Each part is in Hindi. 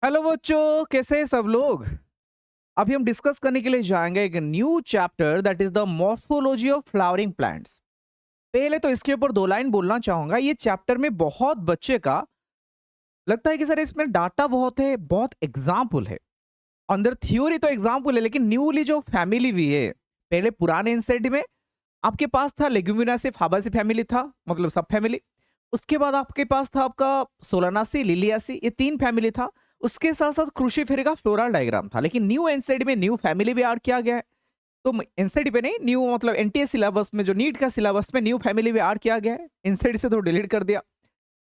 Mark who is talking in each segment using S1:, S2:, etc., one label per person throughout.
S1: हेलो बच्चों, कैसे हैं सब लोग। अभी हम डिस्कस करने के लिए जाएंगे एक new chapter that is the morphology of flowering plants. पहले तो इसके ऊपर दो लाइन बोलना चाहूंगा। ये चैप्टर में बहुत बच्चे का लगता है कि सर इसमें डाटा बहुत है, बहुत एग्जाम्पल है। अंदर थ्योरी तो एग्जाम्पल है, लेकिन न्यूली जो फैमिली भी है। पहले पुराने एनसीईआरटी में आपके पास था लेग्यूमिनासी फाबासी फैमिली था, मतलब सब फैमिली। उसके बाद आपके पास था आपका सोलानासी लिलियासी, ये तीन फैमिली था। उसके साथ साथ क्रूसीफेरा का फ्लोरल डायग्राम था। लेकिन न्यू एनसीईआरटी में न्यू फैमिली भी ऐड किया गया है। तो एनसीईआरटी पे नहीं, न्यू मतलब एनटीए सिलेबस में, जो नीट का सिलेबस में न्यू फैमिली भी ऐड किया गया है। एनसीईआरटी से तो डिलीट कर दिया।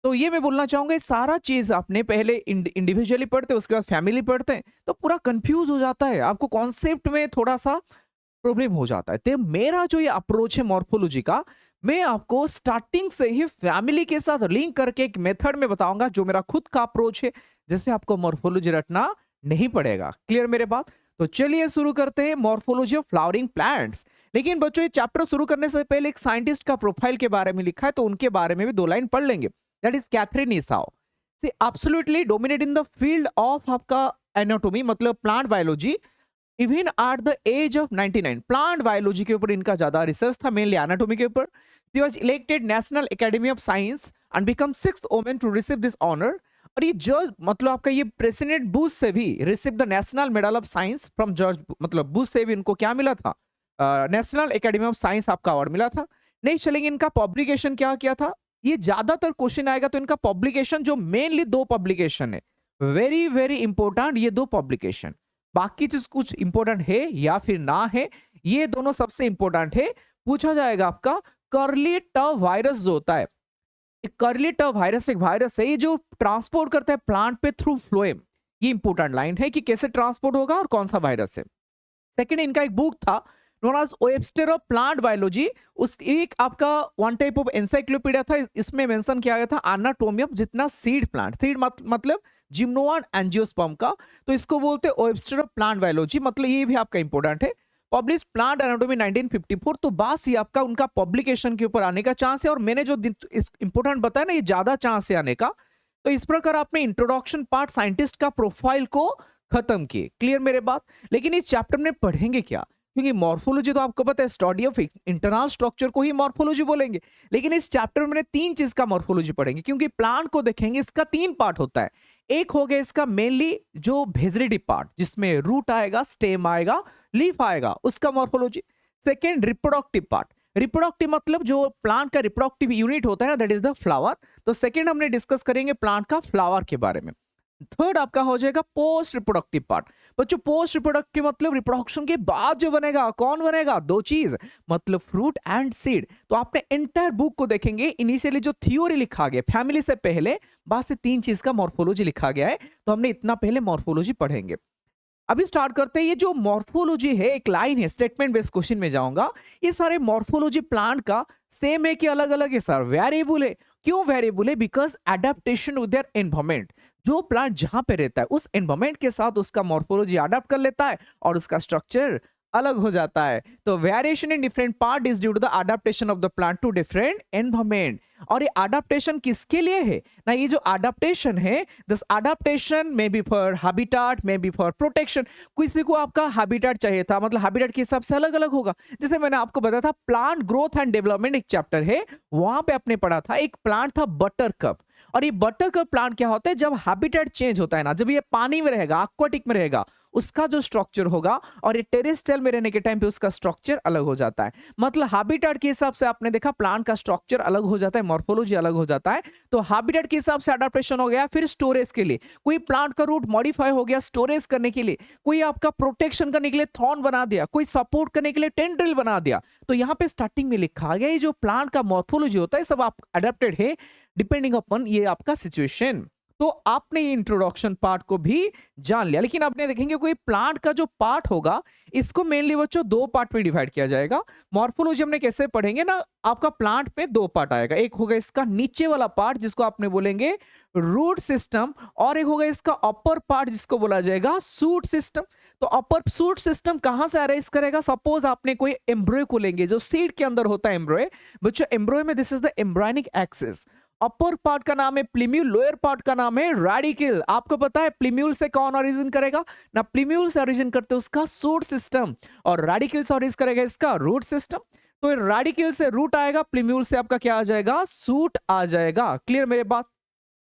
S1: तो ये मैं बोलना चाहूंगा, ये सारा चीज आपने पहले इंडिविजुअली पढ़ते, उसके बाद फैमिली पढ़ते हैं तो पूरा कंफ्यूज हो जाता है, आपको कॉन्सेप्ट में थोड़ा सा प्रॉब्लम हो जाता है। तो मेरा जो ये अप्रोच है मॉर्फोलॉजी का, मैं आपको स्टार्टिंग से ही फैमिली के साथ लिंक करके एक मेथड में बताऊंगा, जो मेरा खुद का अप्रोच है, जैसे आपको मॉर्फोलॉजी रटना नहीं पड़ेगा। क्लियर मेरे बात। तो चलिए शुरू करते हैं मॉर्फोलॉजी ऑफ फ्लावरिंग प्लांट्स। लेकिन बच्चों, ये चैप्टर शुरू करने से पहले एक साइंटिस्ट का प्रोफाइल के बारे में लिखा है, तो उनके बारे में भी दो लाइन पढ़ लेंगे। That is Katherine Esau. She absolutely dominate in the field of आपका एनाटॉमी, मतलब plant biology. Even at the age of 99 plant biology के ऊपर इनका ज्यादा रिसर्च था, मेनली एनाटॉमी के ऊपर। She was elected National Academy of Science and become sixth woman to receive this honour. और ये जॉर्ज, मतलब आपका ये प्रेसिडेंट बुश से भी receive the national medal of science from George, मतलब बुश से भी इनको क्या मिला था, नेशनल एकेडमी ऑफ साइंस आपका अवार्ड मिला था। नहीं चलेंगे, इनका पब्लिकेशन क्या किया था। ये ज्यादातर क्वेश्चन आएगा, तो इनका पब्लिकेशन जो मेनली दो पब्लिकेशन है, वेरी वेरी इंपॉर्टेंट, ये दो पब्लिकेशन। बाकी चीज कुछ इंपॉर्टेंट है या फिर ना है, ये दोनों सबसे इंपॉर्टेंट है। पूछा जाएगा आपका कर्ली टव वायरस जो होता है, कर्ली टव वायरस एक वायरस है, ये जो ट्रांसपोर्ट करता है प्लांट पे थ्रू फ्लोएम। ये इंपॉर्टेंट लाइन है कि कैसे ट्रांसपोर्ट होगा और कौन सा वायरस है। सेकंड, इनका एक बुक था known as Webster of plant biology. उस एक आपका वन टाइप ऑफ एनसाइक्लोपीडिया था, इसमें मेंशन किया गया था एनाटॉमी ऑफ जितना सीड प्लांट, सीड मतलब जिम्नोआ एंजियोस्पर्म का। तो इसको बोलते हैं वेबस्टर ऑफ प्लांट बायोलॉजी, मतलब ये भी आपका इंपॉर्टेंट है। Publish plant anatomy 1954। तो बस ये आपका उनका पब्लिकेशन के ऊपर आने का चांस है, और मैंने जो इंपॉर्टेंट बताया ना, ये ज्यादा चांस है आने का। तो इस प्रकार आपने इंट्रोडक्शन पार्ट साइंटिस्ट का प्रोफाइल को खत्म किए। क्लियर मेरे बात। लेकिन इस चैप्टर में पढ़ेंगे क्या, क्योंकि मॉर्फोलॉजी तो आपको पता है स्टडी ऑफ इंटरनल स्ट्रक्चर को ही मॉर्फोलॉजी बोलेंगे। लेकिन इस चैप्टर में तीन चीज का मॉर्फोलॉजी पढ़ेंगे, क्योंकि प्लांट को देखेंगे, इसका तीन पार्ट होता है। एक हो गया इसका मेनली जो वेजिटेटिव पार्ट, जिसमें रूट आएगा, स्टेम आएगा, लीफ आएगा, उसका morphology. Second, reproductive part. Reproductive मतलब जो प्लांट का रिप्रोडक्टिव यूनिट होता है ना, दैट इज द फ्लावर। तो सेकेंड हमने डिस्कस करेंगे प्लांट का फ्लावर के बारे में। थर्ड आपका हो जाएगा पोस्ट रिप्रोडक्टिव पार्ट। बच्चों, पोस्ट रिप्रोडक्टिव मतलब रिप्रोडक्शन के बाद जो बनेगा, कौन बनेगा, दो चीज, मतलब फ्रूट एंड सीड। तो आपने एंटायर बुक को देखेंगे, इनिशियली जो थ्योरी लिखा गया फैमिली से पहले, बस से तीन चीज का मॉर्फोलॉजी लिखा गया है। तो हमने इतना पहले मॉर्फोलॉजी पढ़ेंगे। अभी स्टार्ट करते हैं। ये जो मॉर्फोलॉजी है, एक लाइन है, स्टेटमेंट बेस्ड क्वेश्चन में जाऊंगा। ये सारे मॉर्फोलॉजी प्लांट का सेम है कि अलग अलग है सर? वेरिएबल है। क्यों वेरिएबल है? Because adaptation with their environment. जो प्लांट जहां पे रहता है उस एनवायरमेंट के साथ उसका मॉर्फोलॉजी अडेप्ट कर लेता है और उसका स्ट्रक्चर अलग हो जाता है। तो variation in different part is due to the adaptation of the plant to different environment. और ये अडेप्टेशन किसके लिए है ना? ये जो अडेप्टेशन है, this adaptation may be for habitat, may be for protection. किसी को आपका हैबिटेट चाहिए था, मतलब हैबिटेट के हिसाब से अलग अलग होगा। जैसे मैंने आपको बताया था प्लांट ग्रोथ एंड डेवलपमेंट एक चैप्टर है, वहां पे आपने पढ़ा था एक प्लांट था बटरकप। और ये बटरकप प्लांट क्या होता है, जब हैबिटेट चेंज होता है ना, जब ये पानी में रहेगा, एक्वाटिक में रहेगा, उसका जो स्ट्रक्चर होगा, और ये टेरेस्ट्रियल में रहने के टाइम पे उसका स्ट्रक्चर अलग हो जाता है। मतलब हैबिटेट के हिसाब से आपने देखा प्लांट का स्ट्रक्चर अलग हो जाता है, मॉर्फोलॉजी अलग हो जाता है। तो हैबिटेट के हिसाब से अडेप्टेशन हो गया। फिर स्टोरेज के लिए कोई प्लांट का रूट मॉडिफाई हो गया स्टोरेज करने के लिए, कोई आपका प्रोटेक्शन करने के लिए थॉर्न बना दिया, कोई सपोर्ट करने के लिए टेंड्रिल बना दिया। तो यहाँ पे स्टार्टिंग में लिखा गया ये जो प्लांट का मॉर्फोलॉजी होता है सब आप अडेप्टेड है डिपेंडिंग अपॉन ये आपका सिचुएशन। तो आपने ये इंट्रोडक्शन पार्ट को भी जान लिया। लेकिन आपने देखेंगे कोई प्लांट का जो पार्ट होगा, इसको मेनली बच्चों दो पार्ट में डिवाइड किया जाएगा। मॉर्फोलॉजी हमने कैसे पढ़ेंगे ना, आपका प्लांट में दो पार्ट आएगा। एक होगा इसका नीचे वाला पार्ट जिसको आपने बोलेंगे रूट सिस्टम, और एक होगा इसका अपर पार्ट जिसको बोला जाएगा सूट सिस्टम। तो अपर सूट सिस्टम कहां से अरेज करेगा? सपोज आपने कोई एम्ब्रॉय को लेंगे जो सीड के अंदर होता है एम्ब्रॉय। बच्चों एम्ब्रॉय में this is the embryonic axis, upper part का नाम है प्लीम्यूल, लोअर पार्ट का नाम है रेडिकल। आपको पता है प्लीम्यूल से कौन ओरिजिन करेगा ना, प्लीम्यूल से ओरिजिन करते उसका सूट सिस्टम, और रेडिकल से ओरिजिन करेगा इसका रूट सिस्टम। तो रेडिकल से रूट आएगा, प्लीम्यूल से आपका क्या आ जाएगा, सूट आ जाएगा। क्लियर मेरे बात?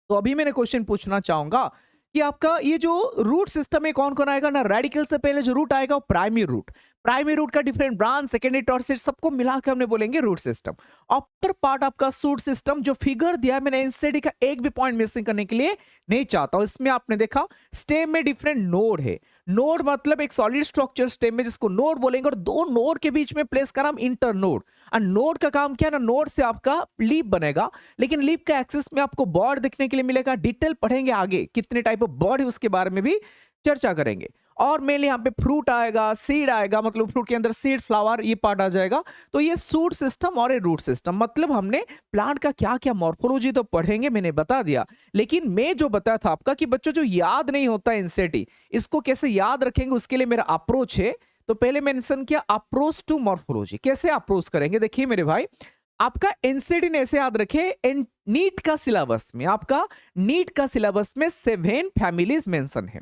S1: तो अभी मैंने क्वेश्चन पूछना चाहूंगा कि आपका ये जो रूट सिस्टम है कौन कौन आएगा ना, रेडिकल से पहले जो रूट आएगा वो प्राइमरी रूट, प्राइमरी रूट का डिफरेंट ब्रांच, सेकेंडरी, टर्शियरी, सबको मिलाकर हमने बोलेंगे रूट सिस्टम। अपर पार्ट आपका सूट सिस्टम, जो फिगर दिया है मैंने एनसीडी का एक भी पॉइंट मिसिंग करने के लिए नहीं चाहता हूं। इसमें आपने देखा स्टेम में डिफरेंट नोड है, नोड मतलब एक सॉलिड स्ट्रक्चर स्टेम में जिसको नोड बोलेंगे, और दो नोड के बीच में प्लेस का नाम इंटर नोड। और नोड का काम क्या है ना, नोड से आपका लीफ बनेगा, लेकिन लीफ का एक्सिस में आपको बॉड देखने के लिए मिलेगा। डिटेल पढ़ेंगे आगे, कितने टाइप ऑफ बॉड है उसके बारे में भी चर्चा करेंगे। और मेनली यहाँ पे फ्रूट आएगा, सीड आएगा, मतलब फ्रूट के अंदर सीड, फ्लावर, ये पार्ट आ जाएगा। तो ये सूट सिस्टम और ये रूट सिस्टम, मतलब हमने प्लांट का क्या क्या मॉर्फोलॉजी तो पढ़ेंगे, मैंने बता दिया। लेकिन मैं जो बताया था आपका कि बच्चों जो याद नहीं होता एनसीईआरटी, इसको कैसे याद रखेंगे उसके लिए मेरा अप्रोच है। तो पहले मेंशन किया अप्रोच टू मॉर्फोलॉजी, कैसे अप्रोच करेंगे। देखिए मेरे भाई, आपका एनसीईआरटी ने ऐसे याद रखे, नीट का सिलेबस में, आपका नीट का सिलेबस में 7 फैमिलीज मेंशन है,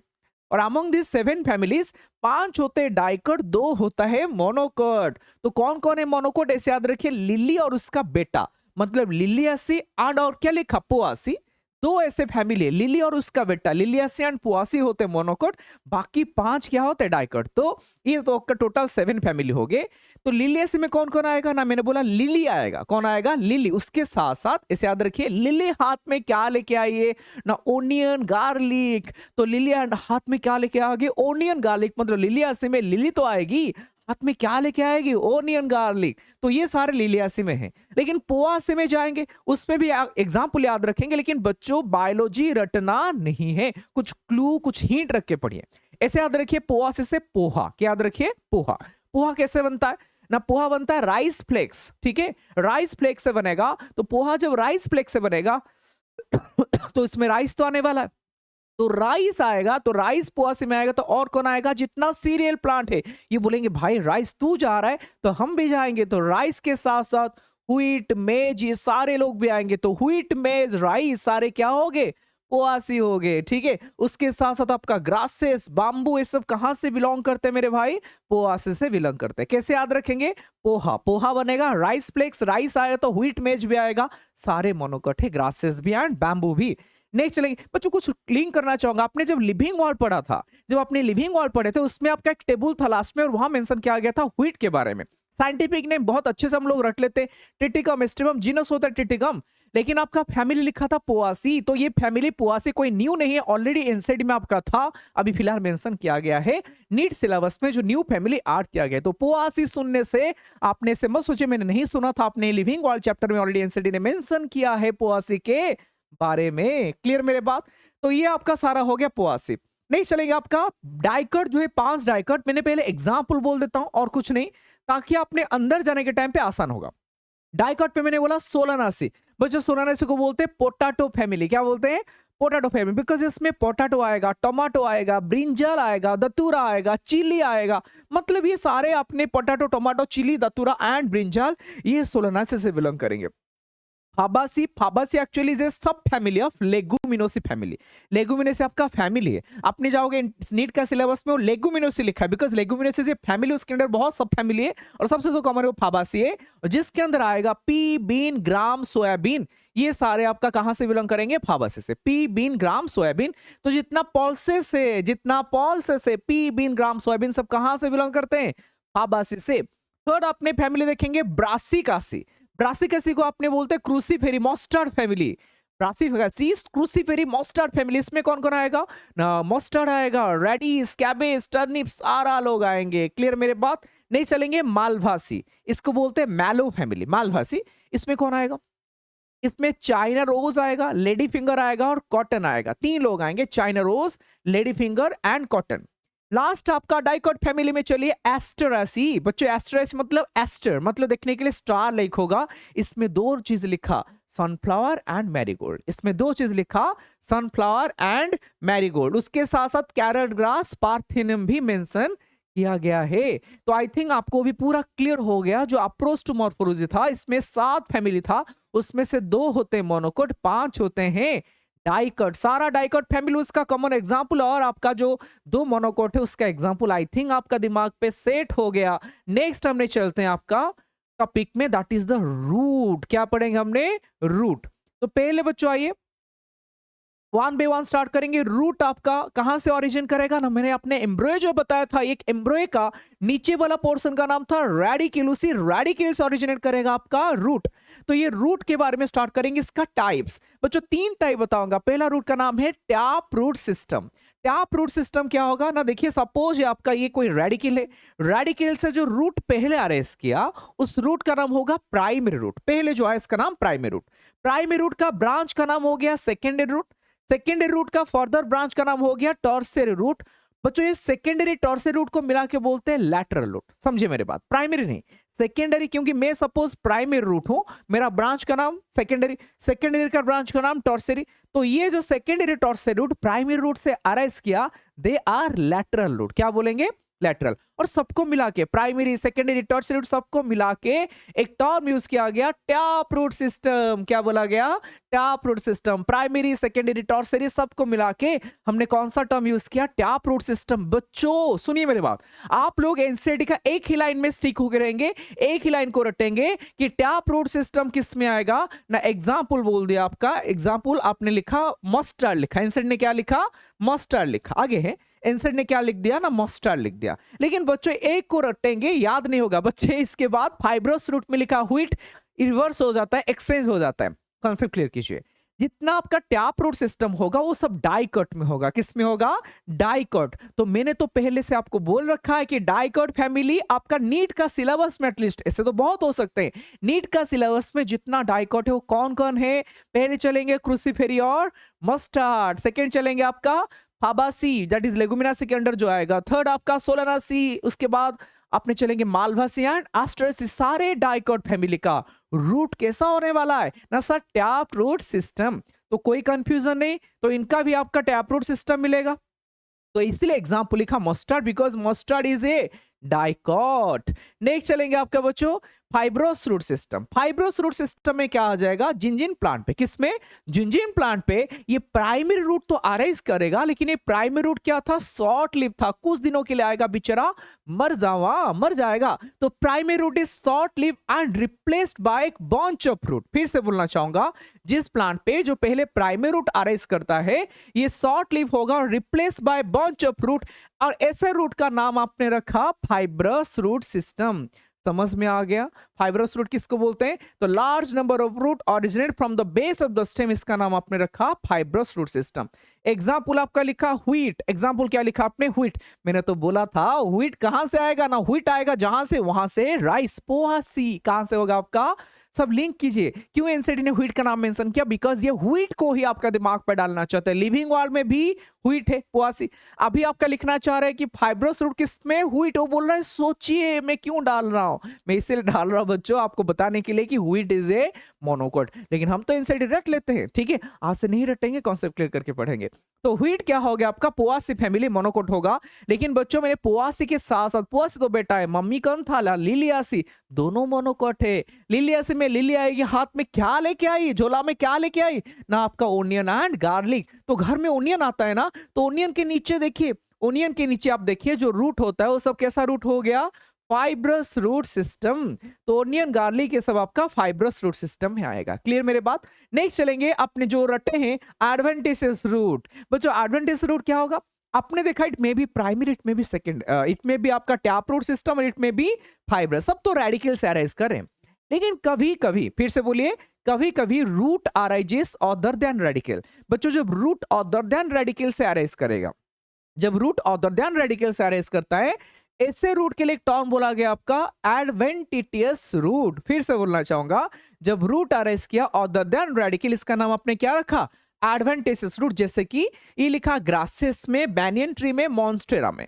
S1: और अमंग दिस 7 फैमिलीज 5 होते हैं डाइकट, 2 होता है मोनोकट। तो कौन कौन है मोनोकट, ऐसे याद रखिए, लिली और उसका बेटा, मतलब लिलियासी एंड और क्या लिखा, पोआसी। 2 ऐसे फैमिली है, लिली और उसका बेटा, लिलियासी एंड पोआसी होते हैं मोनोकट, बाकी 5 क्या होते हैं डाइकट। तो ये तो आपका टोटल 7 फैमिली हो गए। तो लिलियासी में कौन कौन आएगा ना, मैंने बोला लिली आएगा। कौन आएगा, लिली। उसके साथ साथ ऐसे याद रखिए, लिली हाथ में क्या लेके आई है ना, ओनियन गार्लिक। तो लिली हाथ में क्या लेके आएगी, ओनियन गार्लिक, मतलब लिलियासी में लिली तो आएगी, हाथ में क्या लेके आएगी, ओनियन गार्लिक। तो ये सारे लिलियासी में है। लेकिन पोआसी में जाएंगे, उसमें भी एग्जाम्पल याद रखेंगे, लेकिन बच्चों बायोलॉजी रटना नहीं है, कुछ क्लू, कुछ हिंट रख के पढ़िए। ऐसे याद रखिए, पोआसी से पोहा, क्या याद रखिए, पोहा। पोहा कैसे बनता है ना, पोहा बनता है राइस फ्लेक्स, ठीक है, राइस फ्लेक्स से बनेगा। तो पोहा जब राइस फ्लेक्स से बनेगा तो इसमें राइस तो आने वाला है, तो राइस आएगा। तो राइस पोआसी में आएगा। तो और कौन आएगा, जितना सीरियल प्लांट है। ये बोलेंगे भाई राइस तू जा रहा है तो हम भी जाएंगे, तो राइस के साथ साथ व्हीट, मेज, ये सारे लोग भी आएंगे। तो व्हीट, मेज, राइस सारे क्या हो गए, पोआसी हो गए, ठीक है। उसके साथ साथ आपका ग्रासेस, बाम्बू, ये सब कहां से बिलोंग करते हैं मेरे भाई, पोआसी से बिलोंग करते हैं। कैसे याद रखेंगे, पोहा, पोहा बनेगा, राइस फ्लेक्स, राइस आएगा तो व्हीट, मेज भी आएगा, सारे मोनोकट है, ग्रासेस भी एंड बैम्बू भी। नेक्स्ट चलेंगे बच्चों, कुछ लिंक करना चाहूंगा। आपने जब लिविंग वॉल पढ़ा था, जब आपने लिविंग वॉल पढ़े थे, उसमें आपका एक टेबल था लास्ट में, और वहां मेंशन किया गया था व्हीट के बारे में। साइंटिफिक नेम बहुत अच्छे से हम लोग रट लेते हैं, टिटिकम एस्टिवम, जीनस होता है टिटिकम, लेकिन आपका फैमिली लिखा था पोआसी। तो ये फैमिली पोआसी कोई न्यू नहीं है, ऑलरेडी एनसीईआरटी में आपका था, अभी फिलहाल मेंशन किया गया है नीट सिलेबस में, जो न्यू फैमिली ऐड किया गया। तो पोआसी सुनने से आपने से मत सोचे मैंने नहीं सुना था, आपने लिविंग वॉल चैप्टर में ऑलरेडी एनसीईआरटी ने मेंशन किया है पोआसी के बारे में। क्लियर मेरे बात? तो ये आपका सारा हो गया पोआसी। नहीं चलेगा आपका डाइकट जो है, 5 डाइकट, मैंने पहले एग्जांपल बोल देता हूं और कुछ नहीं, ताकि आपने अंदर जाने के टाइम पे आसान होगा। डाइकट पे मैंने बोला सोलानासी, बच्चों सोलानासी को बोलते हैं पोटैटो फैमिली। क्या बोलते हैं, पोटैटो फैमिली, बिकॉज इसमें पोटैटो आएगा, टमाटो आएगा, ब्रिंजल आएगा, दतूरा आएगा, चिली आएगा, मतलब ये सारे अपने potato, tomato, chilli, datura and brinjal, ये सोलानासी से बिलोंग करेंगे। फाबासी, फाबासी एक्चुअली इज ए सब फैमिली ऑफ लेगुमिनोसी फैमिली। लेगुमिनोसी आपका फैमिली है, आपने जाओगे नीट का सिलेबस में वो लेगुमिनोसी लिखा है, बिकॉज लेगुमिनोसी इज फैमिली, उसके अंदर बहुत सब फैमिली है, और सबसे जो कॉमन है वो फाबासी है, जिसके अंदर आएगा पी, बीन, ग्राम, सोयाबीन, ये सारे आपका कहां से बिलोंग करेंगे, फाबासी से। पी, बीन, ग्राम, सोयाबीन, तो जितना पॉल्सेस है, जितना पॉल्सेस है, पी, बीन, ग्राम, सोयाबीन, सब कहां से बिलोंग करते हैं, फाबासी से। थर्ड अपने फैमिली देखेंगे ब्रासिकासी। ब्रासिकासी को आपने बोलते हैं क्रूसीफेरी मस्टर्ड फैमिली। ब्रासिकासी, क्रूसीफेरी, मस्टर्ड फैमिली, इसमें कौन कौन आएगा ना, मस्टर्ड आएगा, रेडिश, कैबेज, टर्निप, सारा लोग आएंगे। क्लियर मेरे बात? नहीं चलेंगे मालभासी, इसको बोलते हैं मैलो फैमिली, मालभासी, इसमें कौन आएगा, इसमें चाइना रोज आएगा, लेडी फिंगर आएगा और कॉटन आएगा, 3 लोग आएंगे, China rose, lady finger and cotton. Last आपका डाइकॉट फैमिली में चलिए एस्टरासी। बच्चों एस्टरासी मतलब एस्टर, मतलब देखने के लिए स्टार लाइक होगा, इसमें 2 चीज लिखा, सनफ्लावर एंड मैरीगोल्ड, इसमें 2 चीज लिखा, सनफ्लावर एंड मैरीगोल्ड। उसके साथ साथ कैरेट ग्रास, पार्थिनियम भी मेंशन किया गया है। तो आई थिंक आपको भी पूरा क्लियर हो गया। जो अप्रोच टू मॉर्फोलॉजी था इसमें 7 फैमिली था, उसमें से 2 होते हैं मोनोकोट, 5 होते हैं डाइकोट। सारा डाइकोट फैमिली उसका कॉमन एग्जांपल और आपका जो 2 मोनोकोट है उसका एग्जांपल आई थिंक आपका दिमाग पे सेट हो गया। नेक्स्ट हमने चलते हैं आपका टॉपिक में, दैट इज द रूट। क्या पढ़ेंगे हमने? रूट। तो पहले बच्चों आइए वन बाय वन स्टार्ट करेंगे। रूट आपका कहां से ओरिजिन करेगा ना, मैंने अपने एम्ब्रॉय जो बताया था, एक एम्ब्रॉय का नीचे वाला पोर्शन का नाम था रेडिकल, उसी रेडिकल से ओरिजिनेट करेगा आपका रूट। तो ये रूट के बारे में स्टार्ट करेंगे। इसका टाइप्स बच्चों 3 टाइप बताऊंगा। पहला रूट का नाम है tap root system. Tap root system क्या होगा ना, देखिए सपोज ये आपका ये कोई रेडिकल है, रेडिकल से जो रूट पहले अरेस्ट किया उस रूट का नाम होगा प्राइमरी रूट। पहले जो है इसका नाम प्राइमरी रूट। प्राइमरी रूट का ब्रांच का नाम हो गया सेकेंडरी रूट। सेकेंडरी रूट का फर्दर ब्रांच का नाम हो गया टर्शियरी रूट। बच्चों ये सेकेंडरी टर्शियरी रूट को मिला के बोलते हैं लैटरल रूट। समझिए मेरी बात, प्राइमरी नहीं सेकेंडरी, क्योंकि मैं सपोज प्राइमरी रूट हूं, मेरा ब्रांच का नाम सेकेंडरी, सेकेंडरी का ब्रांच का नाम टर्शियरी। तो ये जो secondary tertiary root primary root से अराइज किया, दे आर लैटरल रूट। क्या बोलेंगे? लैटरल। और सबको मिला के प्राइमरी सेकेंडरी टर्शियरी रूट सबको मिला के एक टर्म यूज किया गया टैप रूट सिस्टम। क्या बोला गया? Tap root system. Primary secondary tertiary सबको मिला के हमने कौन सा टर्म यूज किया? Tap root system. बच्चों सुनिए मेरी बात, आप लोग एनसीईआरटी का एक ही लाइन में स्टिक होकर रहेंगे, एक ही लाइन को रटेंगे कि टैप रूट सिस्टम किस में आएगा ना। एग्जाम्पल बोल दिया आपका, एग्जाम्पल आपने लिखा मस्टर्ड लिखा, एनसीईआरटी ने क्या लिखा? मस्टर्ड लिखा। आगे है एनसीईआरटी ने क्या लिख दिया ना? मस्टर्ड लिख दिया। लेकिन बच्चों एक को रटेंगे, याद नहीं होगा बच्चे। इसके बाद फाइब्रस रूट में लिखा व्हीट, रिवर्स हो जाता है, एक्सचेंज हो जाता है। कॉन्सेप्ट क्लियर कीजिए। जितना आपका टैप रूट सिस्टम होगा वो सब डाइकोट में होगा। किस में होगा? डाइकोट। तो मैंने तो पहले से आपको बोल रखा है कि डाइकोट फैमिली आपका नीट का सिलेबस में, एटलीस्ट ऐसे तो बहुत हो सकते हैं, नीट का सिलेबस में जितना डाइकोट है वो कौन कौन है? पहले चलेंगे क्रूसीफेरी और मस्टर्ड, सेकेंड चलेंगे आपका फाबासी, दैट इज लेगुमिनासी के अंडर जो आएगा, थर्ड आपका सोलानासी, उसके बाद आपने चलेंगे मालवासी एंड एस्टरेसी। सारे डाइकोट फैमिली का रूट कैसा होने वाला है ना सर? Tap root system. तो कोई कंफ्यूजन नहीं, तो इनका भी आपका टैप रूट सिस्टम मिलेगा। तो इसलिए एग्जाम्पल लिखा mustard, because mustard is a dicot. Next चलेंगे आपका बच्चों fibrous root system. Fibrous root system में क्या आ जाएगा? जिंजिन प्लांट पे। किसमें? जिंजिन प्लांट पे। ये प्राइमरी रूट तो अराइज करेगा, लेकिन ये प्राइमरी रूट क्या था? शॉर्ट लिव था, कुछ दिनों के लिए आएगा, बेचारा मर जाएगा। तो primary root is short live and replaced by एक बंच ऑफ रूट। फिर से बोलना चाहूंगा, जिस प्लांट पे जो पहले प्राइमरी रूट अराइज करता है ये शॉर्ट लिव होगा और replace by bunch of root, और ऐसे रूट का नाम आपने रखा फाइब्रस रूट सिस्टम। समझ में आ गया? फाइब्रस रूट किसको बोलते हैं? तो large number of root originate from the base of the stem, इसका नाम आपने रखा फाइब्रस रूट सिस्टम। एग्जाम्पल आपका लिखा व्हीट। एग्जाम्पल क्या लिखा आपने? व्हीट। मैंने तो बोला था व्हीट कहां से आएगा ना, व्हीट आएगा जहां से, वहां से राइस, पोहा सी कहां से होगा आपका? सब लिंक कीजिए। क्यों एनसीईआरटी ने व्हीट का नाम मेंशन किया? बिकॉज ये व्हीट को ही आपका दिमाग पर डालना चाहता है। लिविंग वर्ल्ड में भी व्हीट है, पोआसी। अभी आपका लिखना चाह रहा है कि फाइब्रस रूट किस में? व्हीट। वो बोल रहा है सोचिए मैं क्यों डाल रहा हूं, मैं इसलिए डाल रहा हूं बच्चों आपको बताने के लिए कि व्हीट इज ए मोनोकोट। लेकिन हम तो एनसीईआरटी रट लेते हैं, ठीक है, आज से नहीं रटेंगे, कॉन्सेप्ट क्लियर करके पढ़ेंगे। तो व्हीट क्या हो गया आपका? पोआसी फैमिली मोनोकोट होगा। लेकिन बच्चों मैंने पोआसी के साथ साथ, पोआसी तो बेटा है, मम्मी कौन था? लिलियासी, दोनों मोनोकोट है। लिलियासी में लिली आएगी, हाथ में क्या लेके आई? झोला में क्या लेके आई ना? आपका ओनियन एंड गार्लिक। तो घर में ओनियन आता है ना, तो ओनियन के नीचे देखिए, ओनियन के नीचे आप देखिए जो रूट होता है वो सब कैसा रूट हो गया? Fibrous root system. तो ओनियन गार्लिक ये सब आपका फाइब्रस रूट सिस्टम में आएगा। क्लियर मेरे बात? नेक्स्ट चलेंगे अपने जो रटे हैं एडवेंटिशियस रूट। बच्चों एडवेंटिशियस रूट क्या होगा? आपने देखा इट में भी प्राइमरी, इट में भी सेकंड, इट में भी आपका टैप रूट सिस्टम और इट में भी फाइब्रस। सब तो रेडिकल से अराइज कर रहे हैं, लेकिन कभी कभी, फिर से बोलिए, कभी कभी root arises other than radical. बच्चों जब रूट अदर देन रेडिकल से अराइज करेगा, जब रूट अदर देन रेडिकल से अराइज करता है, ऐसे रूट के लिए एक टर्म बोला गया आपका एडवेंटिशियस रूट। फिर से बोलना चाहूंगा, जब रूट अराइज किया अदर देन रेडिकल, इसका नाम आपने क्या रखा? Adventitious root. जैसे कि ये लिखा ग्रासेस में, बैनियन ट्री में, मॉन्स्टेरा में।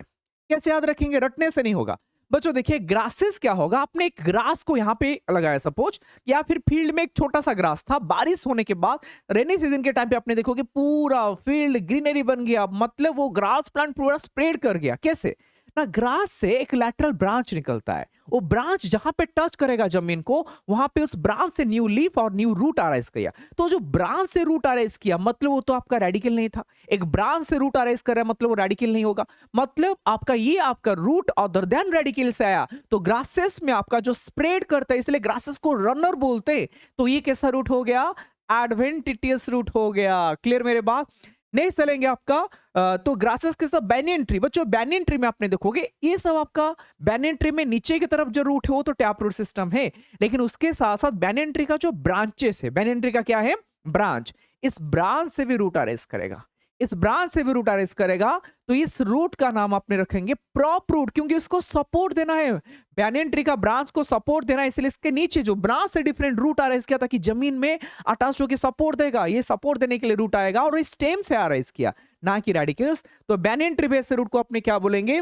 S1: कैसे याद रखेंगे? रटने से नहीं होगा बच्चों। देखिए ग्रासेस क्या होगा? आपने एक ग्रास को यहां पे लगाया सपोज, या फिर फील्ड में एक छोटा सा ग्रास था, बारिश होने के बाद रेनी सीजन के टाइम पे आपने देखोगे पूरा फील्ड ग्रीनरी बन गया, मतलब वो ग्रास प्लांट पूरा स्प्रेड कर गया। कैसे ना ग्रास से एक लैटरल ब्रांच निकलता है, वो ब्रांच जहां पे टच करेगा जमीन को वहां पे उस ब्रांच से न्यू लीफ और न्यू रूट अराइज किया। तो जो ब्रांच से रूट अराइज किया मतलब वो तो आपका रेडिकल नहीं था। एक ब्रांच से रूट अराइज कर रहा है मतलब वो रेडिकल नहीं होगा। मतलब आपका ये आपका रूट अदर देन रेडिकल से आया, तो ग्रासेस में आपका जो स्प्रेड करता है इसलिए ग्रासेस को रनर बोलते हैं। तो ये कैसा रूट हो गया? एडवेंटिटियस रूट हो गया। क्लियर मेरे बात? नहीं चलेंगे आपका तो ग्रासेस के साथ बैनियन ट्री, बच्चों बैनियन ट्री में आपने देखोगे ये सब आपका बैनियन ट्री में नीचे की तरफ जो रूट है वो तो टैप रूट सिस्टम है, लेकिन उसके साथ साथ बैनियन ट्री का जो ब्रांचेस है, बैनियन ट्री का क्या है? ब्रांच। इस ब्रांच से भी रूट अरेस्ट करेगा, इस ब्रांच से भी रूट अरेस्ट करेगा। तो इस रूट का नाम आपने रखेंगे प्रॉप रूट, क्योंकि इसको सपोर्ट देना है, बैनियन ट्री का ब्रांच को सपोर्ट देना है, इसलिए इसके नीचे जो ब्रांच से डिफरेंट रूट अरेस्ट किया ताकि जमीन में अटैच होकर सपोर्ट देगा, ये सपोर्ट देने के लिए रूट आएगा और इस स्टेम से अरेस्ट किया ना कि रेडिकल्स। तो बैनियन ट्री बेस रूट को अपने क्या बोलेंगे?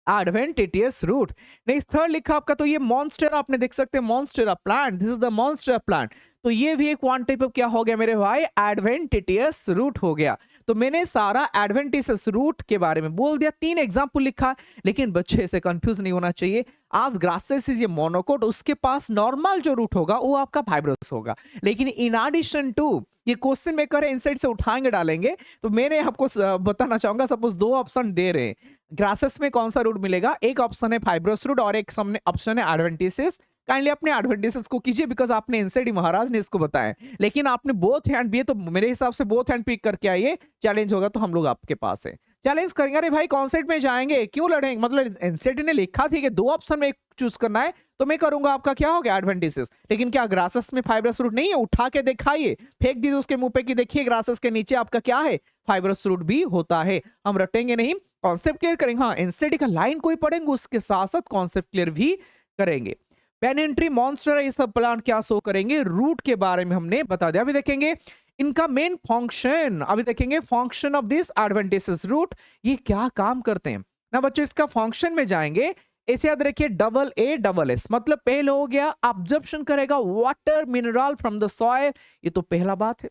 S1: Adventitious root. नेक्स्ट थर्ड लिखा आपका, तो ये मॉन्स्टर आपने देख सकते हैं, monstera plant, this is the monstera plant. तो ये भी एक वन टाइप ऑफ क्या हो गया मेरे भाई? एडवेंटिटियस रूट हो गया। तो मैंने सारा एडवेंटिटियस रूट के बारे में बोल दिया, 3 एग्जांपल लिखा, लेकिन बच्चे से कंफ्यूज नहीं होना चाहिए। आज ग्रासेस इज ये मोनोकोट, उसके पास नॉर्मल जो रूट होगा वो आपका फाइब्रस होगा, लेकिन इन एडिशन टू ये क्वेश्चन में करे इनसाइड से उठाएंगे डालेंगे, तो मैंने आपको बताना चाहूंगा, सपोज 2 ऑप्शन दे रहे हैं, ग्रासेस में कौन सा रूट मिलेगा? एक ऑप्शन है फाइब्रस रूट और एक ऑप्शन है एडवेंटिटियस। काइंडली अपने एडवेंटिटियस को कीजिए बिकॉज आपने एनसीडी महाराज ने इसको बताया, लेकिन आपने बोथ हैंड भी है, तो मेरे हिसाब से बोथ हैंड पिक करके आइए, चैलेंज होगा तो हम लोग आपके पास है, चैलेंज करेंगे। अरे भाई कॉन्सेप्ट में जाएंगे क्यों लड़ेंगे? मतलब एनसीडी ने लिखा थी कि 2 ऑप्शन में एक चूज करना है, तो मैं करूंगा आपका क्या हो गया? एडवेंटिटियस। लेकिन क्या ग्रासेस में फाइब्रस रूट नहीं है? उठा के दिखाइए, फेंक दीजिए उसके मुंह पे कि देखिए ग्रासेस के नीचे आपका क्या है? फाइब्रस रूट भी होता है। हम रटेंगे नहीं, कॉन्सेप्ट क्लियर करेंगे। हाँ एनसीडी का लाइन कोई पढ़ेंगे उसके साथ साथ कॉन्सेप्ट क्लियर भी करेंगे। बैनियन ट्री, मॉन्स्टर, ये सब प्लांट क्या शो करेंगे? रूट के बारे में हमने बता दिया। अभी देखेंगे इनका मेन फंक्शन, अभी देखेंगे function of this adventitious root, ये क्या काम करते हैं ना बच्चों। इसका फंक्शन में जाएंगे, ऐसे याद रखिए AA, मतलब पहले हो गया ऑब्जर्प्शन करेगा water mineral from the soil, ये तो पहला बात है।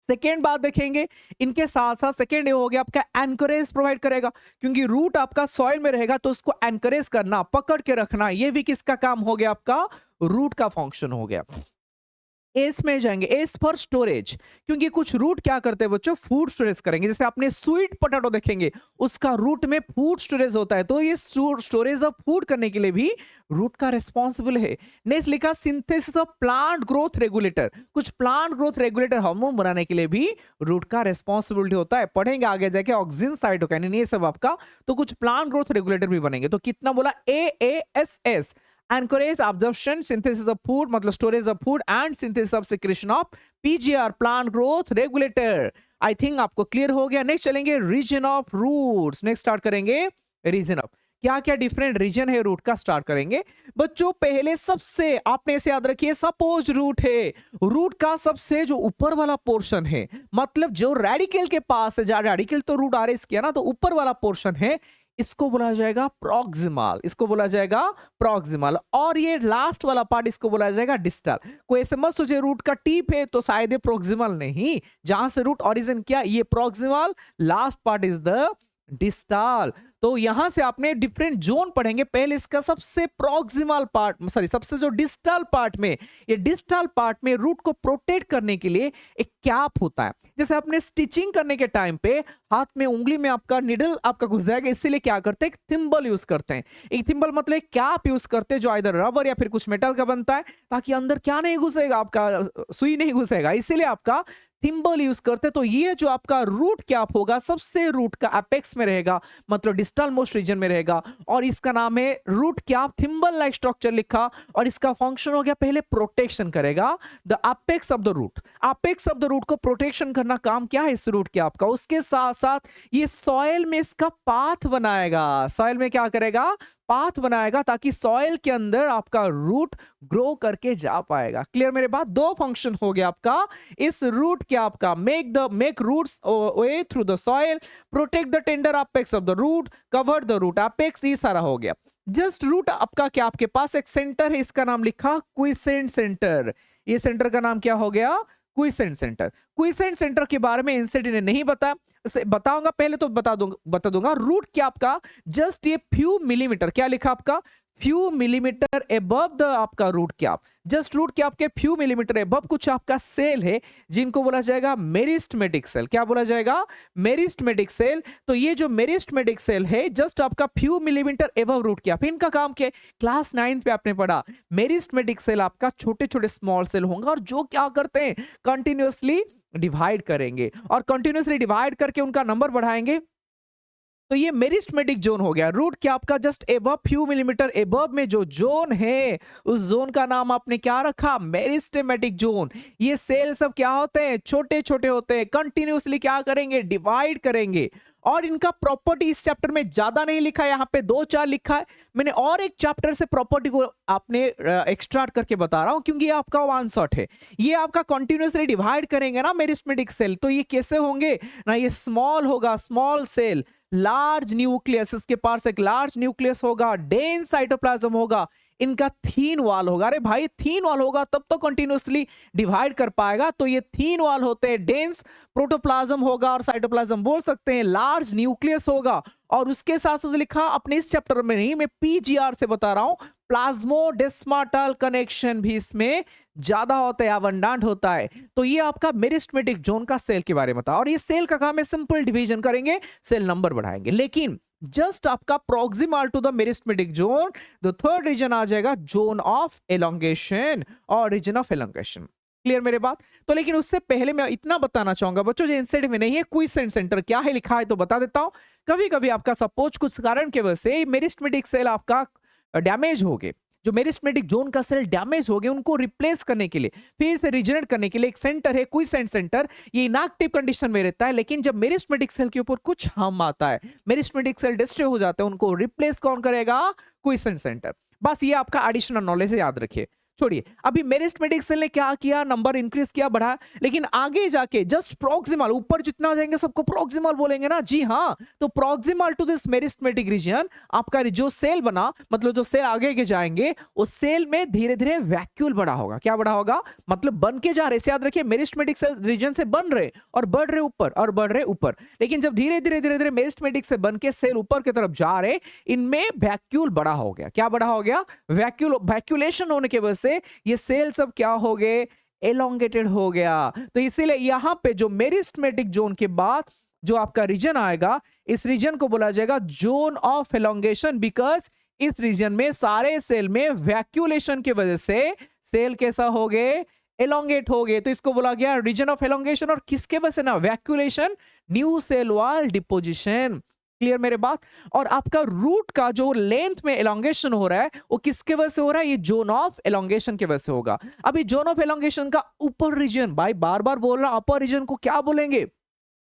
S1: सेकेंड बात देखेंगे, इनके साथ साथ सेकेंड हो गया आपका एनकरेज प्रोवाइड करेगा, क्योंकि रूट आपका सॉइल में रहेगा तो उसको एनकरेज करना, पकड़ के रखना, ये भी किसका काम हो गया? आपका रूट का फंक्शन हो गया। एस में जाएंगे, एस फॉर स्टोरेज, क्योंकि कुछ रूट क्या करते हैं बच्चों? फूड स्टोरेज करेंगे। जैसे आपने स्वीट पोटैटो देखेंगे, उसका रूट में फूड स्टोरेज होता है, तो ये स्टोरेज ऑफ फूड करने के लिए भी रूट का रिस्पॉन्सिबल है। नेक्स्ट लिखा synthesis of plant growth regulator, कुछ प्लांट ग्रोथ रेगुलेटर हार्मोन बनाने के लिए भी रूट का रिस्पॉन्सिबिलिटी होता है। पढ़ेंगे आगे जाके ऑक्सिन साइटोकाइनिन ये सब आपका, तो कुछ प्लांट ग्रोथ रेगुलेटर भी बनेंगे। तो कितना बोला? AASS, encourage absorption, synthesis of food मतलब storage of food and synthesis of secretion of PGR, plant growth regulator। I think आपको क्लियर हो गया। नेक्स्ट चलेंगे region of roots. Next start करेंगे रीजन ऑफ, क्या क्या डिफरेंट रीजन है रूट का, स्टार्ट करेंगे। बच्चों पहले सबसे आपने इसे याद रखिए, सपोज रूट है, रूट का सबसे जो ऊपर वाला पोर्शन है, मतलब जो रेडिकल के पास है, रेडिकल तो रूट आरएस किया ना, तो ऊपर वाला पोर्शन है, इसको बोला जाएगा प्रॉक्सिमल, इसको बोला जाएगा प्रॉक्सिमल। और ये लास्ट वाला पार्ट इसको बोला जाएगा डिस्टल। कोई ऐसे मत सोचे रूट का टीप है तो शायद ये प्रॉक्सिमल, नहीं, जहां से रूट ओरिजिन किया ये proximal, last part is the distal. तो यहां से आपने डिफरेंट जोन पढ़ेंगे। पहले इसका सबसे प्रॉक्सिमल पार्ट, सॉरी सबसे जो डिस्टल पार्ट में, ये डिस्टल पार्ट में रूट को प्रोटेक्ट करने के लिए एक कैप होता है। जैसे आपने स्टिचिंग करने के टाइम पे हाथ में उंगली में आपका निडल आपका घुस जाएगा, इसीलिए क्या करते हैं? एक थिम्बल यूज करते हैं। एक थिम्बल मतलब एक कैप यूज करते हैं जो इधर रबर या फिर कुछ मेटल का बनता है, ताकि अंदर क्या नहीं घुसेगा, आपका सुई नहीं घुसेगा, इसीलिए आपका थिम्बल यूज करते। तो ये जो आपका रूट कैप होगा सबसे रूट का एपेक्स में रहेगा, मतलब डिस्टल मोस्ट रीजन में रहेगा, और इसका नाम है root cap. Thimble like structure लिखा, और इसका फंक्शन हो गया पहले प्रोटेक्शन करेगा the apex of the root. Apex of the root को प्रोटेक्शन करना काम क्या है इस रूट कैप का। उसके साथ साथ ये सॉइल में इसका पाथ बनाएगा, सॉइल में क्या करेगा? पाथ बनाएगा, ताकि सॉइल के अंदर आपका रूट ग्रो करके जा पाएगा। क्लियर मेरे बात? 2 फंक्शन हो गया आपका इस रूट के आपका, make roots way through the soil, protect the tender apex of the root, cover the root apex, ये सारा हो गया। जस्ट रूट आपका क्या, आपके पास एक सेंटर है, इसका नाम लिखा क्विसेंट सेंटर। ये सेंटर का नाम क्या हो गया? Quiescent centre. क्विसेंट सेंटर के बारे में एनसीटी ने नहीं बताया। बताऊंगा, पहले तो बता दूंगा रूट क्या आपका जस्ट ये फ्यू मिलीमीटर, क्या लिखा आपका फ्यू मिलीमीटर एबव द आपका root cap, just root cap के फ्यू मिलीमीटर एबव कुछ आपका सेल है जिनको बोला जाएगा मेरिस्टमेटिक सेल। क्या बोला जाएगा? Meristematic cell. तो ये जो मेरिस्टमेटिक सेल है जस्ट आपका few millimetre above root cap, इनका काम क्या है? क्लास 9 पे आपने पढ़ा मेरिस्टमेटिक सेल आपका छोटे छोटे स्मॉल सेल होंगे और जो क्या करते हैं कंटिन्यूअसली डिवाइड करेंगे और कंटिन्यूअसली डिवाइड करके उनका नंबर बढ़ाएंगे। तो ये मेरिस्टमेटिक जोन हो गया। रूट क्या आपका just above few millimetre above में जो जोन है उस जोन का नाम आपने क्या रखा? Meristematic zone. ये सेल सब क्या होते हैं? छोटे छोटे होते हैं, कंटिन्यूअसली क्या करेंगे? डिवाइड करेंगे। और इनका प्रॉपर्टी इस चैप्टर में ज्यादा नहीं लिखा है, यहाँ पे 2-4 लिखा है। मैंने और एक चैप्टर से प्रॉपर्टी को आपने एक्सट्रैक्ट करके बता रहा हूं क्योंकि ये आपका वन शॉट है। ये आपका कंटिन्यूअसली डिवाइड करेंगे ना मेरिस्टेमेटिक सेल, तो ये कैसे होंगे ना? ये स्मॉल होगा, स्मॉल सेल, लार्ज न्यूक्लियस, इसके पास एक लार्ज न्यूक्लियस होगा, डेंस साइटोप्लाज्म होगा, इनका थीन वॉल होगा। अरे भाई थीन वॉल होगा तब तो कंटिन्यूअसली डिवाइड कर पाएगा। तो ये थीन वॉल होते हैं, डेंस प्रोटोप्लाज्म होगा और साइटोप्लाज्म बोल सकते हैं, लार्ज न्यूक्लियस होगा। और उसके साथ साथ लिखा अपने इस चैप्टर में नहीं, मैं पीजीआर से बता रहा हूं, प्लाज्मोडेस्माटल कनेक्शन भी इसमें ज्यादा होता है, अबंडेंट होता है। तो ये आपका मेरिस्टेमेटिक जोन का सेल के बारे में था। और ये सेल का काम है सिंपल डिवीजन करेंगे, सेल नंबर बढ़ाएंगे। लेकिन जस्ट आपका proximal to the meristematic zone the third region आ जाएगा जोन ऑफ एलोंगेशन और रीजन ऑफ एलोंगेशन। क्लियर मेरे बात? तो लेकिन उससे पहले मैं इतना बताना चाहूंगा बच्चों, जो एनसीईआरटी में नहीं है, क्विज सेंटर क्या है लिखा है तो बता देता हूं। कभी कभी आपका सपोज कुछ कारण की वजह से मेरिस्टेमेटिक सेल आपका डैमेज हो गए, जो मेरिस्टेमेटिक जोन का सेल डैमेज हो गए, उनको रिप्लेस करने के लिए, फिर से रिजनरेट करने के लिए एक सेंटर है क्विसेंट सेंटर। ये इनएक्टिव कंडीशन में रहता है, लेकिन जब मेरिस्टेमेटिक सेल के ऊपर कुछ हार्म आता है, मेरिस्टेमेटिक सेल डिस्ट्रॉय हो जाते हैं, उनको रिप्लेस कौन करेगा? Quiescent centre. बस ये आपका एडिशनल नॉलेज है, याद रखिए। छोड़िए, अभी मेरिस्टेमेटिक सेल ने क्या किया? नंबर इंक्रीज किया, बढ़ा। लेकिन आगे जाके जस्ट प्रोक्सिमल, ऊपर जितना जाएंगे सबको प्रोक्सिमल बोलेंगे ना? जी हाँ। तो proximal to this meristematic region आपका जो सेल बना, मतलब जो सेल आगे के जाएंगे उस सेल में धीरे धीरे वैक्यूल बड़ा होगा। क्या बड़ा होगा? मतलब बन के जा रहे, याद रखिए मेरिस्टेमेटिक सेल रीजन से बन रहे और बढ़ रहे ऊपर और बढ़ रहे ऊपर। लेकिन जब धीरे धीरे धीरे धीरे मेरिस्टेमेटिक से बन के सेल ऊपर की तरफ जा रहे, इनमें वैक्यूल बड़ा हो गया। क्या बड़ा हो गया? वैक्यूल। वैक्यूलेशन होने की वजह से ये सेल सब क्या हो गए? एलोंगेटेड हो गया। तो इसीलिए यहां पे जो मेरिस्टेमेटिक जोन के बाद जो आपका रीजन आएगा, इस रीजन को बोला जाएगा जोन ऑफ एलोंगेशन, बिकॉज इस रीजन में सारे सेल में वैक्यूलेशन की वजह से सेल कैसा हो गए? एलोंगेट हो गए। तो इसको बोला गया रीजन ऑफ एलोंगेशन। और किसके वजह से ना? Vacuolation, new cell wall deposition. Clear मेरे बात? और आपका रूट का जो लेंथ में एलोंगेशन हो रहा है वो किसके वजह से हो रहा है? ये जोन ऑफ एलोंगेशन की वजह से होगा। अभी जोन ऑफ एलोंगेशन का ऊपर रीजन, भाई बार बार बोल रहा, अपर रीजन को क्या बोलेंगे?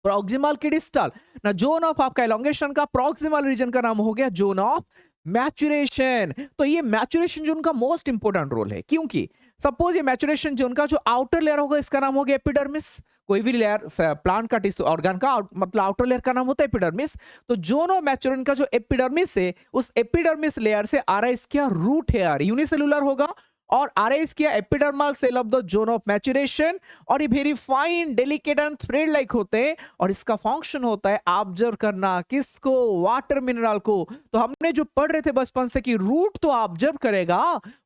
S1: प्रॉक्सिमल की डिस्टल ना। जोन ऑफ आपका एलोंगेशन का प्रॉक्सिमल रीजन का नाम हो गया जोन ऑफ मैचुरेशन। तो ये मैचुरेशन जोन का मोस्ट इंपोर्टेंट रोल है, क्योंकि सपोज ये मैचुरेशन जोन का जो आउटर लेयर होगा इसका नाम हो गया एपिडर्मिस। कोई भी लेयर प्लांट का टिश्यू ऑर्गन का मतलब आउटर लेयर का नाम होता है एपिडर्मिस। तो जोन ऑफ मैचुरेशन का जो एपिडर्मिस है, उस एपिडर्मिस लेयर से आ रहा है इसका रूट हेयर, यूनिसेलुलर होगा, और आरएस किया epidermal cell of the zone of maturation. और ये very fine, delicate and thread like होते हैं और इसका फंक्शन होता है ऑब्जर्व करना। किसको? वाटर मिनरल को। तो हमने जो पढ़ रहे थे बचपन से कि रूट तो ऑब्जर्व करेगा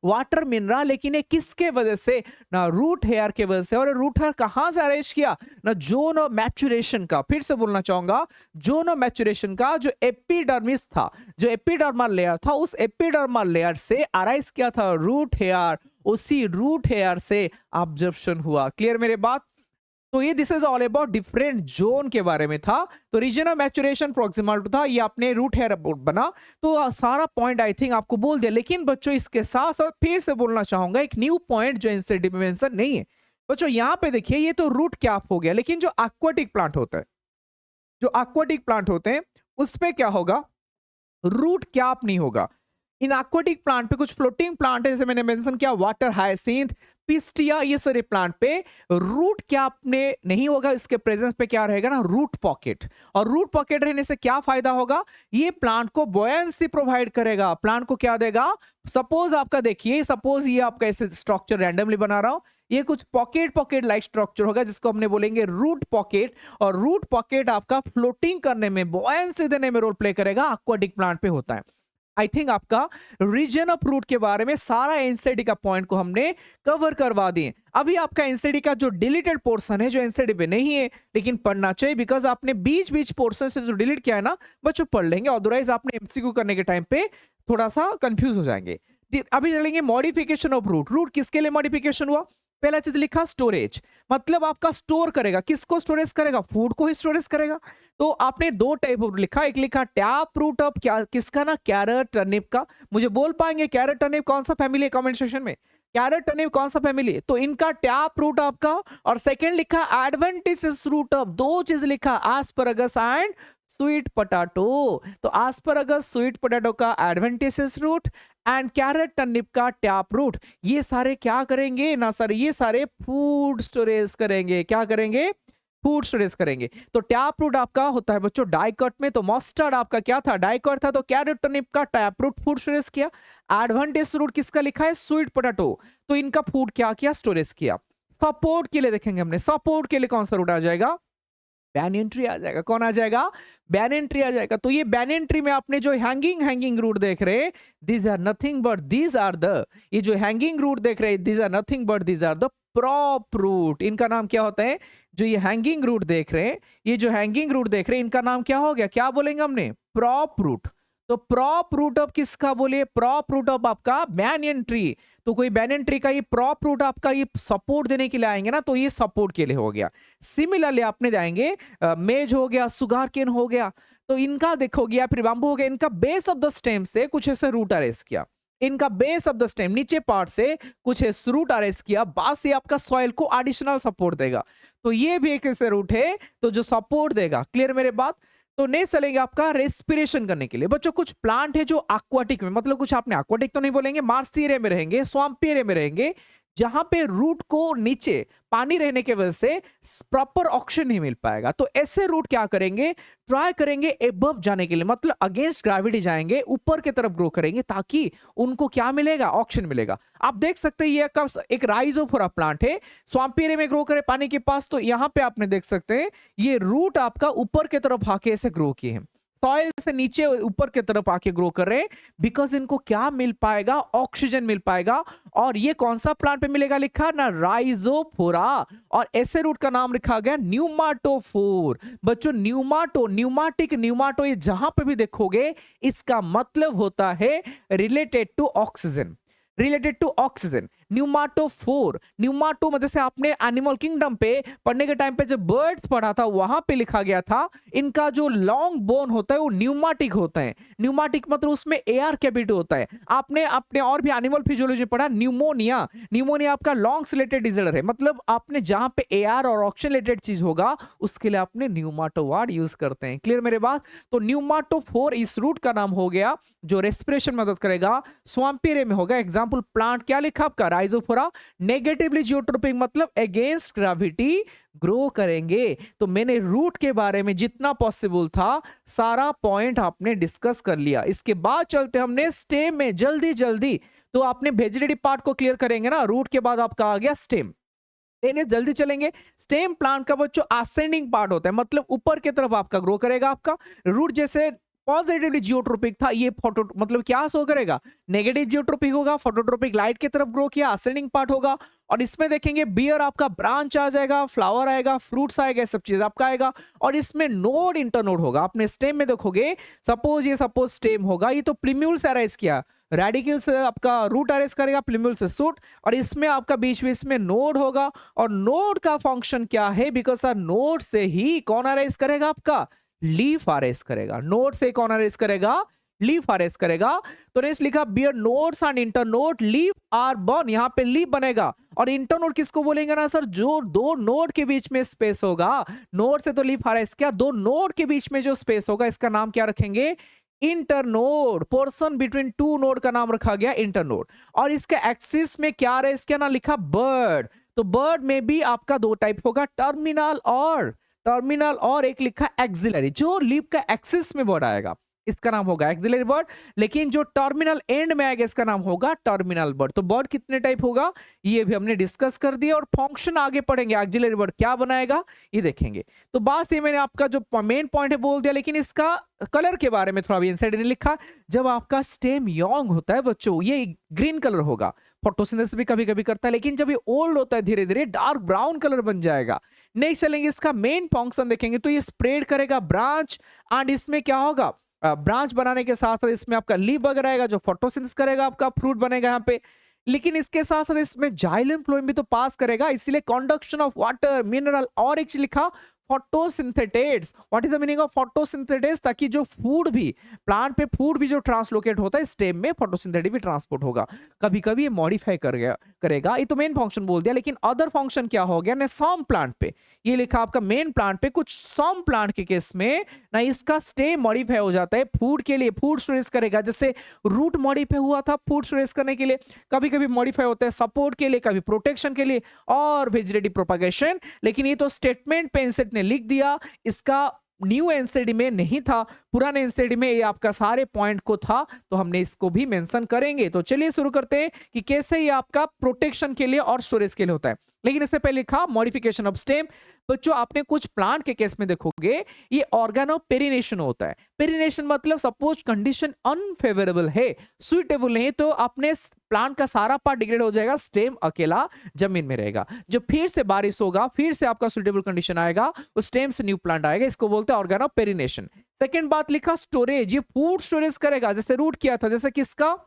S1: वाटर मिनरल, लेकिन ये किसके वजह से? ना रूट हेयर के वजह से। और रूट हेयर कहां से अरेंज किया? ना जोन ऑफ मैचुरेशन का। फिर से बोलना चाहूंगा, जोन ऑफ मैचुरेशन का जो एपिडर्मिस था, जो एपिडर्मल लेयर था, उस एपिडर्मल लेयर से अराइज किया था रूट हेयर। उसी रूट हेयर से ऑब्जर्वेशन हुआ। क्लियर मेरे बात? तो ये this is all about different zone के बारे में था। तो region of maturation proximal to था, ये अपने रूट हेयर बना। तो सारा पॉइंट आई थिंक आपको बोल दिया। लेकिन बच्चों इसके साथ साथ फिर से बोलना चाहूंगा एक न्यू पॉइंट जो एनसीईआरटी में मेंशन नहीं है। बच्चों यहां पे देखिए, ये तो रूट कैप हो गया, लेकिन जो एक्वाटिक प्लांट होता है, जो एक्वाटिक प्लांट होते हैं उस पे क्या होगा? रूट कैप नहीं होगा। इन एक्वाटिक प्लांट पे कुछ फ्लोटिंग प्लांट है, जैसे मैंने मेंशन किया वाटर हायसिंथ, पिस्टिया, ये सारे प्लांट पे रूट कैप ने नहीं होगा। इसके प्रेजेंस पे क्या रहेगा ना? Root pocket. और रूट पॉकेट रहने से क्या फायदा होगा? ये प्लांट को बॉयंसी प्रोवाइड करेगा। प्लांट को क्या देगा? सपोज आपका देखिए, सपोज ये आपका ऐसे स्ट्रक्चर रैंडमली बना रहा हूं, ये कुछ पॉकेट पॉकेट लाइक स्ट्रक्चर होगा जिसको हमने बोलेंगे रूट पॉकेट, और रूट पॉकेट आपका फ्लोटिंग करने में, बुओयंसी देने में रोल प्ले करेगा, एक्वाटिक प्लांट पे होता है। आई थिंक आपका रीजन ऑफ रूट के बारे में सारा एनसीडी का पॉइंट को हमने कवर करवा दिए। अभी आपका एनसीडी का जो डिलीटेड पोर्शन है, जो एनसीडी पे नहीं है लेकिन पढ़ना चाहिए, बिकॉज आपने बीच बीच पोर्शन से जो डिलीट किया है ना बच्चों पढ़ लेंगे, अदरवाइज आपने एमसीक्यू करने के टाइम पे थोड़ा सा कंफ्यूज हो जाएंगे। अभी चलेंगे मॉडिफिकेशन ऑफ रूट। रूट किसके लिए मॉडिफिकेशन हुआ? पहला चीज लिखा स्टोरेज, मतलब आपका स्टोर करेगा, किसको स्टोरेज करेगा? फूड को ही स्टोरेज करेगा। तो आपने दो टाइप ऑफ लिखा, एक लिखा टैप रूट ऑफ, क्या किसका ना, कैरेट टर्निप का। मुझे बोल पाएंगे कैरेट टर्निप कौन सा फैमिली है? कमेंट सेक्शन में कैरेट टर्निप कौन सा फैमिली है? तो इनका टैप रूट आपका। और सेकंड लिखा एडवेंटिशियस रूट ऑफ, दो चीज लिखा, एस्परागस एंड स्वीट पोटैटो। तो एस्परागस स्वीट पोटैटो का adventitious root and carrot turnip का टैप रूट, ये सारे क्या करेंगे ना सर? ये सारे फूड स्टोरेज करेंगे। क्या करेंगे? फूड स्टोरेज करेंगे। तो टैप रूट आपका होता है बच्चों डाइकॉट में, तो मस्टर्ड आपका क्या था? डाइकॉट था, तो कैरेट टर्निप का टैप रूट फूड स्टोरेज किया। एडवांटेज रूट किसका लिखा है? स्वीट पोटैटो, तो इनका फूड क्या किया? स्टोरेज किया। सपोर्ट के लिए देखेंगे हमने, सपोर्ट के लिए कौन सा रूट आ जाएगा? बैनियन ट्री आ जाएगा। कौन आ जाएगा? बैनियन ट्री आ जाएगा। तो ये बैनियन ट्री में आपने जो हैंगिंग रूट देख रहे हैं, these are nothing but these are the, ये जो हैंगिंग रूट देख रहे हैं, these are nothing but these are the prop root. इनका नाम क्या होता है? जो ये हैंगिंग रूट देख रहे हैं, ये जो हैंगिंग रूट देख रहे हैं, इनका नाम क्या हो गया? क्या बोलेंगे हमने? Prop root. तो प्रॉप रूट ऑफ किसका बोलिए? प्रॉप रूट ऑफ आपका बैनियन ट्री। तो कोई बैनियन ट्री का ये प्रॉप रूट आपका ये सपोर्ट देने के लिए आएंगे ना, तो ये सपोर्ट के लिए हो गया। सिमिलरली आपने जाएंगे मेज हो गया, सुगार केन हो गया, तो इनका देखोगे, या फिर बाम्बू हो गया, इनका बेस ऑफ द स्टेम से कुछ ऐसे रूट अरेस्ट किया, इनका बेस ऑफ द स्टेम नीचे पार्ट से कुछ ऐसे रूट अरेस्ट किया, बस ये आपका सॉइल को एडिशनल सपोर्ट देगा। तो ये भी एक ऐसे रूट है तो जो सपोर्ट देगा। क्लियर मेरे बात? तो नेक्स्ट चलेंगे आपका रेस्पिरेशन करने के लिए। बच्चों कुछ प्लांट है जो एक्वाटिक में, मतलब कुछ आपने एक्वाटिक तो नहीं बोलेंगे, मार्सी एरिया में रहेंगे, स्वाम्पी एरिया में रहेंगे, जहां पे रूट को नीचे पानी रहने की वजह से प्रॉपर ऑक्सीजन नहीं मिल पाएगा। तो ऐसे रूट क्या करेंगे? ट्राई करेंगे एबव जाने के लिए, मतलब अगेंस्ट ग्रेविटी जाएंगे, ऊपर की तरफ ग्रो करेंगे, ताकि उनको क्या मिलेगा? ऑक्सीजन मिलेगा। आप देख सकते हैं ये एक राइजोफोरा प्लांट है, स्वाम्पी एरिया में ग्रो करे पानी के पास। तो यहाँ पे आपने देख सकते हैं ये रूट आपका ऊपर की तरफ आके ऐसे ग्रो किए हैं, सॉइल से नीचे ऊपर की तरफ आके ग्रो कर रहे हैं, बिकॉज इनको क्या मिल पाएगा? ऑक्सीजन मिल पाएगा। और ये कौन सा प्लांट पे मिलेगा? लिखा ना राइजोफोरा, और ऐसे रूट का नाम लिखा गया न्यूमाटोफोर। बच्चों न्यूमाटो, न्यूमाटिक, न्यूमाटो, ये जहां पे भी देखोगे इसका मतलब होता है related to oxygen, related to oxygen. Pneumatophore, pneumato मतलब जैसे आपने एनिमल किंगडम पे पढ़ने के टाइम पे जब बर्ड्स पढ़ा था, वहां पे लिखा गया था इनका जो लॉन्ग बोन होता है वो न्यूमाटिक होता है। न्यूमाटिक मतलब उसमें एयर कैविटी होता है। आपने अपने और भी एनिमल फिजियोलॉजी पढ़ा, न्यूमोनिया, न्यूमोनिया आपका लॉन्ग्स रिलेटेड डिसऑर्डर है, मतलब आपने जहां पे एयर और ऑक्सीजन रिलेटेड चीज होगा उसके लिए आपने न्यूमाटो वर्ड यूज करते हैं। क्लियर मेरे बात? तो न्यूमाटोफोर इस रूट का नाम हो गया जो रेस्पिरेशन मदद करेगा। स्वाम्पी एरिया में होगा। एग्जाम्पल प्लांट क्या लिखा आपका? राइजोफोरा। नेगेटिवली जियोट्रोपिक मतलब अगेंस्ट ग्रेविटी ग्रो करेंगे। तो मैंने रूट के बारे में जितना पॉसिबल था सारा पॉइंट आपने डिस्कस कर लिया। इसके बाद चलते हमने स्टेम में जल्दी जल्दी। तो आपने वेजिटेटिव पार्ट को क्लियर करेंगे ना, रूट के बाद आपका आ गया स्टेम। जल्दी चलेंगे। स्टेम प्लांट का बच्चों असेंडिंग पार्ट होता है, मतलब ऊपर की तरफ आपका ग्रो करेगा। आपका रूट जैसे पॉजिटिवली जियोट्रोपिक था, ये फोटो मतलब क्या शो करेगा? नेगेटिव जियोट्रोपिक होगा, फोटोट्रोपिक लाइट की तरफ ग्रो किया, असेंडिंग पार्ट होगा। और इसमें देखेंगे बियर आपका ब्रांच आ जाएगा, फ्लावर आएगा, फ्रूट्स आएगा, सब चीज आपका आएगा। और इसमें नोड इंटरनोड होगा। आपने स्टेम में देखोगे, सपोज स्टेम होगा, ये तो प्लीम्यूल से अरेज किया, रेडिकल से आपका रूट अरेज करेगा, प्लीम्यूल से सूट, और इसमें आपका बीच बीच में नोड होगा। और नोड का फंक्शन क्या है? बिकॉज नोड से ही कौन अरेज करेगा? आपका लीफ अरेज करेगा। नोड से कौन अरेज करेगा? लीफ अरेज करेगा। तो नेक्स्ट लिखा bear nodes and internode leaf are borne, यहां पे लीफ बनेगा। और इंटरनोड किसको बोलेंगे ना सर? जो दो नोड के बीच में स्पेस होगा। नोड से तो लीफ अरेज किया, दो नोड के बीच में जो स्पेस होगा इसका नाम क्या रखेंगे? Internode. Portion between two node का नाम रखा गया इंटरनोड। और इसके एक्सिस में क्या अरेज किया ना? लिखा बर्ड। तो बर्ड में भी आपका दो टाइप होगा, टर्मिनल और एक लिखा एक्सिलरी, जो लीफ का एक्सिस में बर्ड आएगा। इसका नाम होगा एक्सिलरी बर्ड, लेकिन जो टर्मिनल एंड में आएगा इसका नाम होगा टर्मिनल बर्ड। तो बर्ड कितने टाइप होगा ये भी हमने डिस्कस कर दिया, और फंक्शन आगे पढ़ेंगे एक्सिलरी बर्ड क्या बनाएगा ये देखेंगे। तो बस ये मैंने आपका जो मेन पॉइंट है बोल दिया, लेकिन इसका कलर के बारे में थोड़ा भी इंसाइड नहीं लिखा। जब आपका स्टेम यंग होता है बच्चों ये ग्रीन कलर होगा, फोटोसिंथेसिस भी कभी कभी करता है, लेकिन जब ये ओल्ड होता है धीरे धीरे डार्क ब्राउन कलर बन जाएगा। नेक्स्ट चलेंगे इसका मेन फंक्शन देखेंगे, तो ये स्प्रेड करेगा ब्रांच, एंड इसमें क्या होगा ब्रांच बनाने के साथ साथ इसमें आपका लीफ वगैरह आएगा जो फोटोसिंथेसिस करेगा, आपका फ्रूट बनेगा यहाँ पे। लेकिन इसके साथ साथ इसमें जाइलम फ्लोएम भी तो पास करेगा, इसीलिए कंडक्शन ऑफ वाटर मिनरल और एक लिखा photosynthates. What is the meaning of photosynthates? ताकि जो फूड भी प्लांट पे फूड भी जो ट्रांसलोकेट होता है स्टेम में फोटोसिंथेटिक भी ट्रांसपोर्ट होगा। कभी कभी ये मॉडिफाई करेगा, ये तो मेन फंक्शन बोल दिया, लेकिन अदर फंक्शन क्या हो गया ना, सम प्लांट पे ये लिखा आपका मेन प्लांट पे, कुछ सम प्लांट के केस में ना इसका स्टेम मॉडिफाई हो जाता है फूड के लिए, फूड स्टोरेज करेगा। जैसे रूट मॉडिफाई हुआ था फूड स्टोरेज करने के लिए, कभी कभी मॉडिफाई होता है सपोर्ट के लिए, कभी प्रोटेक्शन के लिए और वेजिटेटिव प्रोपागेशन। लेकिन ये तो स्टेटमेंट पे इंसेट ने लिख दिया, इसका न्यू एनसीडी में नहीं था, पुराने एनसीडी में ये आपका सारे पॉइंट को था, तो हमने इसको भी मेंशन करेंगे। तो चलिए शुरू करते हैं कि कैसे ये आपका प्रोटेक्शन के लिए और स्टोरेज के लिए होता है। लेकिन इससे पहले लिखा मॉडिफिकेशन ऑफ स्टेम। बच्चों आपने कुछ प्लांट के केस में देखोगे ये ऑर्गेनो पेरिनेशन होता है। पेरिनेशन मतलब सपोज कंडीशन अनफेवरेबल है, सुइटेबल नहीं, तो अपने प्लांट का सारा पार्ट डिग्रेड हो जाएगा, स्टेम अकेला जमीन में रहेगा। जब फिर से बारिश होगा, फिर से आपका सुइटेबल कंडीशन आएगा, उस स्टेम से न्यू प्लांट आएगा, इसको बोलते हैं ऑर्गेनो पेरिनेशन। सेकेंड बात लिखा स्टोरेज, ये फूड स्टोरेज करेगा, जैसे रूट किया था, जैसे किसका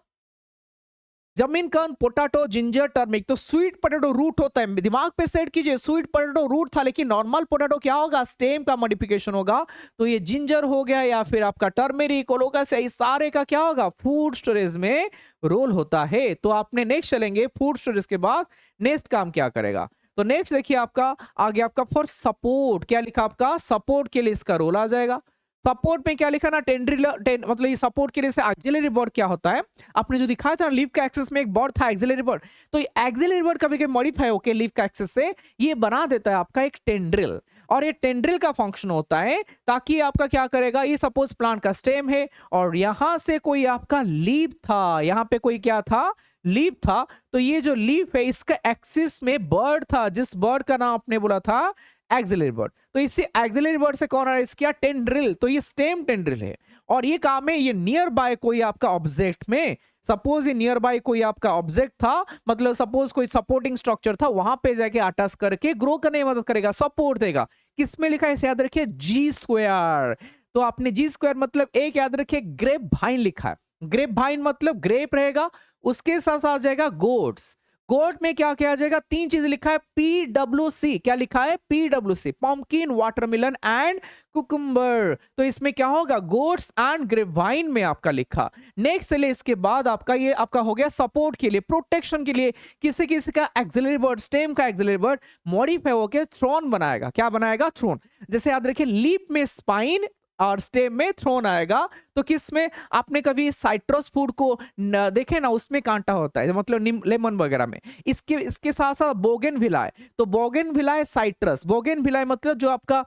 S1: जमीन कंद पोटैटो जिंजर टर्मिक। तो स्वीट पोटैटो रूट होता है, दिमाग पे सेट कीजिए, स्वीट पोटैटो रूट था, लेकिन नॉर्मल पोटैटो क्या होगा, स्टेम का मॉडिफिकेशन होगा। तो ये जिंजर हो गया या फिर आपका टर्मेरिक ओलोकस, इस सारे का क्या होगा फूड स्टोरेज में रोल होता है। तो आपने नेक्स्ट चलेंगे फूड स्टोरेज के बाद नेक्स्ट काम क्या करेगा। तो नेक्स्ट देखिए आपका आगे आपका फॉर सपोर्ट क्या लिखा, आपका सपोर्ट के लिए इसका रोल आ जाएगा। सपोर्ट में क्या लिखा ना मतलब ये सपोर्ट के लिए से एक्सिलरी बॉर्ड क्या होता है, आपने जो दिखाया था लीफ का एक्सेस में एक बॉर्ड था एक्सिलरी बॉर्ड, तो ये एक्सिलरी बॉर्ड कभी कभी मॉडिफाई होकर लीफ का एक्सेस से ये बना देता है आपका एक टेंड्रिल, और ये टेंड्रिल का फंक्शन होता है ताकि आपका क्या करेगा, ये सपोज प्लांट का स्टेम है और यहां से कोई आपका लीफ था, यहां पे कोई क्या था लीफ था, तो ये जो लीफ है इसका एक्सिस में बर्ड था, जिस बर्ड का नाम आपने बोला था एक्सिलरी बर्ड। तो इससे एक्सिलरी बर्ड से कौन अराइज किया, टेंड्रिल, तो ये स्टेम टेंड्रिल है। और ये काम है ये नियर बाय कोई आपका ऑब्जेक्ट में, सपोज ये नियर बाय कोई आपका ऑब्जेक्ट था, मतलब सपोज कोई सपोर्टिंग स्ट्रक्चर था, वहां पे जाके अटैच करके ग्रो करने में मदद करेगा, सपोर्ट देगा। किसमें लिखा है इसे याद रखिए जी स्क्वायर। तो आपने जी स्क्वायर मतलब एक याद रखिए ग्रेप भाइन लिखा है, ग्रेप भाइन मतलब ग्रेप रहेगा, उसके साथ आ जाएगा गोट्स। गोट में क्या किया जाएगा, तीन चीज लिखा है PWC, क्या लिखा है PWC, pumpkin watermelon and cucumber. तो इसमें क्या होगा गोट्स एंड ग्रेपवाइन में आपका लिखा। नेक्स्ट चले इसके बाद आपका ये आपका हो गया सपोर्ट के लिए, प्रोटेक्शन के लिए, किसी किसी का एक्सिलरी बर्ड स्टेम का एक्सिलरी बर्ड मॉडिफाई होकर थ्रोन बनाएगा, क्या बनाएगा थ्रोन। जैसे याद रखिए लीफ में स्पाइन और स्टेम में थ्रोन आएगा। तो किस में आपने कभी साइट्रस फूड को देखे ना, उसमें कांटा होता है, मतलब लेमन वगैरह में। इसके साथ साथ बोगेनविला है, तो बोगेनविला है साइट्रस, बोगेनविला है मतलब जो आपका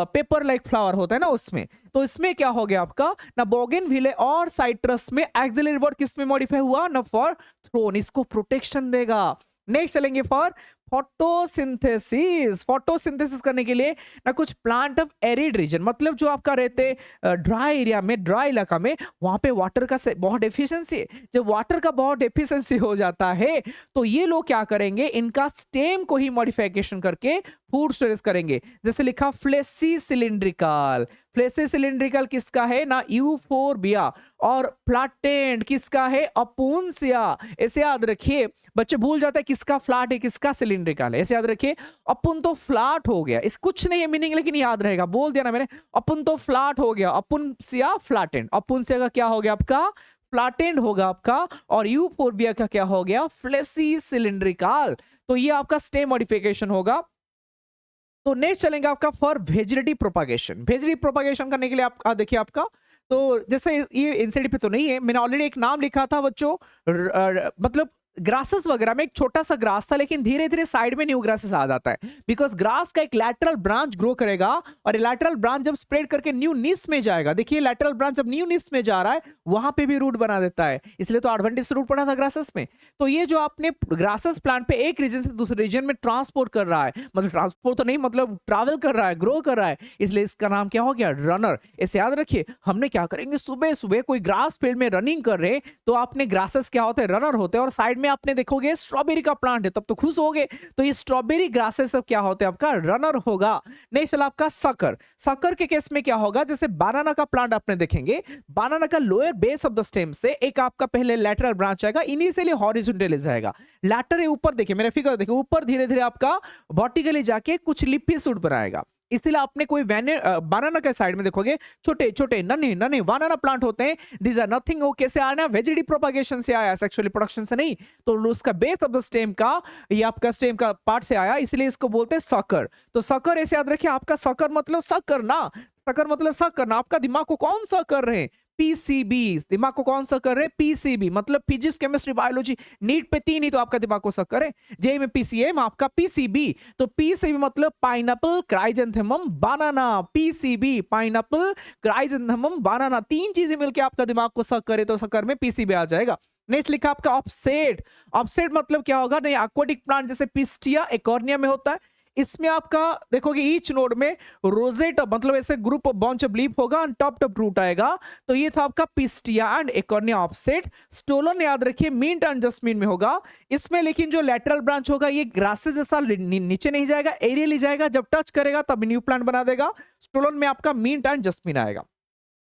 S1: पेपर लाइक फ्लावर होता है ना उसमें। तो इसमें क्या हो गया आपका ना बोगेनविले और साइट्रस में एक्सिलरी बर्ड किस में मॉडिफाई हुआ ना फॉर थ्रोन, इसको प्रोटेक्शन देगा। नेक्स्ट चलेंगे फॉर फोटोसिंथेसिस। फोटोसिंथेसिस करने के लिए ना कुछ प्लांट ऑफ एरिड रीजन, मतलब जो आपका रहते ड्राई एरिया में, ड्राई इलाका में, वहां पे वाटर का बहुत डेफिशिएंसी है। जब वाटर का बहुत डेफिशिएंसी हो जाता है तो ये लोग क्या करेंगे, इनका स्टेम को ही मॉडिफिकेशन करके फूड स्टोरेज करेंगे। जैसे लिखा फ्लेसी सिलिंड्रिकल, फ्लेसी सिलिंड्रिकल किसका है ना यूफोरबिया, और प्लाटेंट किसका है अपुन्सिया। ऐसे याद रखिए, बच्चे भूल जाते हैं किसका फ्लैट है किसका सिलिंड्रिकल है, ऐसे याद रखिए। अपुन तो फ्लैट हो गया, इस कुछ नहीं है मीनिंग, लेकिन याद रहेगा, बोल दिया ना मैंने, अपुन तो फ्लैट हो गया, अपुन्सिया फ्लैटेंट, अपुन्सिया का क्या हो गया आपका फ्लैटेंट होगा आपका, और यूफोरबिया का क्या हो गया फ्लेसी सिलिंड्रिकल। तो ये आपका स्टेम मॉडिफिकेशन होगा। तो नेक्स्ट चलेंगे आपका for vegetative propagation. Vegetative propagation करने के लिए आप देखिए आपका, तो जैसे ये एनसीडी पे तो नहीं है, मैंने ऑलरेडी एक नाम लिखा था बच्चों, मतलब ग्रासेस वगैरह में एक छोटा सा ग्रास था, लेकिन धीरे धीरे साइड में न्यू ग्रासेस आ जाता है, बिकॉज ग्रास का एक लैटरल ब्रांच ग्रो करेगा और ये लैटरल ब्रांच जब स्प्रेड करके न्यू निस में जाएगा, देखिए लैटरल ब्रांच जब न्यू निस में जा रहा है वहां पे भी रूट बना देता है, इसलिए तो एडवेंटिस रूट पड़ा था ग्रासेस में। तो ये जो आपने ग्रासेस प्लांट पे एक रीजन से दूसरे रीजन में ट्रांसपोर्ट कर रहा है, मतलब ट्रांसपोर्ट तो नहीं, मतलब ट्रैवल कर रहा है, ग्रो कर रहा है, इसलिए इसका नाम क्या हो गया, रनर। इसे याद रखिए, हमने क्या करेंगे, सुबह सुबह कोई ग्रास फील्ड में रनिंग कर रहे तो आपने ग्रासेस क्या होते हैं, रनर होते हैं, और साइड में आपने देखोगे स्ट्रॉबेरी का प्लांट है, तब तो खुश हो गए, तो ये स्ट्रॉबेरी ग्रासेस सब क्या होते हैं, आपका रनर होगा। नेक्स्ट चला आपका सकर। सकर के केस में क्या होगा, जैसे बनाना का प्लांट आपने देखेंगे, बनाना का lower base of the stem से एक आपका पहले लैटरल ब्रांच आएगा, इनिशियली हॉरिजॉन्टली जाएगा, लैटर ऊपर देखिए, मेरा फिगर देखिए, ऊपर धीरे धीरे आपका वर्टिकली जाके कुछ लिपी सूट बनाएगा। इसीलिए आपने कोई बनाना के साइड में देखोगे छोटे छोटे नन्हे नन्हे बनाना प्लांट होते हैं, दिस आर नथिंग, वो कैसे आया ना, वेजिटेटिव प्रोपगेशन से आया, सेक्सुअली प्रोडक्शन से नहीं, तो उसका बेस ऑफ द स्टेम का, ये आपका स्टेम का पार्ट से आया, इसलिए इसको बोलते हैं सकर। तो सकर ऐसे याद रखिए, आपका सकर मतलब सक करना, सकर मतलब सक करना, आपका दिमाग को कौन सा कर रहे हैं, पीसीबी, दिमाग को कौन सा कर रहे हैं, पीसीबी, मतलब फिजिक्स केमिस्ट्री बायोलॉजी, नीट पे 3 ही तो आपका दिमाग को सा करे, जे में पीसीएम, आपका पीसीबी, तो पीसीबी मतलब पाइनएप्पल क्राइजेंथेमम बनाना, पीसीबी पाइनएप्पल क्राइजेंथेमम बनाना, 3 चीजें मिलकर आपका दिमाग को सा करे तो सकर में पीसीबी आ जाएगा। नेक्स्ट लिखा आपका ऑफसेट। ऑफसेट मतलब क्या होगा, नहीं एक्वाटिक प्लांट जैसे पिस्टिया एकॉर्निया में होता है, इसमें आपका देखोगे ईच नोड में रोजेट मतलब ऐसे group of bunch of leaf होगा, टॉप टॉप रूट आएगा, तो ये था आपका Pistia and Eichhornia offset. Stolon याद रखिए मिंट एंड जस्मीन में होगा इसमें, लेकिन जो लैटरल ब्रांच होगा ये ग्रासेस जैसा नीचे नहीं जाएगा, एरियली जाएगा, जब टच करेगा तब न्यू प्लांट बना देगा। स्टोलन में आपका मिंट एंड जस्मीन आएगा।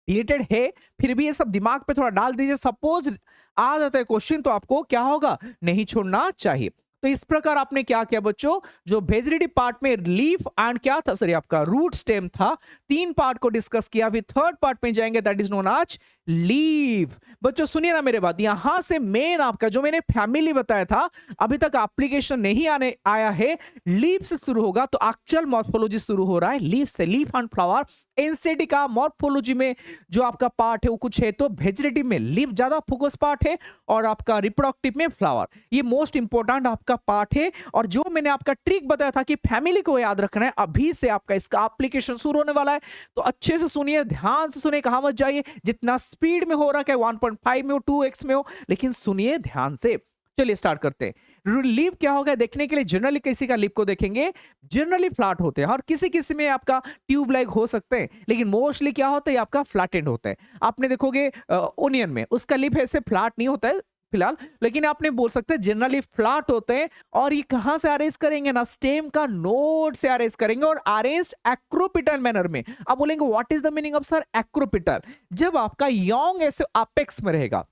S1: रिलेटेड है, फिर भी ये सब दिमाग पे थोड़ा डाल दीजिए, सपोज आ जाता है क्वेश्चन तो आपको क्या होगा, नहीं छोड़ना चाहिए। तो इस प्रकार आपने क्या किया बच्चों, जो वेजिटेटिव पार्ट में लीफ एंड क्या था, सॉरी आपका रूट स्टेम था, 3 पार्ट को डिस्कस किया, अभी थर्ड पार्ट में जाएंगे, that is known as leaf. बच्चों सुनिए ना मेरे बात, यहां से मेन आपका जो मैंने फैमिली बताया था, अभी तक एप्लीकेशन नहीं आने आया है, लीफ से शुरू होगा, तो एक्चुअल मॉर्फोलॉजी शुरू हो रहा है लीफ से, लीफ एंड फ्लावर। एनसीईआरटी का मॉर्फोलॉजी में जो आपका पार्ट है वो कुछ है, तो वेजिटेटिव में लीफ ज्यादा फोकस पार्ट है और आपका रिप्रोडक्टिव में फ्लावर, ये मोस्ट इंपॉर्टेंट आपका पार्ट है। और जो मैंने आपका ट्रिक बताया था कि फैमिली को याद रखना है, अभी से आपका इसका एप्लीकेशन शुरू होने वाला है, तो अच्छे से सुनिए, ध्यान से सुनिए, कहां मत जाइए, जितना स्पीड में हो रहा है 1.5 में हो 2x में हो, लेकिन सुनिए ध्यान से। चलिए स्टार्ट करते हैं। लीफ क्या होगा देखने के लिए, जनरली किसी का लीफ को देखेंगे, जनरली फ्लैट होते हैं, और किसी किसी में आपका ट्यूब लाइक हो सकते हैं, लेकिन मोस्टली क्या होता है आपका फ्लैटेंड होता है। आपने देखोगे ओनियन में उसका लीफ ऐसे फ्लैट नहीं होता है फिलहाल, लेकिन आपने बोल सकते हैं जनरली फ्लैट होते हैं। और ये कहां से अरेंज करेंगे ना, स्टेम का नोड से अरेंज करेंगे और अरेंज्ड एक्रोपिटल मैनर में। आप बोलेंगे what is the meaning of sir acropetal, जब आपका यंग ऐसे अपेक्स में रहेगा,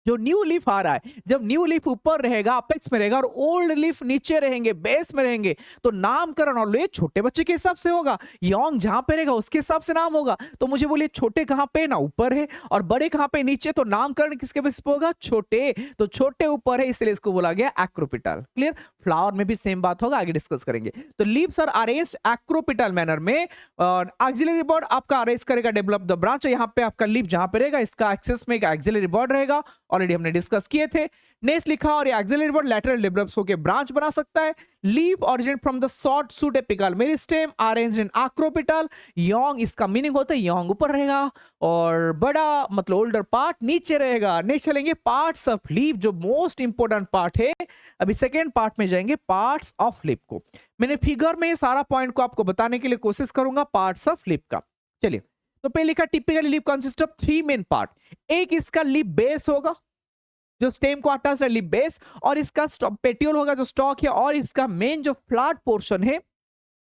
S1: जो न्यू लीफ आ रहा है, जब न्यू लीफ ऊपर रहेगा अपेक्स में रहेगा और ओल्ड लीफ नीचे रहेंगे बेस में रहेंगे, तो नामकरण और ये छोटे बच्चे के हिसाब से होगा, यंग जहां पे रहेगा उसके हिसाब से नाम होगा। तो मुझे बोलिए छोटे कहां पे ना ऊपर है और बड़े कहां पे नीचे, तो नामकरण किसके बेस पे होगा, छोटे, तो छोटे ऊपर है इसलिए इसको बोला गया एक्रोपिटल। क्लियर, फ्लावर में भी सेम बात होगा, आगे डिस्कस करेंगे। तो leaves are arranged acropetal manner में, एक्सिलरी बॉड आपका अरेंज करेगा डेवलप द ब्रांच, यहां पे आपका लीफ जहां पे रहेगा इसका एक्सेस में एक एक्सिलरी बॉड रहेगा, ऑलरेडी हमने डिस्कस किए थे। नेक्स्ट लिखा, और एक्सिलरी बॉड लैटरल डेवलप्स होकर ब्रांच बना सकता है। Leaf originate from the short shoot apical meristem arranged in acropetal. Young इसका मीनिंग होता है यंग ऊपर रहेगा और बड़ा मतलब ओल्डर पार्ट नीचे रहेगा। नेक्स्ट चलेंगे पार्ट्स ऑफ लीफ, जो मोस्ट इंपोर्टेंट पार्ट है। अभी सेकेंड पार्ट में जाएंगे पार्ट्स ऑफ लीफ को। मैंने फिगर में सारा पॉइंट को आपको बताने के लिए कोशिश करूंगा पार्ट्स ऑफ लीफ का। चलिए, तो पहले लिखा typically leaf consist of 3 main part. एक इसका लीफ बेस होगा जो स्टेम को अटैच है, लीफ बेस, और इसका पेट्यूल होगा जो स्टॉक है, और इसका मेन जो फ्लैट पोर्शन है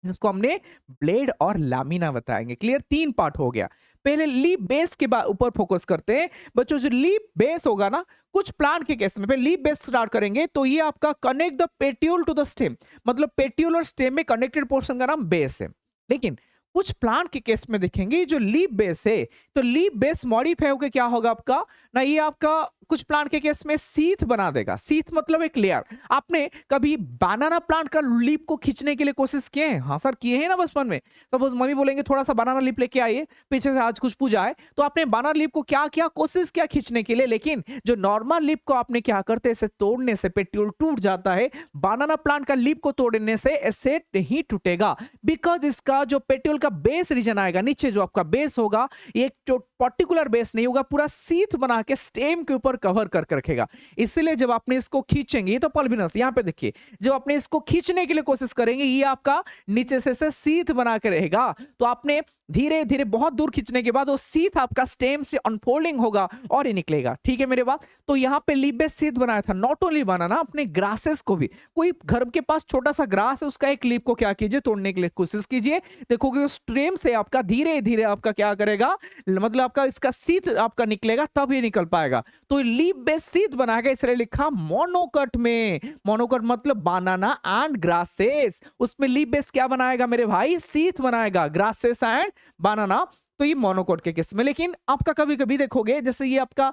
S1: जिसको हमने ब्लेड और लामिना बताएंगे। क्लियर, 3 पार्ट हो गया। पहले लीफ बेस के ऊपर फोकस करते हैं बच्चों। जो लीफ बेस होगा ना, कुछ प्लांट के केस में पहले लीफ बेस स्टार्ट करेंगे, तो ये आपका connect the petiole to the stem, मतलब पेट्यूल और स्टेम में कनेक्टेड पोर्शन का नाम बेस है। लेकिन कुछ प्लांट के केस में देखेंगे जो लीफ बेस है, तो लीफ बेस मॉडिफाई होकर क्या होगा आपका ना, ये आपका कुछ प्लांट के केस में सीथ बना देगा। सीथ मतलब एक लेयर। आपने कभी बनाना प्लांट का लीफ को खींचने के लिए कोशिश किए हैं? हाँ सर किए हैं ना बचपन में। सपोज मम्मी बोलेंगे थोड़ा सा बनाना लीफ लेके आइए, पीछे से आज कुछ पूजा है, तो आपने बनाना लीफ को क्या किया, कोशिश किया खींचने के लिए, लेकिन जो नॉर्मल लीफ को आपने क्या करते, इसे तोड़ने से पेट्यूल टूट जाता है। बनाना प्लांट का लीफ को तोड़ने से ऐसे नहीं टूटेगा, बिकॉज इसका जो पेट्यूल का बेस रीजन आएगा, नीचे जो आपका बेस होगा, ये एक पर्टिकुलर बेस नहीं होगा, पूरा सीथ बना के स्टेम के ऊपर कवर करके रखेगा। इसलिए जब आपने इसको खींचेंगे, ये तो पल्विनस, यहाँ पे देखिए, जब आपने इसको खींचने के लिए कोशिश करेंगे, ये आपका नीचे से सीथ बना के रहेगा। तो आपने धीरे धीरे बहुत दूर खींचने के बाद वो सीथ आपका स्टेम से अनफोल्डिंग होगा और ये निकलेगा। ठीक है मेरे बात। तो यहाँ पे लीफ बेस सीथ बनाया था, नॉट ओनली बनाना, अपने ग्रासेस को भी, कोई घर के पास छोटा सा ग्रास है, उसका एक लीफ को क्या कीजिए, तोड़ने के लिए कोशिश कीजिए, देखोगे उस स्टेम से आपका धीरे धीरे आपका क्या करेगा, मतलब आपका इसका सीथ आपका निकलेगा, तब ये निकल पाएगा। तो लीफ बेस सीथ बनाएगा, इसलिए लिखा मोनोकट में। मोनोकट मतलब बनाना एंड ग्रासेस, उसमें लीफ बेस क्या बनाएगा मेरे भाई, सीथ बनाएगा, ग्रासेस एंड बनाना। तो ये मोनोकॉट के केस में। लेकिन आपका कभी कभी देखोगे, जैसे ये आपका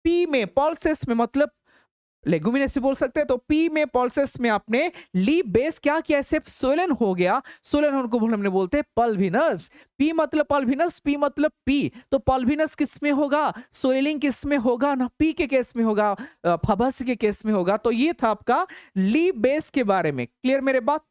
S1: पी में, पल्सेस में, मतलब लेगुमिनेसी बोल सकते हैं, तो पी में, पल्सेस में आपने लीफ बेस क्या किया, सिर्फ सोलन हो गया। सोलन होने को हमने बोलते हैं पल्विनस। पी मतलब पल्विनस, पी मतलब पी, तो पल्विनस किस में होगा, सोइलिंग किस में होगा ना, पी के केस में होगा, फबस के केस में होगा। तो ये था आपका लीफ बेस के बारे में। क्लियर मेरे बात।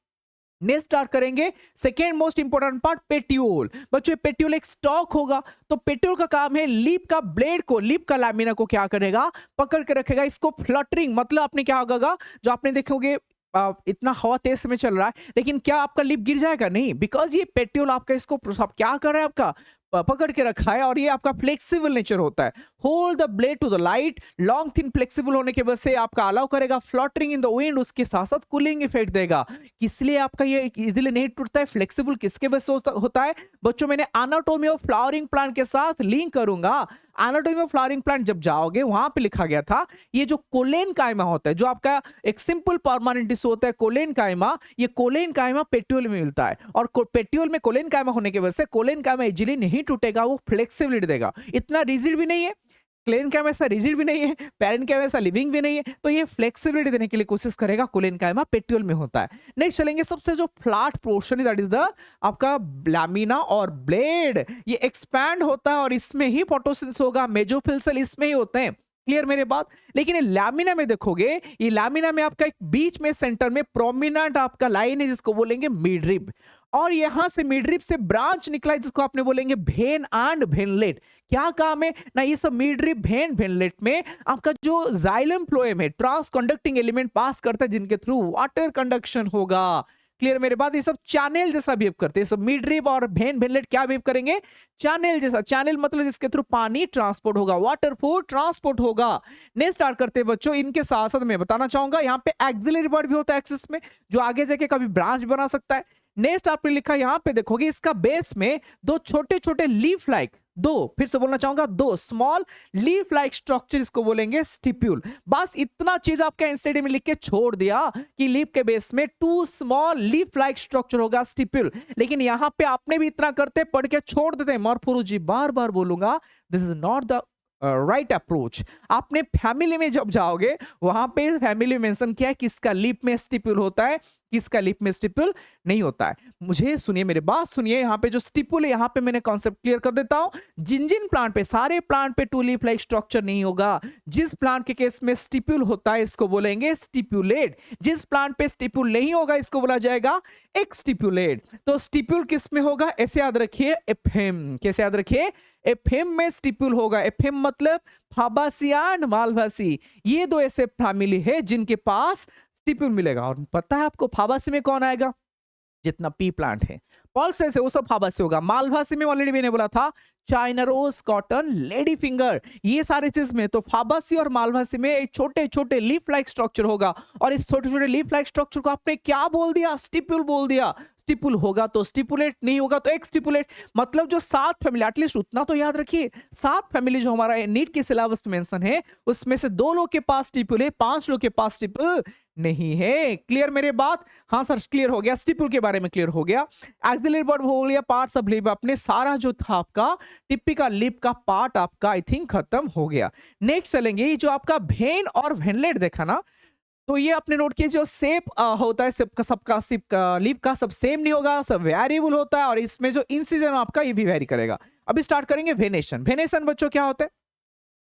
S1: नेक्स्ट स्टार्ट करेंगे सेकेंड मोस्ट इंपोर्टेंट पार्ट, पेट्यूल। बच्चों पेट्यूल एक स्टॉक होगा, तो पेट्यूल का काम है लीफ का ब्लेड को, लीफ का लैमिना को क्या करेगा, पकड़ के रखेगा, इसको फ्लटरिंग, मतलब आपने क्या होगा, जो आपने देखोगे इतना हवा तेज में चल रहा है, लेकिन क्या आपका लीफ गिर जाएगा, नहीं, बिकॉज ये पेट्यूल आपका इसको क्या कर रहा है, आपका पकड़ के रखा है, और ये आपका फ्लेक्सिबल नेचर होता है। Hold the blade to the light, long thin flexible होने के वजह से आपका अलाउ करेगा फ्लटरिंग इन द विंड, उसके साथ साथ कूलिंग इफेक्ट देगा। इसलिए आपका ये इजीली नहीं टूटता है। फ्लेक्सिबल किसके वजह से होता है बच्चों, मैंने एनाटॉमी ऑफ फ्लावरिंग प्लांट के साथ लिंक करूंगा। एनाटॉमी ऑफ फ्लावरिंग प्लांट जब जाओगे, वहां पे लिखा गया था, ये जो कोलेन कायमा होता है, जो आपका एक सिंपल परमानेंट टिश्यू होता है कोलेन कायमा, ये कोलेन कायमा पेट्यूल में मिलता है, और पेट्यूल में कोलेन कायमा होने की वजह से कोलेन कायमा इजीली नहीं टूटेगा, वो फ्लेक्सिबिलिटी देगा। इतना रिजिड भी नहीं है, कोलेन कायमा ऐसा रिजिड भी नहीं है, पेरेंट कायमा ऐसा लिविंग भी नहीं है, तो ये फ्लेक्सिबिलिटी देने के लिए कोशिश करेगा। कोलेन कायमा पेट्यूल में होता है। नेक्स्ट चलेंगे, सबसे जो फ्लैट पोर्शन है, दैट इज द आपका लैमिना और ब्लेड, ये एक्सपैंड होता है और इसमें ही फोटोसिंथेसिस होगा, मेसोफिल सेल इसमें ही होते हैं। क्लियर मेरे बात। लेकिन ये लैमिना में देखोगे, ये लैमिना में आपका एक बीच में सेंटर में प्रोमिनेंट आपका लाइन है, जिसको बोलेंगे मिडरिब, और यहां से मिडरिब से ब्रांच निकला है, जिसको आपने बोलेंगे भेन एंड भेनलेट। क्या काम है ना, ये सब मिडरिब, भेन, भेनलेट में आपका जो जाइलम फ्लोएम है, ट्रांस कंडक्टिंग एलिमेंट पास करता है, जिनके थ्रू वाटर कंडक्शन होगा। क्लियर मेरे बात। ये सब चैनल जैसा बिहेव करते हैं, सब मिडरिब और भेन, भेनलेट क्या बिहेव करेंगे, चैनल जैसा। चैनल मतलब जिसके थ्रू पानी ट्रांसपोर्ट होगा, वाटर फ्लो ट्रांसपोर्ट होगा। नेक्स्ट स्टार्ट करते हैं बच्चों, इनके साथ साथ मैं बताना चाहूंगा, यहाँ पे एक्सिलरी वर्ड भी होता है एक्सिस में, जो आगे जाके कभी ब्रांच बना सकता है। नेक्स्ट आपने लिखा यहाँ पे देखोगे, इसका बेस में दो छोटे छोटे लीफ लाइक, दो, फिर से बोलना चाहूंगा, दो स्मॉल लीफ लाइक स्ट्रक्चर, इसको बोलेंगे स्टिप्यूल। बस इतना चीज आपका एनसीडी में लिख के छोड़ दिया कि लीफ के बेस में two small leaf like structure होगा, स्टिप्यूल। लेकिन यहां पे आपने भी इतना करते, पढ़ के छोड़ देते हैं। मॉर्फोलॉजी जी बार बार बोलूंगा, this is not the right approach. आपने फैमिली में जब जाओगे, वहां पे फैमिली मेंशन किया है किसका लीफ में स्टिप्यूल होता है, किसका लीफ में स्टिप्यूल नहीं होता है। मुझे सुनिए, मेरी बात सुनिए, यहाँ पे जो स्टिप्यूल है, यहाँ पे मैंने कॉन्सेप्ट क्लियर कर देता हूं। जिन जिन प्लांट पे, सारे प्लांट पे टू लीफ लाइक स्ट्रक्चर नहीं होगा। जिस प्लांट के केस में स्टिप्यूल होता है, इसको बोलेंगे स्टिप्यूलेट। जिस प्लांट पे स्टिप्यूल नहीं होगा, इसको बोला जाएगा एक्सटिप्यूलेट। तो स्टिप्यूल किस में होगा, ऐसे याद रखिए, एफेम। कैसे याद रखिए, एफेम में स्टिप्यूल होगा। एफेम मतलब फाबासिया एंड मालवासी, ये दो ऐसे फैमिली है जिनके पास स्टिप्यूल मिलेगा। और पता है आपको फाबासी में कौन आएगा, जितना पी प्लांट है, पल्सेस है, वो सब फाबासी होगा। मालवासी में ऑलरेडी मैंने बोला था, China rose, cotton, lady finger, ये सारे चीज में। तो फाबासी और मालवासी में छोटे छोटे लीफ लाइक स्ट्रक्चर होगा, और इस छोटे छोटे लीफ लाइक स्ट्रक्चर को आपने क्या बोल दिया, स्टिप्यूल बोल दिया। स्टिपुल होगा तो स्टिपुलेट, नहीं होगा तो एक्सटिपुलेट। मतलब जो 7 फैमिली, एटलीस्ट उतना तो याद रखिए, 7 फैमिली जो हमारा नीट के सिलेबस में मेंशन है, उसमें से 2 लोग के पास स्टिपुल है, 5 लोग के पास स्टिपुल नहीं है। क्लियर मेरे बात? हाँ सर क्लियर हो गया, स्टिपुल के बारे में क्लियर हो गया। एक्सिलरी वर्ब हो गया, पार्ट्स ऑफ लिप, अपने सारा जो था आपका टिपिकल लिप का पार्ट आपका आई थिंक खत्म हो गया। नेक्स्ट चलेंगे, ये जो आपका वेन और वेनलेट देखा ना, तो ये अपने नोट किए, जो शेप होता है सबका लिप का सब सेम नहीं होगा, सब वेरिएबल होता है, और इसमें जो इंसिजन आपका ये भी वेरी करेगा। अभी स्टार्ट करेंगे वेनेशन। वेनेशन बच्चों क्या होता है?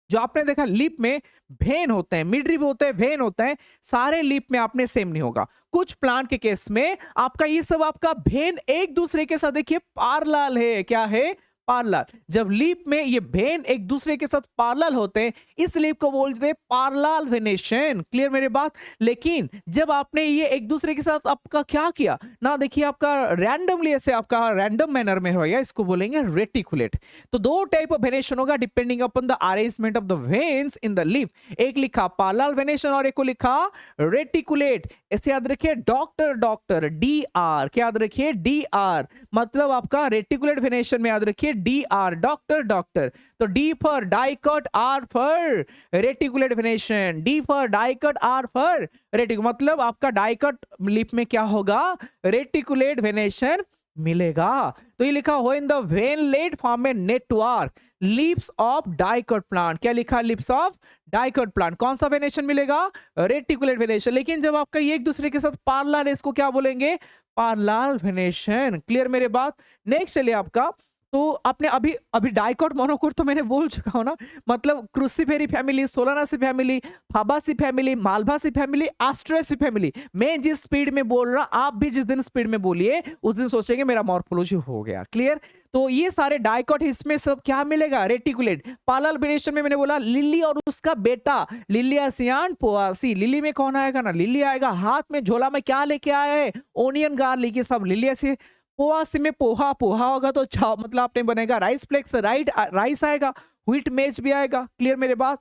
S1: जो आपने देखा लिप में वेन होते हैं, मिड रिब होते हैं, वेन होते हैं, सारे लिप में आपने सेम नहीं होगा। कुछ प्लांट के केस में आपका ये सब आपका वेन एक दूसरे के साथ देखिए पैरेलल है। क्या है? पैरेलल। जब लीप में ये वेन एक दूसरे के साथ पैरेलल होते हैं, इस लीप को बोलते हैं पैरेलल वेनेशन। क्लियर मेरे बात? लेकिन जब आपने ये एक दूसरे के साथ आपका क्या किया ना, देखिए आपका रैंडमली ऐसे आपका रैंडम मैनर में होगा, इसको बोलेंगे रेटिकुलेट। तो 2 टाइप ऑफ वेनेशन होगा depending upon the arrangement of the veins in the leaf. एक लिखा पैरेलल वेनेशन और एक को लिखा रेटिकुलेट। ऐसे याद रखिए, डॉक्टर डॉक्टर DR, क्या याद रखिए? DR मतलब आपका रेटिकुलेट वेनेशन में याद रखिए DR, डॉक्टर डॉक्टर। तो D for dicot, R for reticulate venation. D for dicot, R for reticulate, मतलब आपका डाइकट लिप में क्या होगा? रेटिकुलेट वेनेशन मिलेगा। तो ये लिखा हो इन द वेनलेट फॉर्म में network leaves of dicot plant. क्या लिखा? Leaves of dicot plant. कौन सा वेनेशन मिलेगा? Reticulate venation. लेकिन जब आपका ये एक दूसरे के साथ पैरेलल है, इसको क्या बोलेंगे? Parallel venation. क्लियर मेरे बात? नेक्स्ट चलिए आपका, तो आपने अभी डाइकॉट मोनोकोट तो मैंने बोल चुका हूं ना, मतलब क्रूसिफेरी family, सोलानासी family, फाबासी family, मालभासी family, एस्ट्रेसी family. मैं जिस स्पीड में बोल रहा, आप भी जिस दिन स्पीड में बोलिए उस दिन सोचेंगे मेरा मॉर्फोलॉजी हो गया। क्लियर? तो ये सारे डाइकॉट, इसमें सब क्या मिलेगा? रेटिकुलेट। पैरेलल वेनेशन में मैंने बोला लिली और उसका बेटा लिलियासियान पोआसी। लिली में कौन आएगा ना? लिली आएगा। हाथ में झोला में क्या लेके आया है? ओनियन गार्लिक, ये सब लिलियासी। पोआसी में पोहा, पोहा होगा तो मतलब आपने बनेगा राइस फ्लेक्स, राइस आएगा, व्हीट मेज भी आएगा। क्लियर मेरे बात?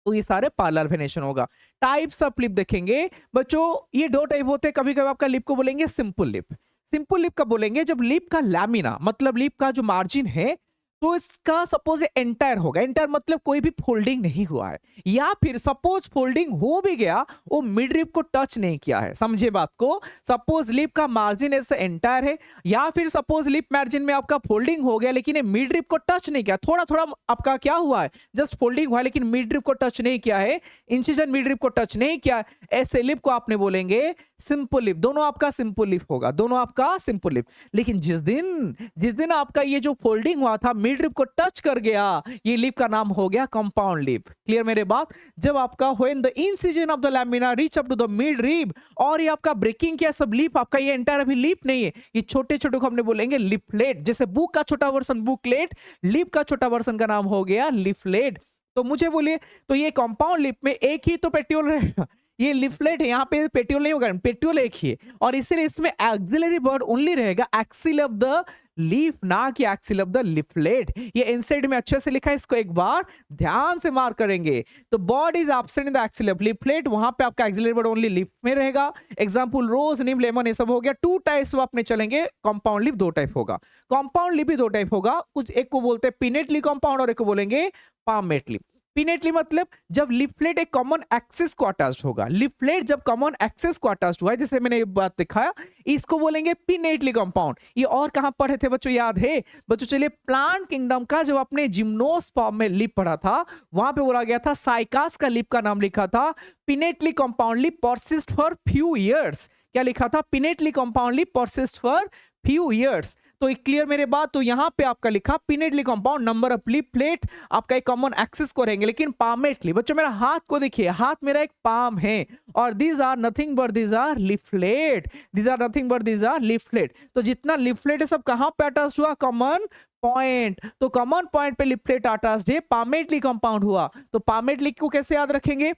S1: तो ये सारे पैरेलल वेनेशन होगा। टाइप्स ऑफ लिप देखेंगे बच्चों, ये 2 टाइप होते हैं। कभी कभी आपका लिप को बोलेंगे सिंपल लिप। सिंपल लिप का बोलेंगे जब लिप का लैमिना, मतलब लिप का जो मार्जिन है, तो इसका सपोज एंटायर होगा। एंटायर मतलब कोई भी फोल्डिंग नहीं हुआ है, या फिर सपोज फोल्डिंग हो भी गया, वो मिड रिप को टच नहीं किया है। समझे बात को? सपोज लिप का मार्जिन ऐसे एंटायर है, या फिर सपोज लिप मार्जिन में आपका फोल्डिंग हो गया लेकिन ये मिड रिप को टच नहीं किया, थोड़ा थोड़ा आपका क्या हुआ है, जस्ट फोल्डिंग हुआ है लेकिन मिड रिप को टच नहीं किया है, इंसिजन मिड रिप को टच नहीं किया है, ऐसे लिप को आपने बोलेंगे सिंपल लिप। दोनों आपका सिंपल लिप होगा, दोनों आपका सिंपल लिप। लेकिन जिस दिन आपका ये जो फोल्डिंग हुआ था, मिड रिप को टच कर गया, ये लिप का नाम हो गया कंपाउंड लिप। क्लियर मेरे बात? जब आपका when the incision of the lamina reach up to the mid rib, और ये आपका ब्रेकिंग किया सब लिप, आपका ये एंटायर अभी लिप नहीं है, ये छोटे छोटे को हमने बोलेंगे लिपलेट। जैसे बुक का छोटा वर्जन बुकलेट, लिप का छोटा वर्जन का नाम हो गया लिपलेट। तो मुझे बोलिए, तो ये कंपाउंड लिप में एक ही तो पेट्यूल रहेगा, ये लिफलेट है, यहाँ पे पेट्यूल नहीं होगा, पेट्यूल एक ही है, और इसीलिए इसमें एक्सिलरी वर्ड ओनली रहेगा एक्सिल ऑफ द लीफ, ना कि एक्सिल ऑफ द लिफलेट। ये इनसाइड में अच्छे से लिखा है, इसको एक बार ध्यान से मार्क करेंगे। तो bud is absent in the axil of leaflet, वहां पे आपका एक्सिलरी वर्ड ओनली लिफ में रहेगा। एग्जांपल रोज, नीम, लेमन, ये सब हो गया। 2 टाइप्स आपने चलेंगे। कंपाउंड लिप 2 टाइप होगा, कंपाउंड लिप भी 2 टाइप होगा। कुछ एक को बोलते हैं पिनेटली कंपाउंड और एक को बोलेंगे पामेटली। पिनेटली मतलब जब लिफलेट एक कॉमन एक्सिस को अटैच्ड होगा, लिफलेट जब कॉमन एक्सिस को अटैच्ड हुआ है, जैसे मैंने ये बात दिखाया, इसको बोलेंगे पिनेटली कंपाउंड। ये और कहां पढ़े थे बच्चों, याद है बच्चों? चलिए, प्लांट किंगडम का जब आपने जिम्नोस्पर्म में लिप पढ़ा था, वहां पे बोला गया था साइकास का लिप का नाम लिखा था pinnately compound lip persist for few years. क्या लिखा था? Pinnately compound lip persist for few years. तो एक क्लियर मेरे बात? तो यहां पे आपका लिखा pinnately compound, number of lip plate आपका एक कॉमन एक्सिस को रहेंगे। लेकिन पामेटली बच्चों, मेरा हाथ को देखिए, हाथ मेरा एक पाम है, और these are nothing but these are leaflet, these are nothing but these are leaflet. तो जितना लिफलेट है सब कहां पे अटैच्ड हुआ? Common point. तो कॉमन पॉइंट पे लिफलेट अटैच्ड है, पामेटली कंपाउंड हुआ। तो पामेटली को कैसे याद रखेंगे?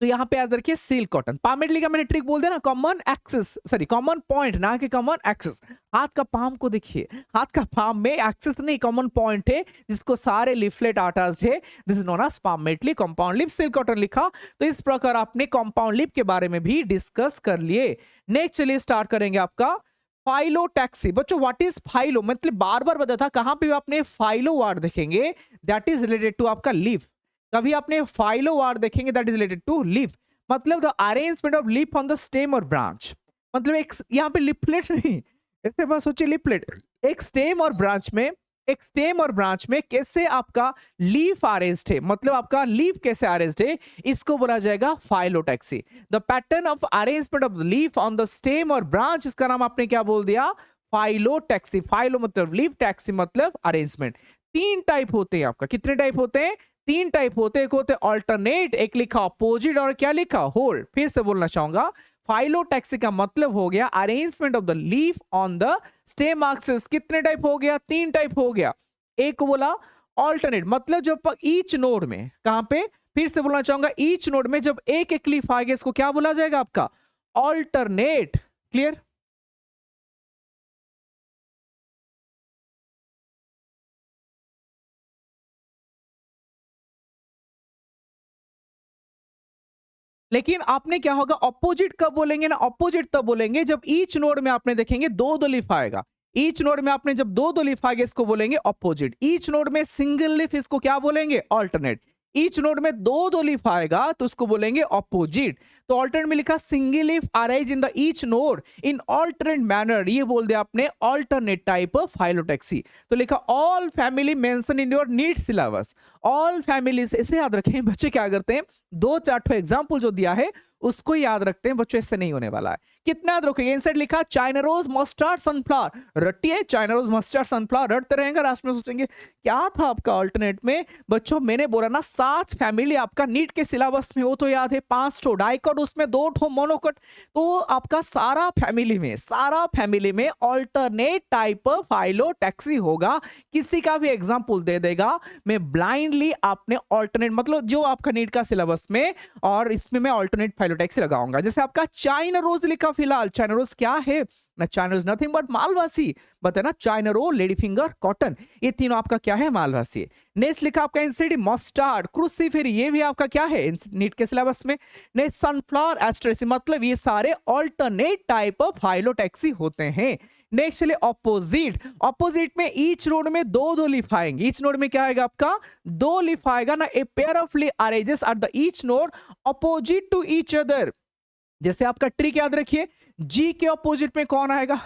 S1: तो यहां पे याद रखिए सील कॉटन। पामेटली का मैंने ट्रिक बोल दिया ना, common axis, sorry common point, ना कि कॉमन एक्सिस। हाथ का पाम को देखिए, हाथ का पाम में एक्सिस नहीं, कॉमन पॉइंट है जिसको सारे लिफलेट अटैच्ड है, this is known as palmately compound leaf. Silk cotton लिखा। तो इस प्रकार आपने कंपाउंड लिप के बारे में भी डिस्कस कर लिए। नेक्स्ट चलिए स्टार्ट करेंगे आपका फाइलोटैक्सी। बच्चों व्हाट इज फाइलो, मतलब बार बार बताया था, कहां पे भी आपने फाइलो वर्ड देखेंगे दैट इज रिलेटेड टू आपका लीफ। कभी आपने फाइलो वर्ड देखेंगे that is related to leaf, मतलब the arrangement of leaf on the stem और ब्रांच। मतलब एक यहाँ पे लिपलेट नहीं, ऐसे बस सोचिए लिपलेट, एक स्टेम और ब्रांच में, एक स्टेम और ब्रांच में कैसे आपका लीफ अरेंज्ड है, मतलब आपका लीफ कैसे अरेंज्ड है, इसको बोला जाएगा phyllotaxy. The pattern of arrangement of leaf on the stem और ब्रांच, इसका नाम आपने क्या बोल दिया, फाइलोटैक्सी। फाइलो मतलब लीफ, टैक्सी मतलब अरेंजमेंट। तीन टाइप होते हैं आपका, कितने टाइप होते हैं, तीन टाइप होते हैं। एक होते ऑल्टरनेट, एक लिखा अपोजिट, और क्या लिखा होल। फिर से बोलना चाहूंगा, फाइलोटैक्सी का मतलब हो गया arrangement of the leaf on the stem axis. कितने टाइप हो गया, तीन टाइप हो गया। एक बोला ऑल्टरनेट, मतलब जब ईच नोड में, कहां पे, फिर से बोलना चाहूंगा, ईच नोड में जब एक एक लीफ आएगा इसको क्या बोला जाएगा आपका, ऑल्टरनेट। क्लियर। लेकिन आपने क्या होगा, ऑपोजिट कब बोलेंगे ना, ऑपोजिट तब बोलेंगे जब ईच नोड में आपने देखेंगे दो दो लीफ आएगा। ईच नोड में आपने जब दो दो लीफ आएगा इसको बोलेंगे ऑपोजिट। ईच नोड में सिंगल लीफ, इसको क्या बोलेंगे, ऑल्टरनेट। ईच नोड में दो दो लीफ आएगा तो उसको बोलेंगे ऑपोजिट। तो ऑल्टरनेट में लिखा single leaf arise in the each node in alternate manner, ये बोल दिया आपने ऑल्टरनेट टाइप ऑफ फाइलोटैक्सी। तो लिखा all family mention in your NEET syllabus. All families, ऐसे याद रखें बच्चे, क्या करते हैं, दो चार ठो एग्जाम्पल जो दिया है उसको याद रखते हैं बच्चों, इससे नहीं होने वाला है। कितना याद रखोगे, इनसाइड लिखा चाइना रोज मस्टर्ड सनफ्लावर, रटिए चाइना रोज मस्टर्ड सनफ्लावर, रटते रहेंगे, लास्ट में सोचेंगे क्या था आपका अल्टरनेट में। बच्चों मैंने बोला ना 7 फैमिली आपका नीट के सिलेबस में, वो तो याद है, 5 ठो डाइकट, उसमें 2 ठो मोनोकट। तो आपका सारा फैमिली में ऑल्टरनेट टाइप फाइलोटैक्सी होगा। किसी का भी एग्जाम्पल दे देगा, मैं ब्लाइंडली आपने ऑल्टरनेट, मतलब जो आपका नीट का सिलेबस में, और इसमें मैं ऑल्टरनेट फाइलोटैक्सी लगाऊंगा। जैसे आपका चाइना रोज लिखा, फिलहाल चाइना रोज क्या है ना, चाइना रोज नथिंग बट मालवासी, बताए ना, चाइना रो, लेडी फिंगर, कॉटन, ये तीनों आपका क्या है, मालवासी। नेक्स्ट लिखा आपका इंसिडी मस्टर्ड, क्रूसीफेरी, ये भी आपका क्या है नीट के सिलेबस में। नेक्स्ट सनफ्लावर, एस्ट्रेसी, मतलब ये सारे ऑल्टरनेट टाइप ऑफ फाइलोटैक्सी होते हैं। नेक्स्ट चलिए ऑपोजिट। ऑपोजिट में ईच नोड में दो दो लीफ आएंगे। ईच नोड में क्या आएगा आपका, दो लीफ आएगा ना, a pair of leaf arranges at the each node opposite to each other. जैसे आपका ट्रिक याद रखिए, जी के ऑपोजिट में कौन आएगा,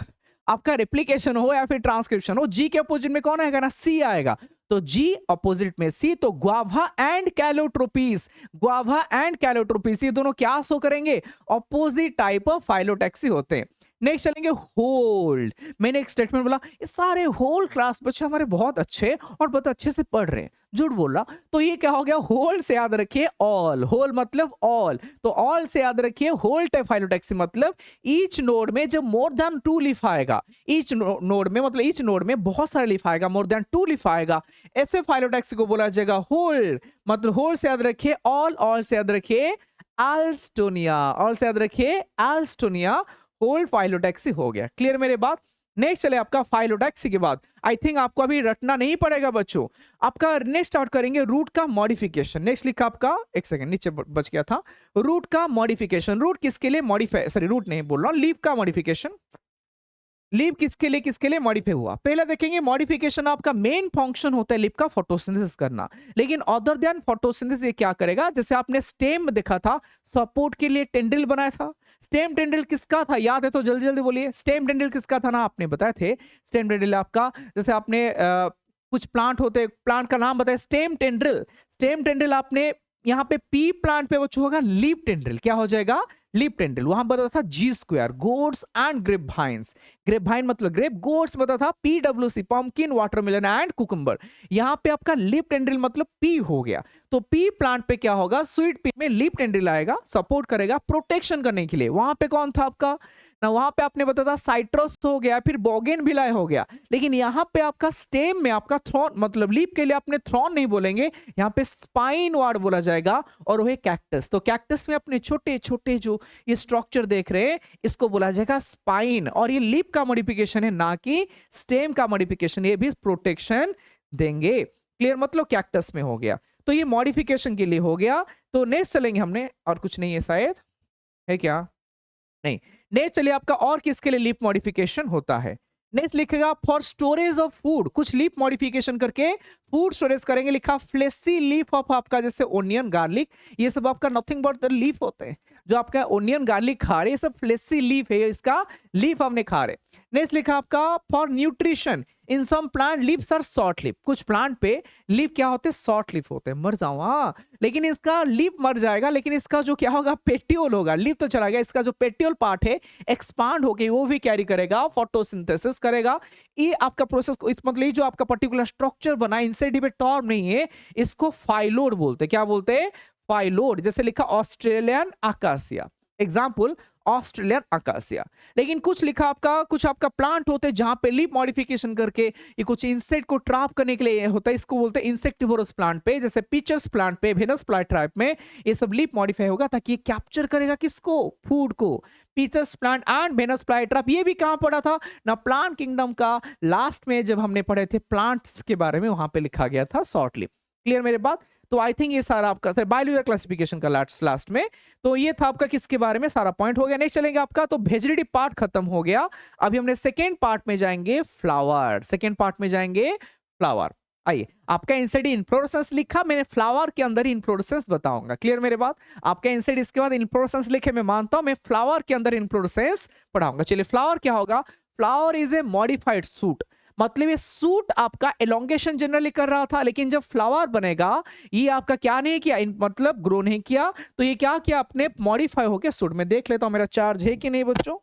S1: आपका रेप्लिकेशन हो या फिर ट्रांसक्रिप्शन हो, जी के ऑपोजिट में कौन आएगा ना, सी आएगा। तो जी ऑपोजिट में सी, तो ग्वावा एंड कैलोट्रोपीस, ग्वावा एंड कैलोट्रोपीस ये दोनों क्या शो करेंगे, ऑपोजिट टाइप ऑफ फाइलोटैक्सी होते हैं। नेक्स्ट चलेंगे होल्ड। मैंने एक स्टेटमेंट बोला, ये सारे होल क्लास बच्चे हमारे बहुत अच्छे और बहुत अच्छे से पढ़ रहे हैं, झूठ बोल रहा। तो ये क्या हो गया, होल से याद रखिए ऑल, होल मतलब ऑल, तो ऑल से याद रखिए होल टाइप फाइलोटैक्सी, मतलब ईच नोड में जब मोर देन 2 लीफ आएगा, ईच नोड में, मतलब ईच नोड में बहुत सारे लीफ आएगा, मोर देन 2 लीफ आएगा, ऐसे फाइलोटैक्सी को बोला जाएगा होल। मतलब होल से याद रखिए ऑल, ऑल से याद रखिए एल्स्टोनिया, ऑल से याद रखिए एल्स्टोनिया, होल फाइलोटैक्सी हो गया। क्लियर मेरे बात। नेक्स्ट चले आपका फाइलोटैक्सी के बाद, आई थिंक आपको अभी रटना नहीं पड़ेगा बच्चों, आपका नेक्स्ट स्टार्ट करेंगे रूट का मॉडिफिकेशन। नेक्स्ट लिखा आपका, एक सेकंड नीचे बच गया था, रूट का मॉडिफिकेशन। रूट किसके लिए मॉडिफाई, सॉरी रूट नहीं बोल रहा हूं, लीफ का मॉडिफिकेशन। लीफ किसके लिए मॉडिफाई हुआ, पहले देखेंगे मॉडिफिकेशन आपका मेन फंक्शन होता है लीफ का फोटोसिंथेसिस करना, लेकिन अदर देन फोटोसिंथेसिस ये क्या करेगा, जैसे आपने स्टेम में देखा था, सपोर्ट के लिए टेंड्रिल बनाया था। स्टेम टेंड्रिल किसका था, याद है तो जल्दी जल्दी बोलिए, स्टेम टेंड्रिल किसका था ना, आपने बताए थे स्टेम टेंड्रिल आपका, जैसे आपने कुछ प्लांट होते, प्लांट का नाम बताया स्टेम टेंड्रिल। स्टेम टेंड्रिल आपने यहाँ पे पी प्लांट पे वो होगा लीफ टेंड्रिल, क्या हो जाएगा, लीफ टेंड्रिल। वहां बता था G square, gourds and grape vines, grape vine मतलब ग्रेप, गोड्स बता था PWC, pumpkin, watermelon and cucumber. यहाँ पे आपका लीफ टेंड्रिल मतलब पी हो गया। तो पी प्लांट पे क्या होगा, स्वीट पी में लीफ टेंड्रिल आएगा, सपोर्ट करेगा प्रोटेक्शन करने के लिए। वहां पे कौन था आपका ना, वहां पे आपने बताया था साइट्रस हो गया, फिर बोगेनविला हो गया। लेकिन यहाँ पे आपका स्टेम में आपका थ्रॉन, मतलब लीफ के लिए आपने थ्रॉन नहीं बोलेंगे, यहाँ पे स्पाइन वर्ड बोला जाएगा, और वह कैक्टस। तो कैक्टस में अपने छोटे छोटे जो ये स्ट्रक्चर देख रहे हैं, इसको बोला जाएगा स्पाइन, और ये लीफ का मॉडिफिकेशन है ना कि स्टेम का मॉडिफिकेशन, ये भी प्रोटेक्शन देंगे। क्लियर, मतलब कैक्टस में हो गया, तो ये मॉडिफिकेशन के लिए हो गया। तो नेक्स्ट चलेंगे हमने, और कुछ नहीं है शायद, है क्या, नहीं। नेक्स्ट चलिए आपका और किसके लिए लीफ मॉडिफिकेशन होता है। नेक्स्ट लिखेगा फॉर स्टोरेज ऑफ फूड, कुछ लीफ मॉडिफिकेशन करके फूड स्टोरेज करेंगे। लिखा फ्लेसी लीफ ऑफ आपका जैसे ओनियन गार्लिक, ये सब आपका नथिंग बट द लीफ होते हैं। जो आपका ओनियन गार्लिक खा रहे, ये सब फ्लेसी लीफ है, इसका लीफ हमने खा रहे। नेक्स्ट लिखा आपका for nutrition in some plant leaves are short leaf, कुछ प्लांट पे लीफ क्या होते हैं, शॉर्ट लीफ होते हैं। मर जाओ हाँ, लेकिन इसका लीफ मर जाएगा, लेकिन इसका जो क्या होगा, पेटियोल होगा। लीफ तो चला गया, इसका जो पेटियोल पार्ट है एक्सपांड होके वो भी कैरी करेगा, फोटोसिंथेसिस करेगा। ये आपका प्रोसेस, इस मतलब ये जो आपका पर्टिकुलर स्ट्रक्चर बना, इंसेडिबल टॉर्म नहीं है, इसको फाइलोड बोलते हैं। क्या बोलते हैं, फाइलोड। जैसे लिखा Australian acacia, example Australian acacia. लेकिन कुछ लिखा आपका, कुछ आपका प्लांट होते हैं जहां पे लीफ मॉडिफिकेशन करके ये कुछ इंसेक्ट को ट्रैप करने के लिए होता है, इसको बोलते हैं इंसेक्टिवोरस प्लांट पे। जैसे पीचर्स प्लांट पे, वेनस फ्लाईट्राइप में ये सब लीफ मॉडिफाई होगा ताकि ये कैप्चर करेगा किसको, फूड को। पीचर्स प्लांट एंड वेनस फ्लाईट्राइप, ये भी कहां पढ़ा था ना, प्लांट किंगडम का लास्ट में जब हमने पढ़े थे प्लांट्स के बारे में, वहां पे लिखा गया था शॉर्ट लीफ। क्लियर मेरे बात। तो आई थिंक ये सारा आपका बायोलॉजिकल क्लासिफिकेशन का लास्ट में, तो ये था आपका किसके बारे में, सारा पॉइंट हो गया। नेक्स्ट चलेंगे आपका, तो वेजिटेटिव पार्ट खत्म हो गया। अभी हमने सेकेंड पार्ट में जाएंगे, फ्लावर। सेकेंड पार्ट में जाएंगे फ्लावर। आइए, आपका इंसेड इनफ्लोरेसेंस लिखा मैंने, फ्लावर के अंदर इनफ्लोरेसेंस बताऊंगा। क्लियर मेरे बात। आपका इंसेड इसके बाद इनफ्लोरेसेंस लिखे, मैं मानता हूं मैं फ्लावर के अंदर इनफ्लोरेसेंस पढ़ाऊंगा। चलिए, फ्लावर क्या होगा, flower is a modified suit. मतलब ये सूट आपका एलोंगेशन जनरली कर रहा था, लेकिन जब फ्लावर बनेगा ये आपका क्या नहीं किया, मतलब ग्रो नहीं किया, तो ये क्या किया, अपने मॉडिफाई होके सूट में। देख लेता हूं मेरा चार्ज है कि नहीं बच्चों,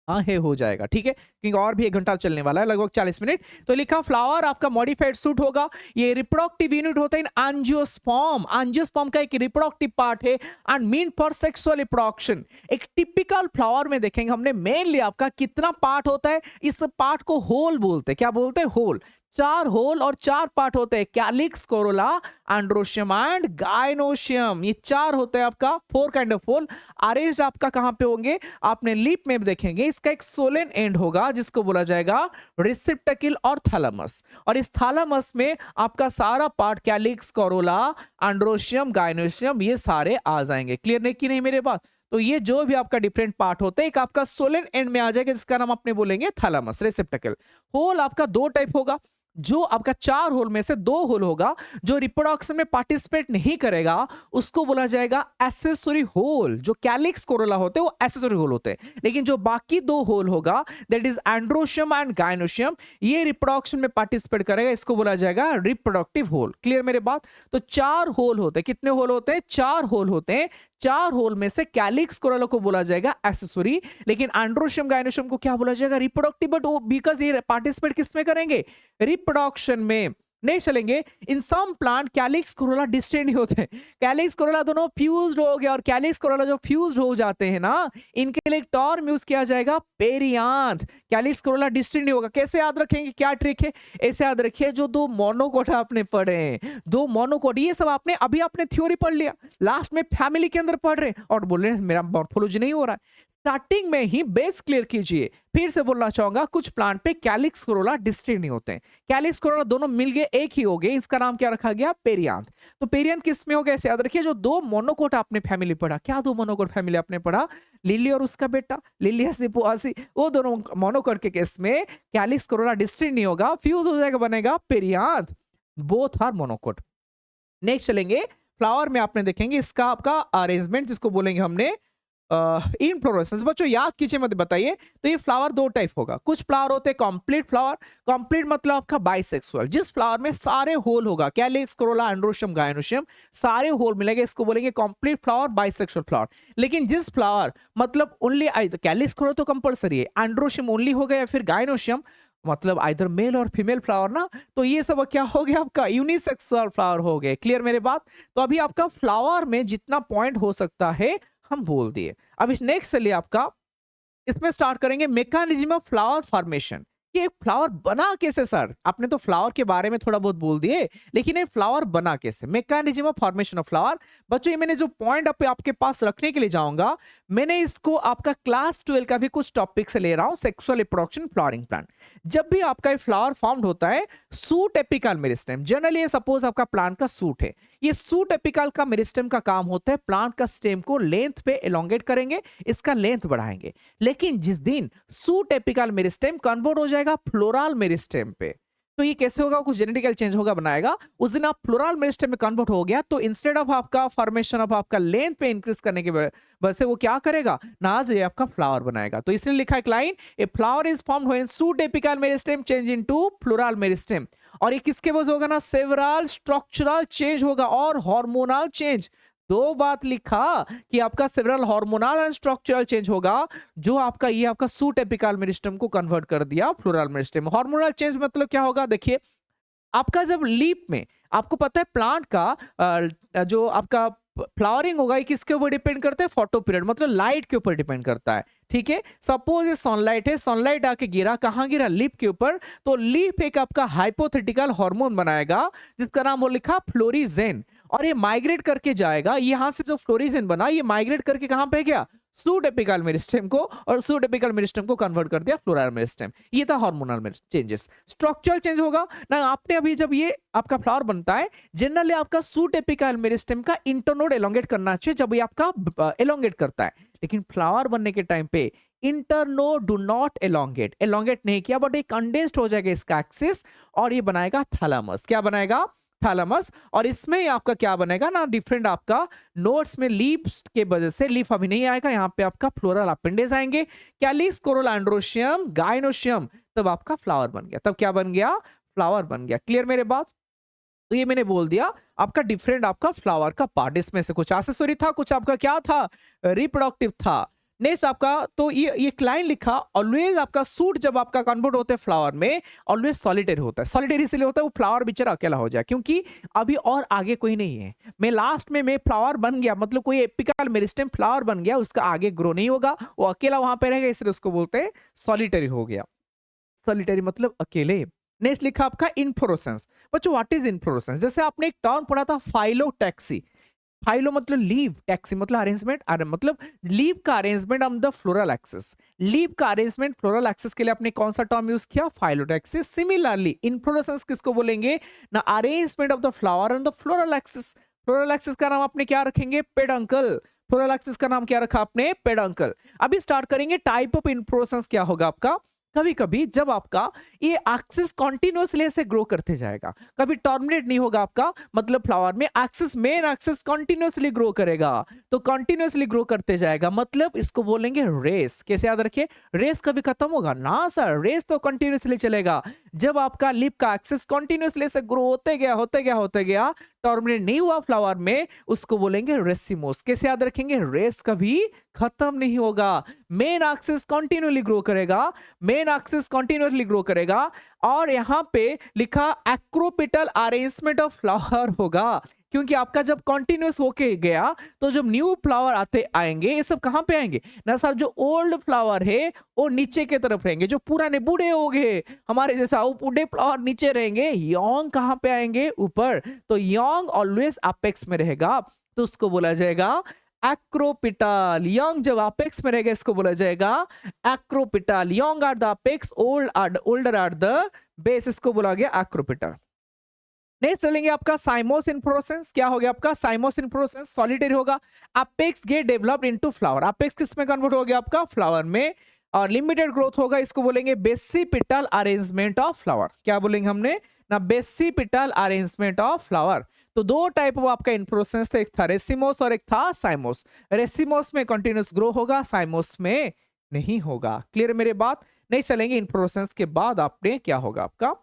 S1: हाँ है, हो जाएगा, ठीक है, क्योंकि और भी 1 घंटा चलने वाला है, लगभग 40 मिनट। तो लिखा फ्लावर आपका मॉडिफाइड सूट होगा। ये रिप्रोडक्टिव यूनिट होता है इन एंजियोस्पर्म। एंजियोस्पर्म का एक रिप्रोडक्टिव पार्ट है and mean for sexual reproduction. एक टिपिकल फ्लावर में देखेंगे हमने मेनली आपका कितना पार्ट होता है, इस पार्ट को होल बोलते हैं। क्या बोलते हैं, होल। 4 होल और 4 पार्ट होते हैं, calyx, corolla, androecium and gynoecium. ये 4 होते हैं आपका, 4 काइंड ऑफ होल। अरेंज्ड आपका कहां पे होंगे, आपने लीफ में देखेंगे, इसका एक सोलेन एंड होगा जिसको बोला जाएगा रिसेप्टेकल और थैलेमस। और इस थैलेमस में आपका सारा part, calyx, corolla, androecium, gynoecium, ये सारे आ जाएंगे। क्लियर नहीं कि नहीं मेरे बात। तो ये जो भी आपका डिफरेंट पार्ट होते हैं, एक आपका सोलेन एंड में आ जाएगा जिसका नाम आपने बोलेंगे थैलेमस, रिसेप्टेकल। होल आपका 2 टाइप होगा, जो आपका 4 होल में से 2 होल होगा जो रिप्रोडक्शन में पार्टिसिपेट नहीं करेगा, उसको बोला जाएगा एक्सेसरी होल। जो कैलिक्स, कोरोला होते हैं वो एक्सेसरी होल होते हैं, लेकिन जो बाकी 2 होल होगा, that is androecium and gynoecium, ये रिप्रोडक्शन में पार्टिसिपेट करेगा, इसको बोला जाएगा रिप्रोडक्टिव होल। क्लियर मेरे बात। तो 4 होल होते हैं, कितने होल होते हैं, 4 होल होते हैं। 4 होल में से कैलिक्स, कोरोला को बोला जाएगा एक्सेसरी, लेकिन एंड्रोशियम, गायनोशियम को क्या बोला जाएगा, रिप्रोडक्टिव। बट वो बिकॉज ये पार्टिसिपेट किसमें करेंगे, रिप्रोडक्शन में। नहीं चलेंगे। In some plant calyx, corolla distinct नहीं होते हैं। कैलिक्स, कोरोला दोनों फ्यूज्ड हो गया, और कैलिक्स, कोरोला जो फ्यूज्ड हो जाते हैं ना, इनके लिए एक टर्म यूज किया जाएगा, पेरियांथ। कैलिक्स, कोरोला डिस्टिंक्ट नहीं होगा। कैसे याद रखेंगे, क्या ट्रिक है, ऐसे याद रखिए, जो 2 मोनोकोट आपने पढ़े हैं, 2 मोनोकोट, ये सब आपने अभी थ्योरी पढ़ लिया, लास्ट में फैमिली के अंदर पढ़ रहे हैं और बोल रहे हैं मेरा मॉर्फोलॉजी नहीं हो रहा है। स्टार्टिंग में ही बेस क्लियर कीजिए। फिर से बोलना चाहूंगा, कुछ प्लांट पे कैलिक्स, कोरोला डिस्टिंक्ट नहीं होते हैं। कैलिक्स, कोरोला दोनों मिल गए एक ही हो गए, इसका नाम क्या रखा गया, पेरियांथ। तो पेरियांथ किस में हो गया, ऐसे याद रखिए, जो 2 मोनोकोट आपने फैमिली पढ़ा, क्या 2 मोनोकोट फैमिली आपने पढ़ा, लिली और उसका बेटा, लिलियासी, पोआसी, वो दोनों मोनोकोट के केस में कैलिक्स, कोरोला डिस्टिंक्ट नहीं होगा, फ्यूज हो जाएगा, बनेगा perianth. Both are monocot. Next चलेंगे, फ्लावर में आपने देखेंगे इसका आपका अरेंजमेंट, जिसको बोलेंगे हमने इनफ्लोरेसेंस। बच्चों याद कीजिए, मत बताइए। तो ये फ्लावर 2 टाइप होगा। कुछ फ्लावर होते हैं कंप्लीट फ्लावर। कंप्लीट मतलब आपका बाइसेक्सुअल, जिस फ्लावर में सारे होल होगा, कैलिक्स, कोरोला, एंड्रोशियम, गायनोशियम, सारे होल मिलेंगे, इसको बोलेंगे कंप्लीट फ्लावर, बाइसेक्सुअल फ्लावर। लेकिन जिस फ्लावर मतलब ओनली कैलिक्स, कोरोला तो कंपलसरी है, एंड्रोशियम ओनली हो गया, या फिर गायनोशियम मतलब आइदर मेल और फीमेल फ्लावर ना, तो ये सब क्या हो गया, आपका यूनिसेक्सुअल फ्लावर हो गए। क्लियर मेरे बात। तो अभी आपका फ्लावर में जितना पॉइंट हो सकता है हम बोल दिए। अब इस नेक्स्ट चलिए आपका, इसमें स्टार्ट करेंगे मैकेनिज्म ऑफ फ्लावर फॉर्मेशन। ये फ्लावर बना कैसे सर, आपने तो फ्लावर के बारे में थोड़ा बहुत बोल दिए, लेकिन ये फ्लावर बना कैसे, mechanism of formation of flower. बच्चों ये मैंने जो पॉइंट आपके पास रखने के लिए जाऊंगा, मैंने इसको आपका क्लास 12 का भी कुछ टॉपिक से ले रहा हूं, सेक्सुअल रिप्रोडक्शन फ्लावरिंग प्लांट। जब भी आपका फ्लावर फॉर्म्ड होता है, suit apical meristem, generally suppose आपका प्लांट का सूट है, ये सूट एपिकल का मेरिस्टेम का काम होता है प्लांट का स्टेम को लेंथ पे एलोंगेट करेंगे, इसका लेंथ बढ़ाएंगे। लेकिन जिस दिन सूट एपिकल मेरिस्टेम कन्वर्ट हो जाएगा फ्लोरल मेरिस्टेम पे, तो ये कैसे होगा, कुछ जेनेटिकल चेंज होगा बनाएगा, उस दिन आप फ्लोरल मेरिस्टेम में कन्वर्ट हो गया, तो इंस्टेड ऑफ आपका फॉर्मेशन ऑफ आपका लेंथ पे इंक्रीज करने के वजह से वो क्या करेगा ना, ये आपका फ्लावर बनाएगा। तो इसलिए लिखा है line, a flower is formed when suit apical meristem change into floral meristem. और ये किसके वजह से होगा ना, सेवरल स्ट्रक्चरल चेंज होगा और हार्मोनल चेंज। दो बात लिखा कि आपका several hormonal and structural change होगा, जो आपका ये आपका सूट एपिकल मेरिस्टेम को कन्वर्ट कर दिया फ्लोरल मेरिस्टेम। हार्मोनल चेंज मतलब क्या होगा, देखिए आपका जब लीप में आपको पता है प्लांट का जो आपका फ्लावरिंग होगा ये किसके ऊपर डिपेंड करता है, फोटो पीरियड मतलब लाइट के ऊपर डिपेंड करता है। ठीक है, सपोज ये सनलाइट है, सनलाइट आके गिरा, कहाँ गिरा, लीफ के ऊपर, तो लीफ एक आपका हाइपोथेटिकल हार्मोन बनाएगा जिसका नाम वो लिखा फ्लोरिजेन, और ये माइग्रेट करके जाएगा, यहाँ से जो फ्लोरिजेन बना ये माइग्रेट करके कहाँ पे गया, सूट एपिकल मेरिस्टेम को, और सूट एपिकल मेरिस्टेम को कन्वर्ट कर दिया फ्लोरल मेरिस्टेम। ये था हार्मोनल चेंजेस। स्ट्रक्चरल चेंज होगा ना, आपने अभी जब ये आपका फ्लावर बनता है जनरली आपका सूट एपिकल मेरिस्टेम का इंटरनोड एलोंगेट करना चाहिए जब ये आपका एलोंगेट करता है, लेकिन फ्लावर बनने के टाइम पे internode do not elongate, elongate नहीं किया बट ये कंडेंस्ड हो जाएगा इसका एक्सिस, और ये बनाएगा थैलेमस। क्या बनाएगा, थैलेमस। और इसमें आपका क्या बनेगा ना, डिफरेंट आपका नोड्स में लीव्स के वजह से, लीफ अभी नहीं आएगा, यहाँ पे आपका फ्लोरल अपेंडेज आएंगे, कैलिक्स, कोरोला, एंड्रोशियम, गाइनोशियम, तब आपका फ्लावर बन गया, तब क्या बन गया, फ्लावर बन गया। क्लियर मेरे बात। तो ये मैंने बोल दिया आपका डिफरेंट आपका फ्लावर का पार्ट, इसमें से कुछ एक्सेसरी था, कुछ आपका क्या था, रिप्रोडक्टिव था। नेक्स्ट आपका, तो ये क्लाइन लिखा, ऑलवेज आपका सूट जब आपका कन्वर्ट होता है फ्लावर में ऑलवेज सॉलिटरी होता है। सॉलिटरी इसलिए होता है वो फ्लावर बेचारा अकेला हो जाए, क्योंकि अभी और आगे कोई नहीं है। मैं लास्ट में मैं फ्लावर बन गया मतलब कोई एपिकल मेरिस्टेम फ्लावर बन गया, उसका आगे ग्रो नहीं होगा, वो अकेला वहां पे रहेगा, इसलिए उसको बोलते हैं सॉलिटरी हो गया। सॉलिटरी मतलब अकेले। नेक्स्ट लिखा आपका इन्फ्लोरेसेंस। बच्चों व्हाट इज इन्फ्लोरेसेंस, जैसे आपने एक टर्म पढ़ा था फाइलोटैक्सी, फाइलो मतलब लीव, टैक्सी मतलब अरेंजमेंट, मतलब लीव का arrangement on the floral axis. Leave का अरेंजमेंट फ्लोरल एक्सिस के लिए आपने कौन सा टर्म यूज किया, फाइलोटैक्सिस। सिमिलरली इन्फ्लोरेसेंस किसको बोलेंगे ना, arrangement of the flower on the floral axis. Floral axis का नाम आपने क्या रखेंगे, पेडंकल। फ्लोरल एक्सिस का नाम क्या रखा आपने, पेडंकल। अभी स्टार्ट करेंगे टाइप ऑफ इन्फ्लोरेसेंस क्या होगा आपका। कभी कभी जब आपका ये एक्सिस कॉन्टिन्यूअसली से ग्रो करते जाएगा, कभी टर्मिनेट नहीं होगा आपका, मतलब फ्लावर में axis, main axis continuously grow करेगा, तो कॉन्टिन्यूअसली ग्रो करते जाएगा, मतलब इसको बोलेंगे रेस। कैसे याद रखिए, रेस कभी खत्म होगा ना सर, रेस तो कंटिन्यूअसली चलेगा। जब आपका लिप का एक्सिस कॉन्टिन्यूअसली से ग्रो होते गया होते गया होते गया, टर्मिनेट नहीं हुआ फ्लावर में, उसको बोलेंगे रेसिमोस। कैसे याद रखेंगे, रेस कभी खत्म नहीं होगा, मेन एक्सिस कंटिन्यूअसली ग्रो करेगा, मेन एक्सिस कंटिन्यूअसली ग्रो करेगा। और यहां पे लिखा एक्रोपिटल अरेंजमेंट ऑफ फ्लावर होगा, क्योंकि आपका जब कंटिन्यूअस होके गया तो जब न्यू फ्लावर आते आएंगे, ये सब कहां पे आएंगे ना सर, जो ओल्ड फ्लावर है वो नीचे की तरफ रहेंगे, जो पुराने बूढ़े हो गए हमारे जैसा वो बूढ़े फ्लावर नीचे रहेंगे, यंग कहां पे आएंगे, ऊपर। तो यंग ऑलवेज अपेक्स में रहेगा, तो उसको बोला जाएगा एक्रोपिटल। यंग जब अपेक्स में रहेगा इसको बोला जाएगा acropetal. Young are the apex, older are the base, इसको बोला गया एक्रोपिटल। नेक्स्ट चलेंगे आपका साइमोस इन्फ्लोरेसेंस। क्या हो गया आपका साइमोस इन्फ्लोरेसेंस, सॉलिटरी होगा। Apex get developed into flower, apex किस में कन्वर्ट हो गया आपका, फ्लावर में, और लिमिटेड ग्रोथ होगा, इसको बोलेंगे बेसिपिटल अरेंजमेंट ऑफ फ्लावर। क्या बोलेंगे हमने ना, बेसिपिटल अरेंजमेंट ऑफ फ्लावर। तो दो टाइप ऑफ आपका इन्फ्लोरेसेंस थे, एक था रेसिमोस और एक था साइमोस। रेसिमोस में कंटिन्यूस ग्रो होगा, साइमोस में नहीं होगा। क्लियर मेरे बात। नहीं चलेंगे इन्फ्लोरेसेंस के बाद आपने क्या होगा आपका,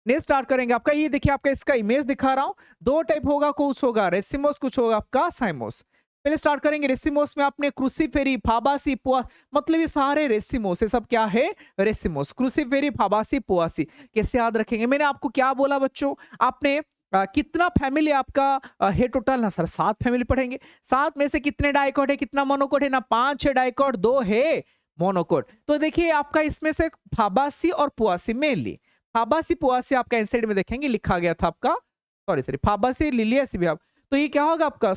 S1: नेक्स्ट स्टार्ट करेंगे आपका, ये देखिए आपका इसका इमेज दिखा रहा हूं, दो टाइप होगा, कुछ होगा रेसिमोस, कुछ होगा आपका साइमोस। पहले स्टार्ट करेंगे रेसिमोस में, आपने क्रूसीफेरी, फाबासी, पुआ, मतलब ये सारे रेसिमोस, ये सब क्या है, रेसिमोस। क्रूसीफेरी, फाबासी, पुआसी कैसे याद रखेंगे, मैंने आपको क्या बोला बच्चों, आपने कितना फैमिली आपका है टोटल ना सर, 7 फैमिली पढ़ेंगे। 7 में से कितने डाइकोट है, कितना मोनोकोट है ना, 5 है डाइकोट, 2 है मोनोकोट। तो देखिए आपका इसमें से फाबासी और पुआसी मेनली, फाबासी पुआसी आपका एनसाइड में देखेंगे लिखा गया था आपका, सॉरी फाबासी लिलियासी भी आप, तो ये क्या होगा आपका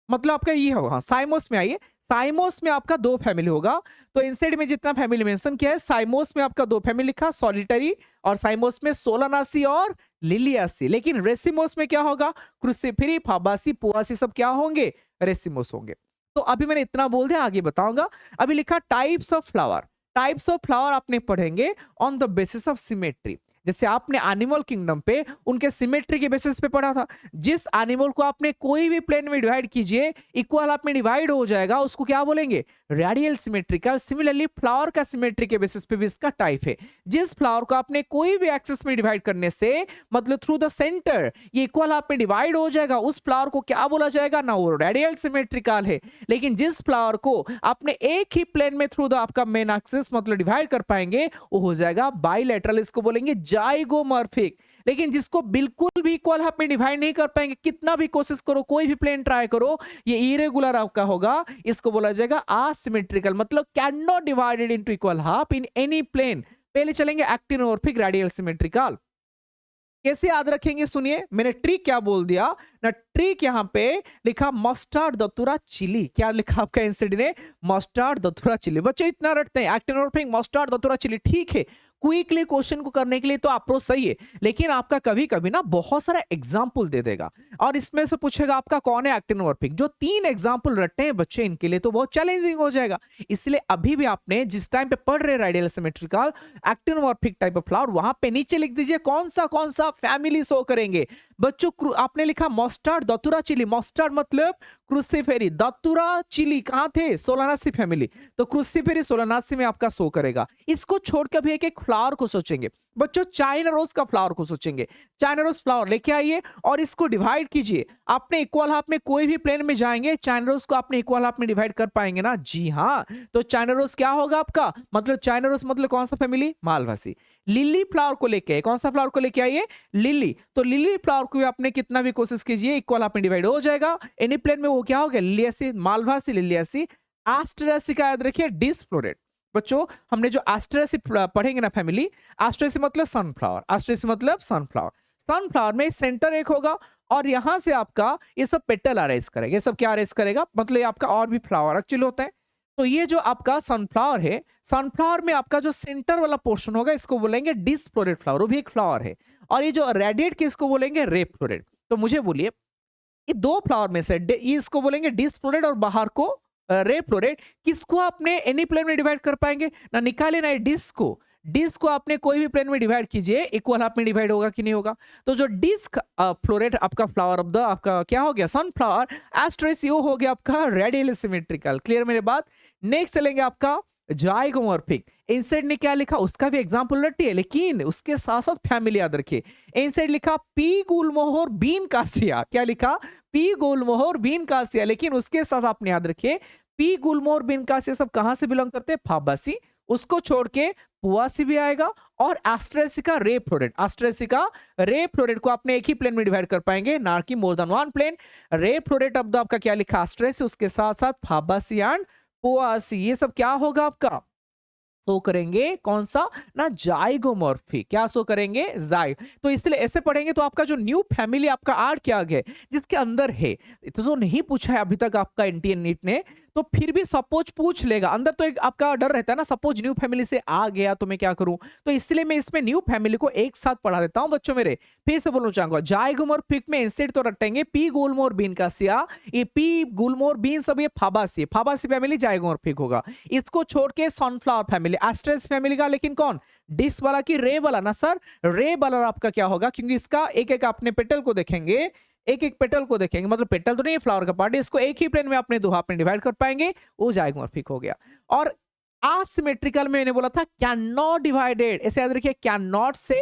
S1: मतलब आपका ये होगा, हाँ साइमोस में आइए, साइमोस में आपका 2 फैमिली होगा, तो इंसेड में जितना फैमिली मेंशन किया है, साइमोस में आपका 2 फैमिली लिखा, सॉलिटरी, और साइमोस में सोलानासी और लिलियासी। लेकिन रेसिमोस में क्या होगा, क्रूसिफेरी, फाबासी, पुआसी सब क्या होंगे, रेसिमोस होंगे। तो अभी मैंने इतना बोल दिया, आगे बताऊंगा। अभी लिखा types of flower. Types of flower आपने पढ़ेंगे on the basis of symmetry. जैसे आपने एनिमल किंगडम पे उनके सिमेट्री के बेसिस पे पढ़ा था। जिस एनिमल को आपने कोई भी प्लेन में डिवाइड कीजिए, इक्वल आप में डिवाइड हो जाएगा, उसको क्या बोलेंगे, रेडियल सिमेट्रिकल। सिमिलरली फ्लावर का सिमेट्री के बेसिस पे भी इसका टाइप है। जिस फ्लावर को आपने कोई भी एक्सिस में डिवाइड करने से, मतलब थ्रू द सेंटर, ये इक्वल आप में डिवाइड हो जाएगा, उस फ्लावर को क्या बोला जाएगा ना, वो रेडियल सिमेट्रिकल है। लेकिन जिस फ्लावर को आपने एक ही प्लेन में थ्रू द आपका मेन एक्सिस मतलब डिवाइड कर पाएंगे, वो हो जाएगा बाइलेटरल, इसको बोलेंगे जाइगोमॉर्फिक। लेकिन जिसको बिल्कुल भी इक्वल हाफ में डिवाइड नहीं कर पाएंगे, कितना भी कोशिश करो, कोई भी प्लेन ट्राई करो, ये इरेगुलर आपका होगा, इसको बोला जाएगा असिमेट्रिकल, मतलब can not divided into equal half in any plane. पहले चलेंगे एक्टिनोमॉर्फिक, रेडियल सिमेट्रिकल। कैसे याद रखेंगे, सुनिए, मैंने ट्रिक क्या बोल दिया ना, ट्रिक यहां पे लिखा मस्टर्ड दतुरा चिली। क्या लिखा आपका इंस्टेड ने, मस्टर्ड दतुरा चिली। बच्चे इतना रटते हैं, एक्टिनोमॉर्फिक, मस्टर्ड दतुरा चिली, ठीक है, क्विकली क्वेश्चन को करने के लिए तो अप्रोच सही है, लेकिन आपका कभी कभी ना बहुत सारा एग्जाम्पल दे देगा और इसमें से पूछेगा आपका कौन है एक्टिनोमॉर्फिक। जो 3 एग्जाम्पल रटते हैं बच्चे, इनके लिए तो बहुत चैलेंजिंग हो जाएगा। इसलिए अभी भी आपने जिस टाइम पे पढ़ रहे radial symmetrical actinomorphic type of flower, वहां पे नीचे लिख दीजिए कौन सा फैमिली शो करेंगे। बच्चों आपने लिखा मस्टर्ड दतुरा चिली, मस्टर्ड मतलब क्रूसिफेरी, दतुरा चिली कहां थे, सोलानासी फैमिली, तो क्रूसिफेरी सोलानासी में आपका शो करेगा। इसको छोड़कर भी एक एक फ्लावर को सोचेंगे बच्चों, चाइना रोज का फ्लावर को सोचेंगे। चाइना रोज फ्लावर लेके आइए और इसको डिवाइड कीजिए। आपने इक्वल हाफ में कोई भी प्लेन में जाएंगे, चाइना रोज को आपने इक्वल हाफ में डिवाइड कर पाएंगे ना, जी हाँ। तो चाइना रोज क्या होगा आपका, मतलब चाइना रोज मतलब कौन सा फैमिली, मालवासी। लिली फ्लावर को लेके, कौन सा फ्लावर को लेके आइए, लिली, तो लिली फ्लावर को आपने कितना भी कोशिश कीजिए, इक्वल हाफ में डिवाइड हो जाएगा। एनी प्लेन में वो क्या हो गया, लिलियासी, मालवासी, लिलियासी। एस्टरेसी का याद रखिए, डिस्फ्लोरेट। बच्चों हमने जो एस्टरेसी पढ़ेंगे ना फैमिली, एस्टरेसी मतलब सनफ्लावर, एस्टरेसी मतलब सनफ्लावर। सनफ्लावर में सेंटर एक होगा और यहां से आपका ये सब पेटल अरेज करेगा, ये सब क्या अरेज करेगा, मतलब ये आपका और भी फ्लावर एक्चुअली होता है। तो ये जो आपका सनफ्लावर है, सनफ्लावर में आपका जो सेंटर वाला पोर्शन होगा, इसको बोलेंगे डिस्फ्लोरेट फ्लावर, वो भी एक फ्लावर है। और ये जो रेडिएट के, इसको बोलेंगे रेप फ्लोरेट। तो मुझे बोलिए, ये 2 फ्लावर में से इसको बोलेंगे डिस्फ्लोरेट और बाहर को रेप फ्लोरेट। किसको आपने एनी प्लेन में डिवाइड कर पाएंगे ना, निकाले ना डिस्क को। डिस्क को आपने कोई भी प्लेन में डिवाइड कीजिए, इक्वल हाफ में डिवाइड होगा कि नहीं होगा। तो जो डिस्क फ्लोरेट आपका फ्लावर ऑफ द आपका क्या हो गया, सनफ्लावर। एस्ट्रेसियो हो गया आपका रेडियल सिमेट्रिकल। क्लियर मेरे बात। नेक्स्ट चलेंगे आपका जाइगोमॉर्फिक। इंसेड ने क्या लिखा, उसका भी एग्जांपल रटिए, लेकिन उसके साथ साथ फैमिली याद रखिए। इंसेड लिखा पी गुलमोहर बीन कासिया, क्या लिखा, पी गुलमोहर बीन कासिया, लेकिन उसके साथ आपने याद रखिए पी गुलमोहर बीन कासिया सब कहां से बिलोंग करते हैं, फाबासी। उसको छोड़ के पुआसी भी आएगा और एस्ट्रेसिका रे फ्लोरेट। एस्ट्रेसिका रे फ्लोरेट को आपने एक ही प्लेन में डिवाइड कर पाएंगे, ना कि more than 1 plane. Ray floret अब आपका क्या लिखा, एस्ट्रेस, उसके साथ साथ फाबासी एंड पुआसी, ये सब क्या होगा आपका, शो करेंगे कौन सा ना, जाइगोमॉर्फिक। क्या शो करेंगे, जाइग। तो इसलिए ऐसे पढ़ेंगे तो आपका जो न्यू फैमिली आपका आर्ट क्या है जिसके अंदर है, तो जो नहीं पूछा है अभी तक आपका एनटीए नीट ने, तो फिर भी सपोज पूछ लेगा। अंदर तो एक आपका डर रहता है ना, सपोज न्यू फैमिली से आ गया तो मैं क्या करूं। तो इसलिए मैं इसमें न्यू फैमिली को एक साथ पढ़ा देता हूं बच्चों मेरे। फिर से बोलना चाहूंगा, जाइगोमॉर्फिक में इंसेट तो रटेंगे पी गुलमोहर बीन का सिया, ये पी गुलमोहर बीन सब ये फाबासी, फाबासी फैमिली जाइगोमॉर्फिक होगा। इसको छोड़ के सनफ्लावर फैमिली, एस्ट्रेस फैमिली का, लेकिन कौन, डिस वाला की रे वाला ना सर, रे वाला आपका क्या होगा, क्योंकि इसका एक एक अपने पेटल को देखेंगे, एक एक पेटल को देखेंगे, मतलब पेटल तो नहीं है फ्लावर का पार्ट, इसको एक ही प्लेन में अपने 2 हाफ में डिवाइड कर पाएंगे, वो जाइगोमॉर्फिक हो गया। और असिमेट्रिकल में मैंने बोला था कैन नॉट डिवाइडेड, ऐसे याद रखिए, कैन नॉट से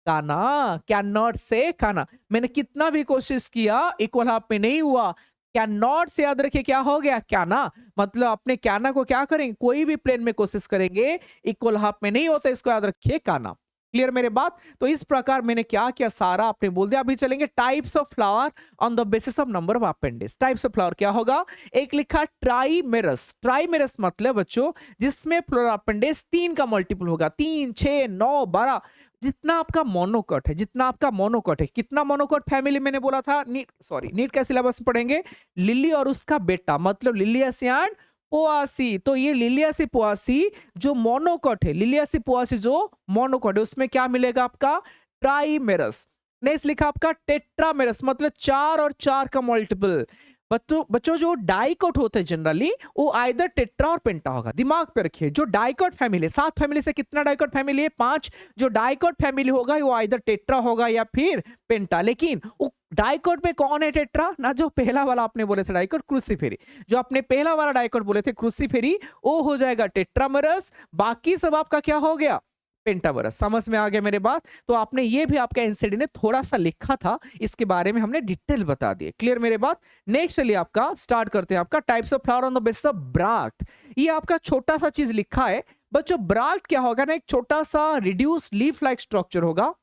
S1: काना, कैन नॉट से काना। मैंने कितना भी कोशिश किया इक्वल हाफ में नहीं हुआ। कैन नॉट से याद रखिए क्या हो गया, कैना, मतलब अपने कैना को क्या करेंगे, कोई भी प्लेन में कोशिश करेंगे इक्वल हाफ में नहीं होता, इसको याद रखिए काना। क्लियर मेरे बात। तो इस प्रकार मैंने क्या किया, सारा आपने बोल दिया। अभी चलेंगे types of flower on the basis of number of appendix. Types of flower क्या होगा, एक लिखा ट्राइमेरस। ट्राइमेरस मतलब बच्चों जिसमें फ्लोरल अपेंडिक्स 3 का मल्टीपल होगा, 3, 6, 9, 12, जितना आपका मोनोकॉट है, जितना आपका मोनोकॉट है। कितना मोनोकॉट फैमिली मैंने बोला था, नीट का सिलेबस में पढ़ेंगे, लिली और उसका बेटा, मतलब लिलियासी एंड पोआसी, तो ये लिलियासी पोआसी जो मोनोकॉट है, लिलियासी पोआसी जो मोनोकॉट है, उसमें क्या मिलेगा आपका? ट्राइमेरस। नेक्स्ट लिखा आपका टेट्रामेरस, मतलब 4 और 4 का मल्टीपल। बच्चों जो डाइकोट होते हैं जनरली वो आइदर टेट्रा और पेंटा होगा, दिमाग पे रखिए। जो डाइकोट फैमिली, 7 फैमिली से कितना डाइकोट फैमिली है? 5। जो डाइकोट फैमिली होगा वो आइदर टेट्रा होगा या फिर पेंटा। लेकिन वो डाइकोट में कौन है टेट्रा? ना जो पहला वाला आपने बोले थे डाइकोट क्रूसीफेरी, जो आपने पहला वाला डाइकोट बोले थे क्रूसीफेरी, वो हो जाएगा टेट्रामेरस। बाकी सब आपका क्या हो गया? पेंटामेरस। समझ में आ गया मेरे बात? तो आपने ये भी आपका एनसीडी ने थोड़ा सा लिखा था, इसके बारे में हमने डिटेल बता दिए। क्लियर मेरे बात? नेक्स्ट चलिए आपका स्टार्ट करते हैं आपका types of flower on the basis of bract. ये आपका छोटा सा चीज लिखा है बच्चों। ब्राक्ट क्या होगा ना, एक छोटा सा रिड्यूस लीफ लाइक स्ट्रक्चर होगा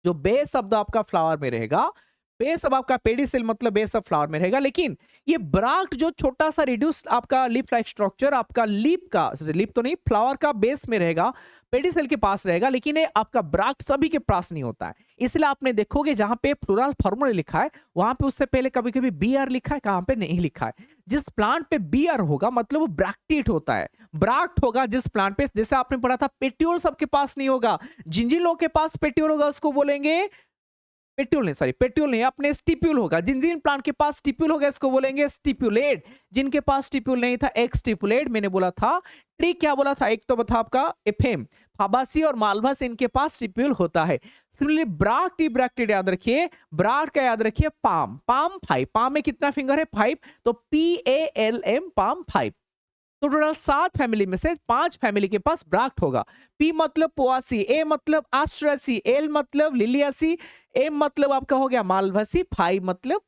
S1: जो बेस ऑफ द आपका फ्लावर में रहेगा। बेस अब आपका पेडिसिल मतलब बेस ऑफ फ्लावर में रहेगा। लेकिन ये ब्राक्ट जो छोटा सा रिड्यूस आपका लीफ लाइक स्ट्रक्चर आपका लीफ का, लीफ तो नहीं, फ्लावर का बेस में रहेगा, पेडिसिल के पास रहेगा। लेकिन ये आपका ब्राक्ट सभी के पास नहीं होता है। इसलिए आपने देखोगे जहां पे फ्लोरल फॉर्मूला लिखा है वहां पे उससे पहले कभी कभी बी आर लिखा है, कहां पे नहीं लिखा है। जिस प्लांट पे बी आर होगा मतलब वो ब्रैक्टेट होता है। ब्राक्ट होगा जिस प्लांट पे, जैसे आपने पढ़ा था पेट्यूल सबके पास नहीं होगा, जिन जिन लोगों के पास पेट्यूल होगा उसको बोलेंगे पेट्यूल नहीं, सॉरी पेट्यूल नहीं, अपने स्टिप्यूल होगा। जिन जिन प्लांट के पास स्टिप्यूल होगा इसको बोलेंगे स्टिप्यूलेट। जिनके पास स्टिप्यूल नहीं था एक्सटिप्यूलेट। मैंने बोला था ट्री, क्या बोला था? एक तो बता आपका एफेम, फाबासी और मालवासी, इनके पास स्टिप्यूल होता है। सिमिलरली ब्राक्ट, ब्रैक्टेड याद रखिए। ब्राक्ट का याद रखिए पाम, पाम 5, पाम में कितना फिंगर है? 5, तो PALM पाम 5। तो टोटल 7 फैमिली में से 5 फैमिली के पास ब्राक्ट होगा। पी मतलब पोआसी, ए मतलब एस्ट्रेसी, एल मतलब लिलियासी, एम मतलब आपका हो गया मालवासी, 5 मतलब,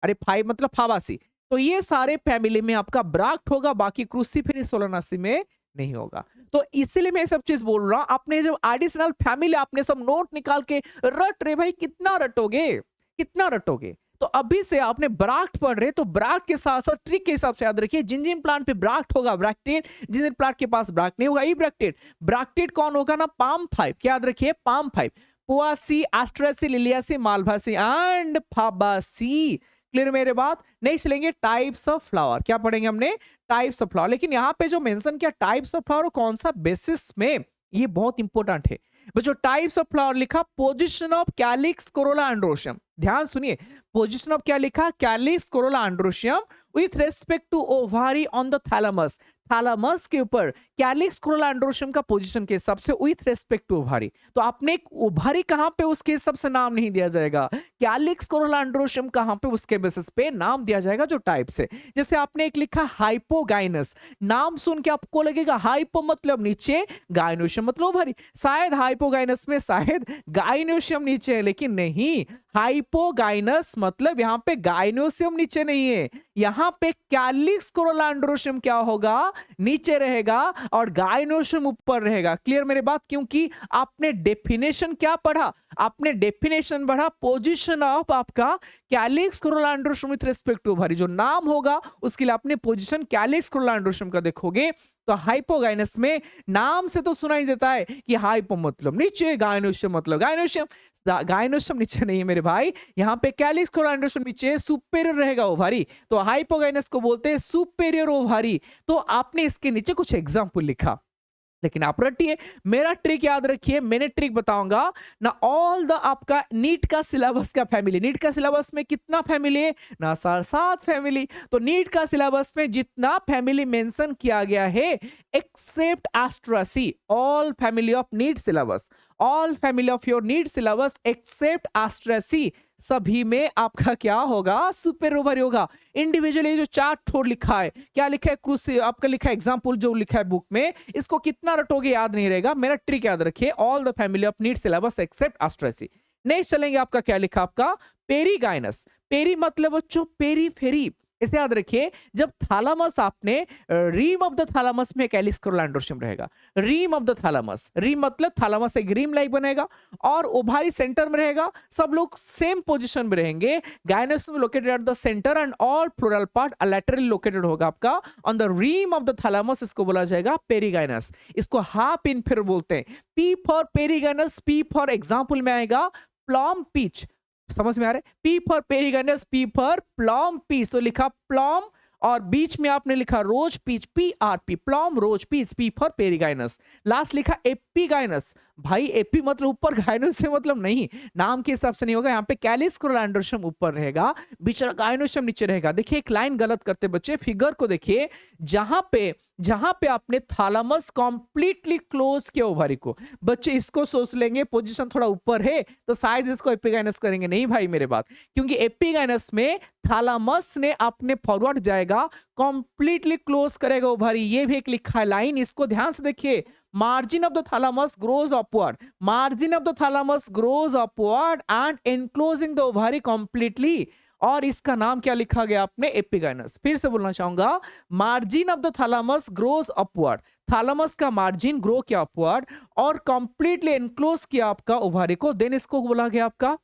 S1: अरे 5 मतलब फाबासी। तो ये सारे फैमिली में आपका ब्राक्ट होगा, बाकी क्रूसीफेरी सोलानासी में नहीं होगा। तो इसलिए मैं सब चीज बोल रहा हूं। आपने जब एडिशनल फैमिली आपने सब नोट निकाल के रट रहे भाई, कितना रटोगे, कितना रटोगे? तो अभी से आपने ब्राक्ट पढ़ रहे, तो ब्राक्ट के साथ साथ ट्रिक के हिसाब से याद रखिए। जिन जिन प्लांट पे ब्राक्ट होगा ब्रैक्टेड, जिन जिन प्लांट के पास ब्राक्ट नहीं होगा ई ब्रैक्टेड। ब्रैक्टेड कौन होगा ना? पाम 5, क्या याद रखिए? Palm 5, Poaceae, Asteraceae, Liliaceae, Malvaceae and Fabaceae. Clear मेरे बात? नेक्स्ट लेंगे टाइप्स ऑफ फ्लावर। क्या पढ़ेंगे हमने? Types of flower. लेकिन यहां पे जो मेंशन किया टाइप्स ऑफ फ्लावर कौन सा बेसिस में, ये बहुत इंपॉर्टेंट है। जो टाइप्स ऑफ फ्लावर लिखा, position of calyx, corolla, androecium. ध्यान सुनिए, पोजीशन ऑफ क्या लिखा? Calyx, corolla, androecium with respect to ovary on the thalamus. Thalamus के ऊपर कैलिक्स, कोरोला, एंड्रोशियम का पोजीशन के हिसाब से विथ रेस्पेक्ट टू ओवारी। तो आपने एक ओवारी कहां पे उसके हिसाब से नाम नहीं दिया जाएगा, कैलिक्स, कोरोला, एंड्रोशियम कहां पे उसके बेसिस पे नाम दिया जाएगा जो टाइप से। जैसे आपने एक लिखा हाइपोगाइनस, नाम सुन के आपको लगेगा हाइपो मतलब नीचे, गाइनोशियम मतलब ओवारी। शायद हाइपोगाइनस में शायद गाइनोशियम नीचे है, लेकिन नहीं, हाइपोगाइनस मतलब यहां पे गाइनोशियम नीचे नहीं है, यहां पे कैलिक्स, कोरोला, एंड्रोशियम क्या होगा? नीचे रहेगा और गाइनोशियम ऊपर रहेगा। क्लियर मेरे बात? क्योंकि आपने डेफिनेशन क्या पढ़ा? आपने डेफिनेशन पढ़ा पोजीशन ऑफ आपका calyx, corolla, androecium with respect to ovary. जो नाम होगा उसके लिए आपने पोजीशन कैलिक्स, कोरोला, एंड्रोशियम का देखोगे। तो हाइपोगाइनस में नाम से तो सुनाई देता है कि हाइपो मतलब नीचे, गाइनोशियम मतलब गाइनोशियम। गाइनोशियम नीचे नहीं है मेरे भाई, यहाँ पे कैलिक्स, कोरोला, एंड्रोशियम नीचे, सुपेरियर रहेगा ओवारी। तो हाइपोगाइनस को बोलते हैं सुपेरियर ओवारी। तो आपने इसके नीचे कुछ एग्जाम्पल लिखा, लेकिन आप रटिए। मेरा ट्रिक याद रखिए, मैंने ट्रिक बताऊंगा ना। ऑल द आपका नीट का सिलेबस का फैमिली, नीट का सिलेबस में कितना फैमिली है ना? 7 फैमिली। तो नीट का सिलेबस में जितना फैमिली मेंशन किया गया है except Asteraceae, all family of NEET syllabus, all family of your NEET syllabus except Asteraceae, सभी में आपका क्या होगा? सुपर ओवरी होगा। इंडिविजुअली जो 4 ठोर लिखा है, क्या लिखा है? क्रूसी आपका लिखा है, एग्जांपल जो लिखा है बुक में, इसको कितना रटोगे याद नहीं रहेगा। मेरा ट्रिक याद रखिए, all the family of NEET syllabus except Asteraceae. Next चलेंगे आपका क्या लिखा? आपका पेरीगाइनस। पेरी मतलब बच्चों पेरीफेरी, इसे याद रखिए। जब थैलेमस आपने रीम ऑफ द थैलेमस में कैलिक्स, कोरोला, एंड्रोशियम रहेगा। रीम ऑफ द थैलेमस, रीम मतलब थैलेमस एक रीम लाइक बनेगा और ओवारी सेंटर में रहेगा। सब लोग सेम पोजीशन में रहेंगे। Gynoecium located at the centre and all floral part laterally located होगा आपका on the rim of the thalamus. इसको बोला जाएगा पेरीगाइनस। इसको हाफ इन फिर बोलते हैं। P for perigynous, P for example में आएगा प्लम पीच। समझ में आ रहा है? P for perigynous, P for plum peach. तो लिखा प्लम और बीच में आपने लिखा rose peach PRP, plum rose peach, P for perigynous, last लिखा एपिगाइनस। भाई एपी मतलब ऊपर, गाइनस से मतलब नहीं, नाम के हिसाब से नहीं होगा। यहाँ पे कैलिक्स कोरोलांड्रोशियम ऊपर रहेगा, बीच गाइनोशियम नीचे रहेगा। देखिए एक लाइन गलत करते बच्चे, फिगर को देखिए, जहां पे आपने थैलेमस कंप्लीटली क्लोज किया ओवरी को, बच्चे इसको सोच लेंगे पोजीशन थोड़ा ऊपर है तो शायद इसको एपिगाइनस करेंगे। नहीं भाई मेरे बात, क्योंकि एपिगाइनस में थैलेमस ने अपने फॉरवर्ड जाएगा, कंप्लीटली क्लोज करेगा ओवरी। ये भी एक लिखा है लाइन, इसको ध्यान से देखिए। Margin of the thalamus grows upward, margin of the thalamus grows upward and enclosing the ovary completely. और इसका नाम क्या लिखा गया आपने, एपिगाइनस। फिर से बोलना चाहूंगा, margin of the thalamus grows upward, thalamus का मार्जिन ग्रो किया अपवर्ड और कंप्लीटली एनक्लोज किया आपका ओवरी को, देन इसको बोला गया आपका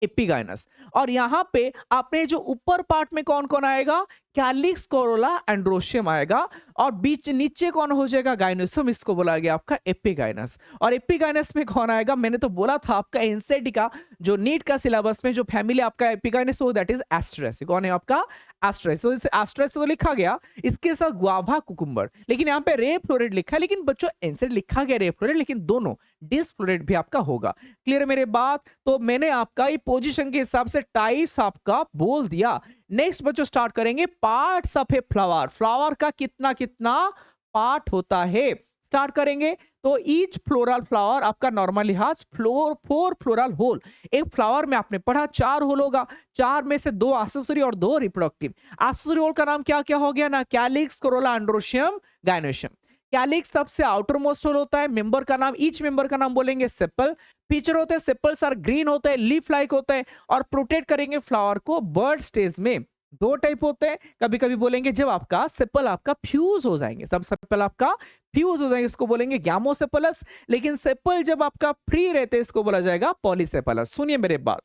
S1: एपिगाइनस। और यहां पे आपने जो ऊपर पार्ट में कौन कौन आएगा, कैलिक्स कोरोला एंड्रोशियम आएगा, और बीच नीचे कौन हो जाएगा, गाइनोसियम, इसको बोला गया आपका एपिगाइनस। और एपिगाइनस में कौन आएगा, मैंने तो बोला था आपका एनसीईआरटी का जो नीट का सिलेबस में जो फैमिली आपका एपिगाइनस हो दैट इज एस्ट्रेसी। कौन है आपका, एस्ट्रेसी। तो इस एस्ट्रेसी तो लिखा गया, इसके साथ गुआवा कुकुम्बर, लेकिन यहाँ पे रे फ्लोरेट लिखा है, लेकिन बच्चों एनसीईआरटी लिखा गया रे फ्लोरेट, लेकिन दोनों डिसफ्लोरेट भी आपका होगा। क्लियर है मेरे बात। तो मैंने आपका ये पोजीशन के हिसाब से टाइप्स आपका बोल दिया। नेक्स्ट बच्चों स्टार्ट करेंगे parts of a flower, flower का कितना कितना पार्ट होता है, स्टार्ट करेंगे। तो ईच फ्लोरल फ्लावर आपका normally has four floral whorl. एक फ्लावर में आपने पढ़ा 4 होल होगा, 4 में से 2 एक्सेसरी और 2 रिप्रोडक्टिव। एक्सेसरी होल का नाम क्या क्या हो गया ना, calyx, corolla, androecium, gynoecium. Calyx सबसे आउटर मोस्ट होल होता है, मेंबर का नाम, ईच मेंबर का नाम बोलेंगे सेपल। फीचर होते हैं, सेपल्स आर ग्रीन होते हैं, लीफ लाइक होते हैं, और प्रोटेक्ट करेंगे फ्लावर को बर्ड स्टेज में। 2 टाइप होते हैं, कभी कभी बोलेंगे जब आपका सेपल आपका फ्यूज हो जाएंगे, सब सेपल आपका फ्यूज हो जाएंगे, इसको बोलेंगे गैमोसेपलस। लेकिन सेपल जब आपका फ्री रहते हैं इसको बोला जाएगा पॉलीसेपलस। सुनिए मेरे बात,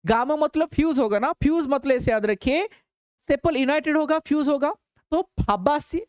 S1: गामा मतलब फ्यूज होगा ना, फ्यूज मतलब ऐसे याद रखिए, सेपल यूनाइटेड होगा, फ्यूज होगा। तो फाबासी,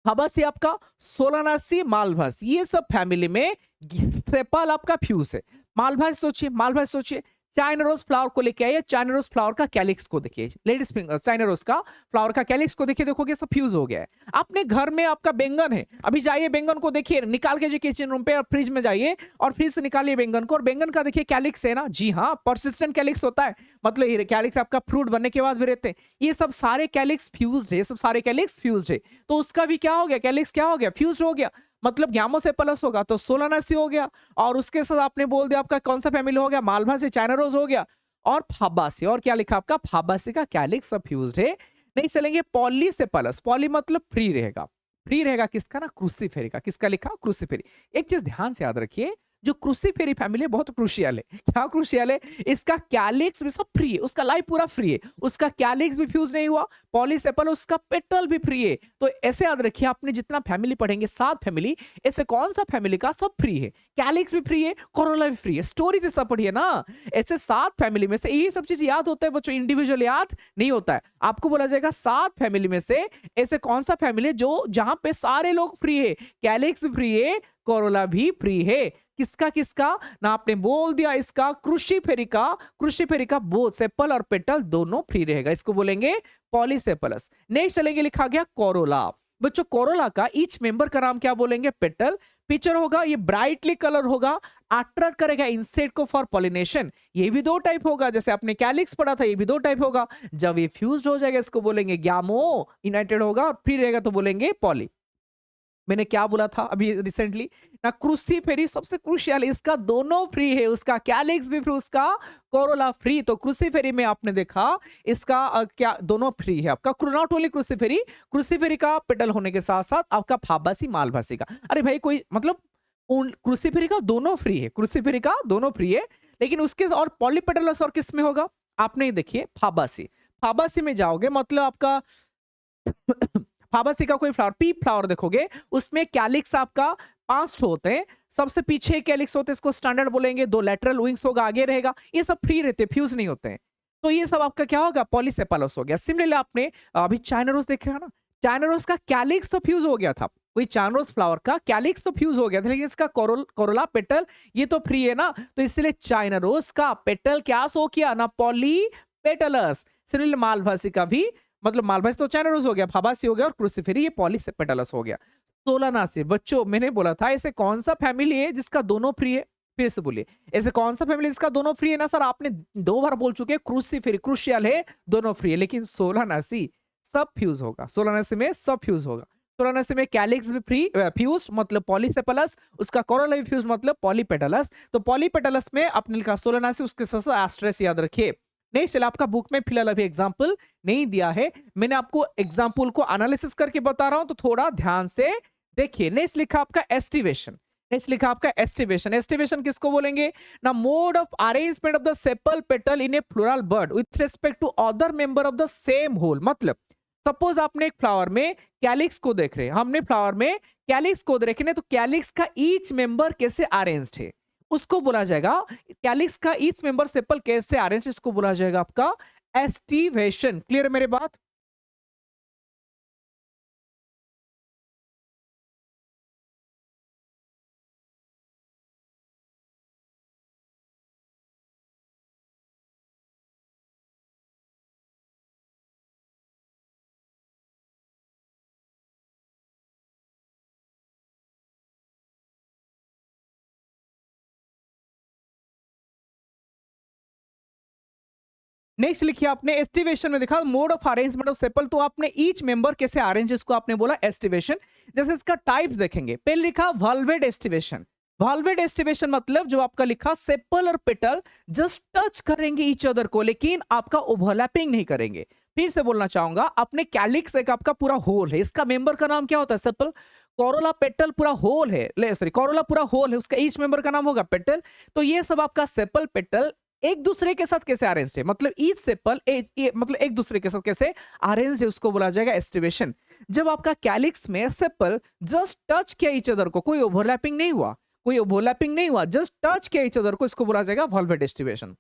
S1: फाबासी आपका सोलानासी, मालभासी, ये सब फैमिली में सेपल आपका फ्यूज है। मालभासी सोचिए, मालभासी सोचिए, चाइना रोज फ्लावर को लेके आइए, चाइना रोज फ्लावर का कैलिक्स को देखिए, लेडीज फिंगर चाइना रोज का फ्लावर का कैलिक्स को देखिए, देखोगे सब फ्यूज हो गया है। अपने घर में आपका बैंगन है, अभी जाइए बैंगन को देखिए, निकाल के किचन रूम पे और फ्रिज में जाइए और फ्रिज से निकालिए बैंगन को, और बैंगन का देखिए कैलिक्स है ना, जी हाँ, परसिस्टेंट कैलिक्स होता है, मतलब ये कैलिक्स आपका फ्रूट बनने के बाद भी रहते हैं। ये सब सारे कैलिक्स फ्यूज है, सब सारे कैलिक्स फ्यूज है। तो उसका भी क्या हो गया, कैलिक्स क्या हो गया, फ्यूज हो गया, मतलब गैमोसेपलस होगा तो सोलानासी हो गया, और उसके साथ आपने बोल दिया आपका कौन सा फैमिली हो गया, मालभासी, चाइना रोज हो गया, और फाबासी। और क्या लिखा आपका, फाबासी का कैलिक्स सब फ्यूज्ड है। नहीं चलेंगे पॉलीसेपलस, पॉली मतलब फ्री रहेगा, फ्री रहेगा किसका ना, क्रूसीफेरी का। किसका लिखा, क्रूसीफेरी। एक चीज ध्यान से याद रखिए, जो क्रूसीफेरी फैमिली है बहुत क्रूशियल है। क्या क्रूशियल है, इसका कैलिक्स भी सब फ्री है, उसका लाइफ पूरा फ्री है, उसका कैलिक्स भी फ्यूज नहीं हुआ, पॉलीसेपल उसका पेटल भी फ्री है। तो ऐसे याद रखिए, आपने जितना फैमिली पढ़ेंगे 7 फैमिली, ऐसे कौन सा फैमिली का सब फ्री है, कैलिक्स भी फ्री है, कोरोला भी फ्री है। स्टोरी जैसा पढ़िए ना, ऐसे 7 फैमिली में से ये सब चीज याद होता है बच्चों, इंडिविजुअल याद नहीं होता है। आपको बोला जाएगा 7 फैमिली में से ऐसे कौन सा फैमिली है जो जहां पे सारे लोग फ्री है, कैलिक्स भी फ्री है, कोरोला भी फ्री है। किसका किसका ना, आपने बोल दिया इसका क्रूसीफेरी का, क्रूसीफेरी का बोथ सेपल और पेटल दोनों फ्री रहेगा, इसको बोलेंगे पॉलीसेपलस। नेक्स्ट चलेंगे, लिखा गया कोरोला। बच्चों कोरोला का ईच मेंबर का नाम क्या बोलेंगे, पेटल। पिक्चर होगा, ये ब्राइटली कलर होगा, अट्रैक्ट करेगा इंसेक्ट को फॉर पॉलिनेशन। ये भी 2 टाइप होगा, जैसे आपने कैलिक्स पढ़ा था, ये भी 2 टाइप होगा। जब ये फ्यूज्ड हो जाएगा इसको बोलेंगे गैमो यूनाइटेड होगा, और फ्री रहेगा तो बोलेंगे पॉली। मैंने क्या बोला था अभी रिसेंटली ना, क्रूसीफेरी सबसे क्रूशियल, इसका दोनों फ्री है, उसका कैलिक्स भी फ्री, उसका कोरोला फ्री। तो क्रूसीफेरी में आपने देखा इसका क्या दोनों फ्री है आपका, नॉट ओनली क्रूसीफेरी, क्रूसीफेरी का पेटल होने के साथ साथ आपका फाबासी, मालभासी का। अरे भाई कोई मतलब क्रूसीफेरी का दोनों फ्री है, क्रूसीफेरी का दोनों फ्री है, लेकिन उसके और पॉलीपेटलस और किस में होगा, आपने देखिए फाबासी, फाबासी में जाओगे मतलब आपका फाबासी का कोई फ्लावर, पी फ्लावर देखोगे, उसमें कैलिक्स आपका 5 होते हैं, सबसे पीछे कैलिक्स होते हैं, इसको स्टैंडर्ड बोलेंगे, 2 लेटरल विंग्स होगा, आगे रहेगा, ये सब फ्री रहते हैं, फ्यूज नहीं होते हैं। तो ये सब आपका क्या होगा, पॉलीसेपलस हो गया। सिमिलरली आपने अभी चाइना रोज देखा ना, चाइना रोज का कैलिक्स तो फ्यूज हो गया था, कोई चाइना रोज फ्लावर का कैलिक्स तो फ्यूज हो गया था, लेकिन इसका कोरोला पेटल ये तो फ्री है ना, तो इसलिए चाइना रोज का पेटल क्या सो किया ना, पॉलीपेटलस। सिमिलरली मालभासी का भी मतलब मालभासी तो चाइना हो गया, फाबासी हो गया और क्रूसिफेरी ये पॉलीपेटलस हो गया। सोलानासी, बच्चों मैंने बोला था ऐसे कौन सा फैमिली है जिसका दोनों फ्री है? फिर से बोलिए, ऐसे कौन सा फैमिली जिसका दोनों फ्री है ना सर? आपने 2 बार बोल चुके हैं क्रूसिफेरी, क्रूशियल है, दोनों फ्री है, लेकिन सोलानासी सब फ्यूज होगा। सोलानासी में सब फ्यूज होगा। सोलानासी में कैलिक्स भी फ्री फ्यूज मतलब पॉलीसेपलस, उसका कोरोला भी फ्यूज मतलब पॉलीपेटलस। तो पॉलीपेटलस में आपने लिखा सोलानासी, उसके साथ एस्ट्रेस याद रखिए। नहीं चला, आपका बुक में फिलहाल अभी एग्जाम्पल नहीं दिया है, मैंने आपको एग्जाम्पल को एनालिसिस करके बता रहा हूं, तो थोड़ा ध्यान से देखिए। नेक्स्ट लिखा आपका एस्टिवेशन। नेक्स्ट लिखा आपका एस्टिवेशन। एस्टिवेशन किसको बोलेंगे ना? Mode of arrangement of the sepal petal in a floral bud with respect to other member of the same whorl. मतलब सपोज आपने एक फ्लावर में कैलिक्स को देख रहे हैं, हमने फ्लावर में कैलिक्स को देख रहे हैं, तो कैलिक्स का ईच मेंबर कैसे अरेंज्ड है उसको बोला जाएगा, कैलिक्स का ईच मेंबर सेपल कैसे अरेंज, इसको बोला जाएगा आपका एस्टिवेशन। क्लियर है मेरे बात? नेक्स्ट लिखिए आपने एस्टिवेशन में देखा mode of arrangement of sepal, तो आपने ईच मेंबर कैसे अरेंज, इसको आपने बोला एस्टिवेशन। जैसे इसका टाइप्स देखेंगे, पहले लिखा वॉल्वेड एस्टिवेशन। वॉल्वेड एस्टिवेशन मतलब जो आपका लिखा सेपल और पेटल जस्ट टच करेंगे ईच अदर को, लेकिन आपका ओवरलैपिंग नहीं करेंगे। फिर से बोलना चाहूंगा, अपने कैलिक्स एक आपका पूरा होल है, इसका मेंबर का नाम क्या होता है? सेपल। कोरोला पेटल पूरा होल है, ले सॉरी कोरोला पूरा होल है, उसका ईच मेंबर का नाम होगा पेटल। तो ये सब आपका सेपल पेटल एक दूसरे के साथ कैसे अरेंज है, मतलब ईच सेपल मतलब एक दूसरे के साथ कैसे अरेंज है, उसको बोला जाएगा एस्टिवेशन। जब आपका कैलिक्स में सेपल जस्ट टच किया ईच अदर को, कोई ओवरलैपिंग नहीं हुआ, कोई ओवरलैपिंग नहीं हुआ, जस्ट टच किया ईच अदर को, इसको बोला जाएगा वॉल्वेट एस्टिवेशन।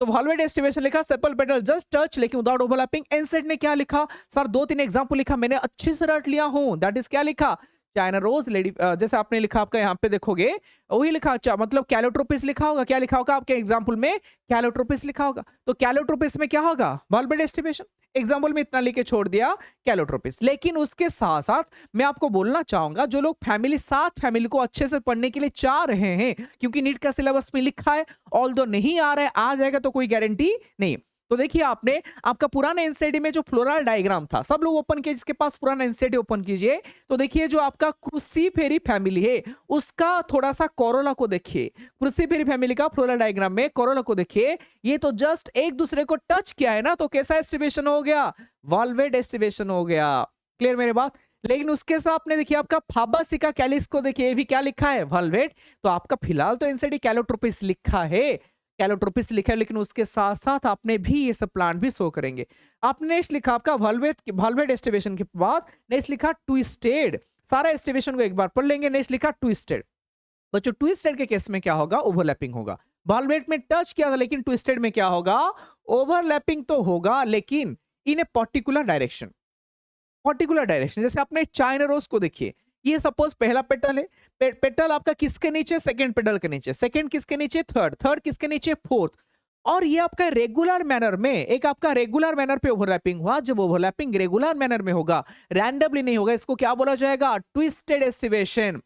S1: तो वॉल्वेट एस्टिवेशन लिखा सेपल पेटल जस्ट टच लेकिन विदाउट ओवरलैपिंग। एनसेट ने क्या लिखा सर? 2-3 एग्जांपल लिखा, मैंने अच्छे से रट लिया हूं। दैट इज क्या लिखा? चाइना रोज लेडी, जैसे आपने लिखा आपका यहाँ पे देखोगे वही लिखा, अच्छा मतलब कैलोट्रोपिस लिखा होगा। क्या लिखा होगा आपके एग्जांपल में? कैलोट्रोपिस लिखा होगा। तो कैलोट्रोपिस में क्या होगा? Valvate aestivation. एग्जांपल में इतना लिख के छोड़ दिया कैलोट्रोपिस। लेकिन उसके साथ साथ मैं आपको बोलना चाहूंगा, जो लोग फैमिली 7 फैमिली को अच्छे से पढ़ने के लिए चाह रहे हैं, क्योंकि नीट का सिलेबस में लिखा है, ऑल्दो नहीं आ रहा है, आ जाएगा तो कोई गारंटी नहीं। तो देखिए आपने आपका पुराना एनसीईआरटी में जो फ्लोरल डायग्राम था, सब लोग ओपन किए, जिसके पास पुराना एनसीईआरटी ओपन कीजिए। तो देखिए जो आपका क्रूसीफेरी फैमिली है उसका थोड़ा सा कोरोला को देखिए। क्रूसीफेरी फैमिली का फ्लोरल डायग्राम में कोरोला को देखिए, ये तो जस्ट एक दूसरे को टच किया है ना, तो कैसा एस्टिवेशन हो गया? वॉल्वेट एस्टिवेशन हो गया। क्लियर मेरे बात? लेकिन उसके साथ आपने देखिए आपका फाबासी का कैलिक्स को देखिए, ये भी क्या लिखा है? वॉल्वेट। तो आपका फिलहाल तो एनसीईआरटी कैलोट्रोपिस लिखा है, कैलोट्रोपिस लिखा है, लेकिन उसके साथ साथ आपने भी ये सब प्लांट भी शो करेंगे। आपने नेक्स्ट लिखा आपका वॉल्वेट एस्टिवेशन के बाद नेक्स्ट लिखा ट्विस्टेड। सारा एस्टिवेशन को एक बार पढ़ लेंगे। नेक्स्ट लिखा ट्विस्टेड। बच्चों ट्विस्टेड के केस में क्या होगा? ओवरलैपिंग होगा। वॉल्वेट में टच किया था, लेकिन ट्विस्टेड में क्या होगा? ओवरलैपिंग तो होगा, लेकिन in a particular direction. Particular direction, जैसे आपने चाइना रोज को देखिए, ये सपोज पहला पेटल है, पेटल आपका किसके नीचे? सेकंड पेटल के नीचे, सेकंड किसके नीचे? थर्ड, थर्ड किसके नीचे? फोर्थ। और ये आपका रेगुलर मैनर में, एक आपका रेगुलर मैनर पे ओवरलैपिंग हुआ। जब ओवरलैपिंग रेगुलर मैनर में होगा, रैंडमली नहीं होगा, इसको क्या बोला जाएगा? Twisted aestivation.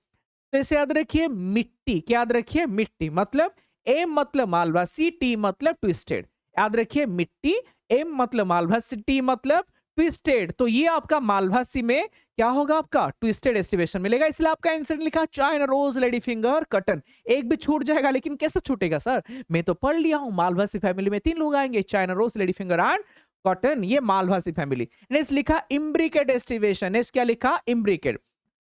S1: तो इसे याद रखिए मिट्टी, क्या याद रखिए? मिट्टी। मतलब एम मतलब मालवासी, टी मतलब ट्विस्टेड। याद रखिए मिट्टी, एम मतलब मालवासी, टी मतलब ट्विस्टेड। तो ये आपका मालभासी में क्या होगा? आपका ट्विस्टेड एस्टिवेशन मिलेगा। इसलिए आपका आंसर लिखा चाइना रोज, लेडी फिंगर, कटन। एक भी छूट जाएगा, लेकिन कैसे छूटेगा सर? मैं तो पढ़ लिया हूं, मालभासी फैमिली में 3 लोग आएंगे, China rose, lady finger and cotton, ये मालभासी फैमिली। नेक्स्ट लिखा इम्ब्रिकेट एस्टिवेशन। नेक्स्ट क्या लिखा? इम्ब्रिकेट।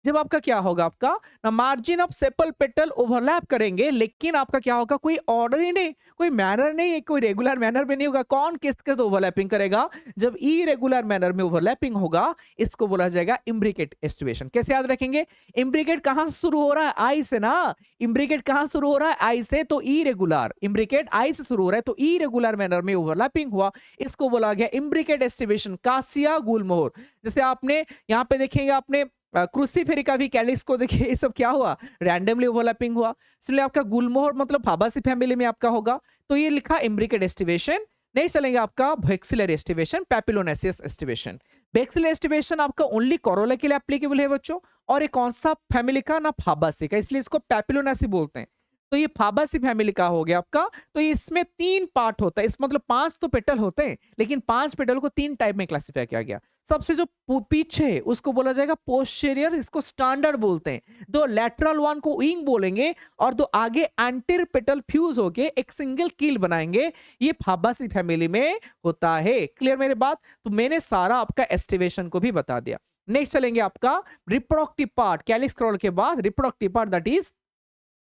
S1: जब आपका क्या होगा? आपका ना margin of sepal petal overlap करेंगे, लेकिन आपका क्या होगा? कोई ऑर्डर ही नहीं, कोई मैनर नहीं, कोई रेगुलर मैनर में नहीं होगा। कौन किसके साथ ओवरलैपिंग करेगा? जब इरेगुलर मैनर में ओवरलैपिंग होगा, इसको बोला जाएगा इम्ब्रिकेट एस्टिवेशन। कैसे याद रखेंगे? इम्ब्रिकेट कहां से शुरू हो रहा है? आई से ना। इम्ब्रिकेट कहां शुरू हो रहा है? आई से। तो इरेगुलर, इम्ब्रिकेट आई से शुरू हो रहा है, तो इरेगुलर मैनर में ओवरलैपिंग हुआ, इसको बोला गया इम्ब्रिकेट एस्टिवेशन। कासिया गुलमोहर, जैसे आपने यहाँ पे देखेंगे, आपने क्रूसीफेरी का भी कैलिक्स को देखिए, ये सब क्या हुआ? रैंडमली ओवरलैपिंग हुआ। इसलिए आपका गुलमोहर मतलब फाबासी फैमिली में आपका होगा। तो ये लिखा इम्ब्रिकेट एस्टिवेशन। नहीं चलेंगे आपका बैक्सिलरी एस्टिवेशन, पैपिलोनेसियस एस्टिवेशन। बैक्सिलरी एस्टिवेशन आपका ओनली कोरोला के लिए एप्लीकेबल है बच्चों, और ये कौन सा फैमिली का ना फाबासी का, इसलिए इसको पैपिलोनेसी बोलते हैं। तो ये फाबासी फैमिली का हो गया आपका। तो इसमें 3 पार्ट होता है, इस मतलब 5 तो पेटल होते हैं, लेकिन 5 पेटल को 3 टाइप में क्लासिफाई किया गया। सबसे जो पीछे है उसको बोला जाएगा पोस्टीरियर, इसको स्टैंडर्ड बोलते हैं। दो लैटरल वन को विंग बोलेंगे, और दो आगे एंटीरियर पेटल फ्यूज होके एक सिंगल कील बनाएंगे। ये फाबासी फैमिली में होता है। क्लियर मेरे बात? तो मैंने सारा आपका एस्टिवेशन को भी बता दिया। नेक्स्ट चलेंगे आपका रिप्रोडक्टिव पार्ट, कैलिक्स क्रॉल के बाद reproductive part that is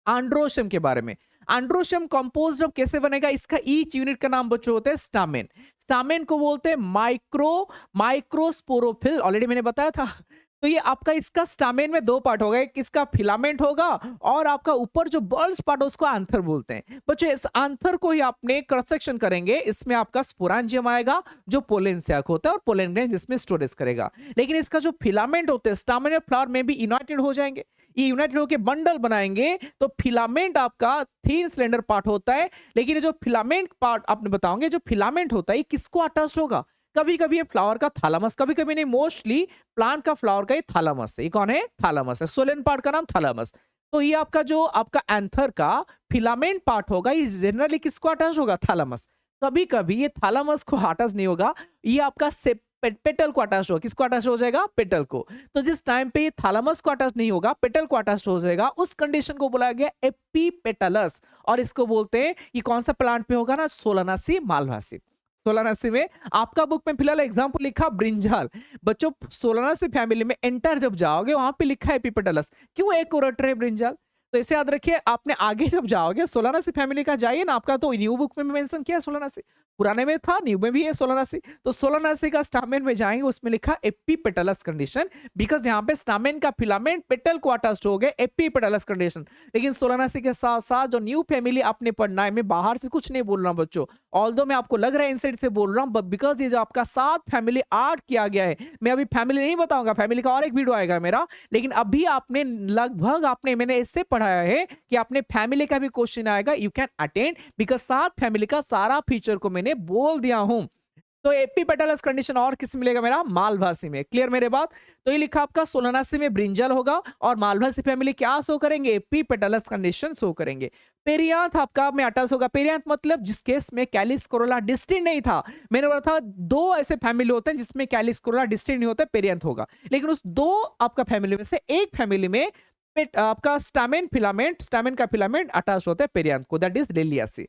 S1: androecium के बारे में। एंड्रोशियम कंपोज्ड ऑफ कैसे बनेगा, इसका ईच यूनिट का नाम बच्चों होता है स्टामेन। स्टामेन को बोलते हैं माइक्रोस्पोरोफिल, ऑलरेडी मैंने बताया था। तो ये आपका इसका स्टामेन में 2 पार्ट होगा, एक इसका फिलामेंट होगा, और आपका ऊपर जो बल्ज पार्ट है उसको एंथर बोलते हैं। बच्चों इस एंथर को ही आपने क्रॉस सेक्शन करेंगे, इसमें आपका स्पोरेंजियम आएगा जो पोलन सैक होता है, और पोलन ग्रैंड जिसमें स्टोरेज करेगा। लेकिन इसका जो फिलामेंट होते हैं स्टामेन और फ्लावर में भी यूनाइटेड हो जाएंगे, ये यूनाइटेड होकर बंडल बनाएंगे। तो फिलामेंट आपका थिन सिलेंडर पार्ट होता है, लेकिन ये जो फिलामेंट पार्ट आपने बताओगे, जो फिलामेंट होता है ये किसको अटैच्ड होगा? कभी कभी ये फ्लावर का थैलामस, कभी कभी नहीं, मोस्टली प्लांट का फ्लावर का ये थैलामस है। ये कौन है? थैलामस है। सोलन पार्ट का नाम थैलामस। तो ये आपका जो आपका एंथर का फिलामेंट पार्ट होगा, ये जनरली किसको अटैच होगा? थैलामस। कभी कभी ये थैलामस को अटैच नहीं होगा, ये आपका पेटल को अटैच होगा। किसको अटैच हो जाएगा? पेटल को। तो जिस टाइम पे ये थैलामस को अटैच नहीं होगा, पेटल को अटैच हो जाएगा, उस कंडीशन को बोला गया एपीपेटलस। और इसको बोलते हैं, ये कौन सा प्लांट पे होगा ना? सोलानासी मालवासी। सोलानासी में आपका बुक में फिलहाल एग्जांपल लिखा ब्रिंजाल। बच्चों सोलानासी फैमिली में एंटर जब जाओगे वहां पे लिखा है एपीपेटलस। क्यों एक को रट रहे ब्रिंजाल? तो इसे याद रखिए, आपने आगे जब जाओगे सोलानासी फैमिली का जाइए ना, आपका तो न्यू बुक में मेंशन किया है सोलानासी, पुराने में था, न्यू में भी है सोलानासी। तो सोलानासी का स्टामेन में जाएंगे, उसमें लिखा एपीपेटलस कंडीशन, बिकॉज यहाँ पे स्टामेन का फिलामेंट पेटल को अटैच्ड हो गए, एपीपेटलस कंडीशन। लेकिन सोलानासी के साथ साथ जो न्यू फैमिली आपने पढ़ना है, मैं बाहर से कुछ नहीं बोल रहा हूँ बच्चों, ऑल्दो मैं आपको लग रहा है इनसाइड से बोल रहा हूँ, बट बिकॉज ये जो आपका 7 फैमिली ऐड किया गया है, मैं अभी फैमिली नहीं बताऊंगा, फैमिली का और एक वीडियो आएगा मेरा। लेकिन अभी आपने लगभग मैंने इससे पढ़ाया है कि आपने फैमिली का भी क्वेश्चन आएगा, you can attend, because 7 family का सारा फीचर को मैंने बोल दिया हूं। तो एपीपेटलस कंडीशन और किस मिलेगा? मेरा मालवासी में। क्लियर मेरे बात? तो ये लिखा आपका सोलानासी में ब्रिंजल होगा, और मालवासी फैमिली क्या शो करेंगे? एपीपेटलस कंडीशन शो करेंगे। पेरियांथ आपका में अटैच होगा। पेरियांथ मतलब जिस केस में कैलिस कोरोला डिस्टिंक्ट नहीं था, मैंने बोला था 2 ऐसे फैमिली होते हैं जिसमें कैलिस कोरोला डिस्टिंक्ट नहीं होता, पेरियांथ होगा। लेकिन उस 2 आपका फैमिली में से एक फैमिली में आपका स्टामेन का फिलामेंट अटैच होता है पेरियांथ को, दैट इज लिलियासी।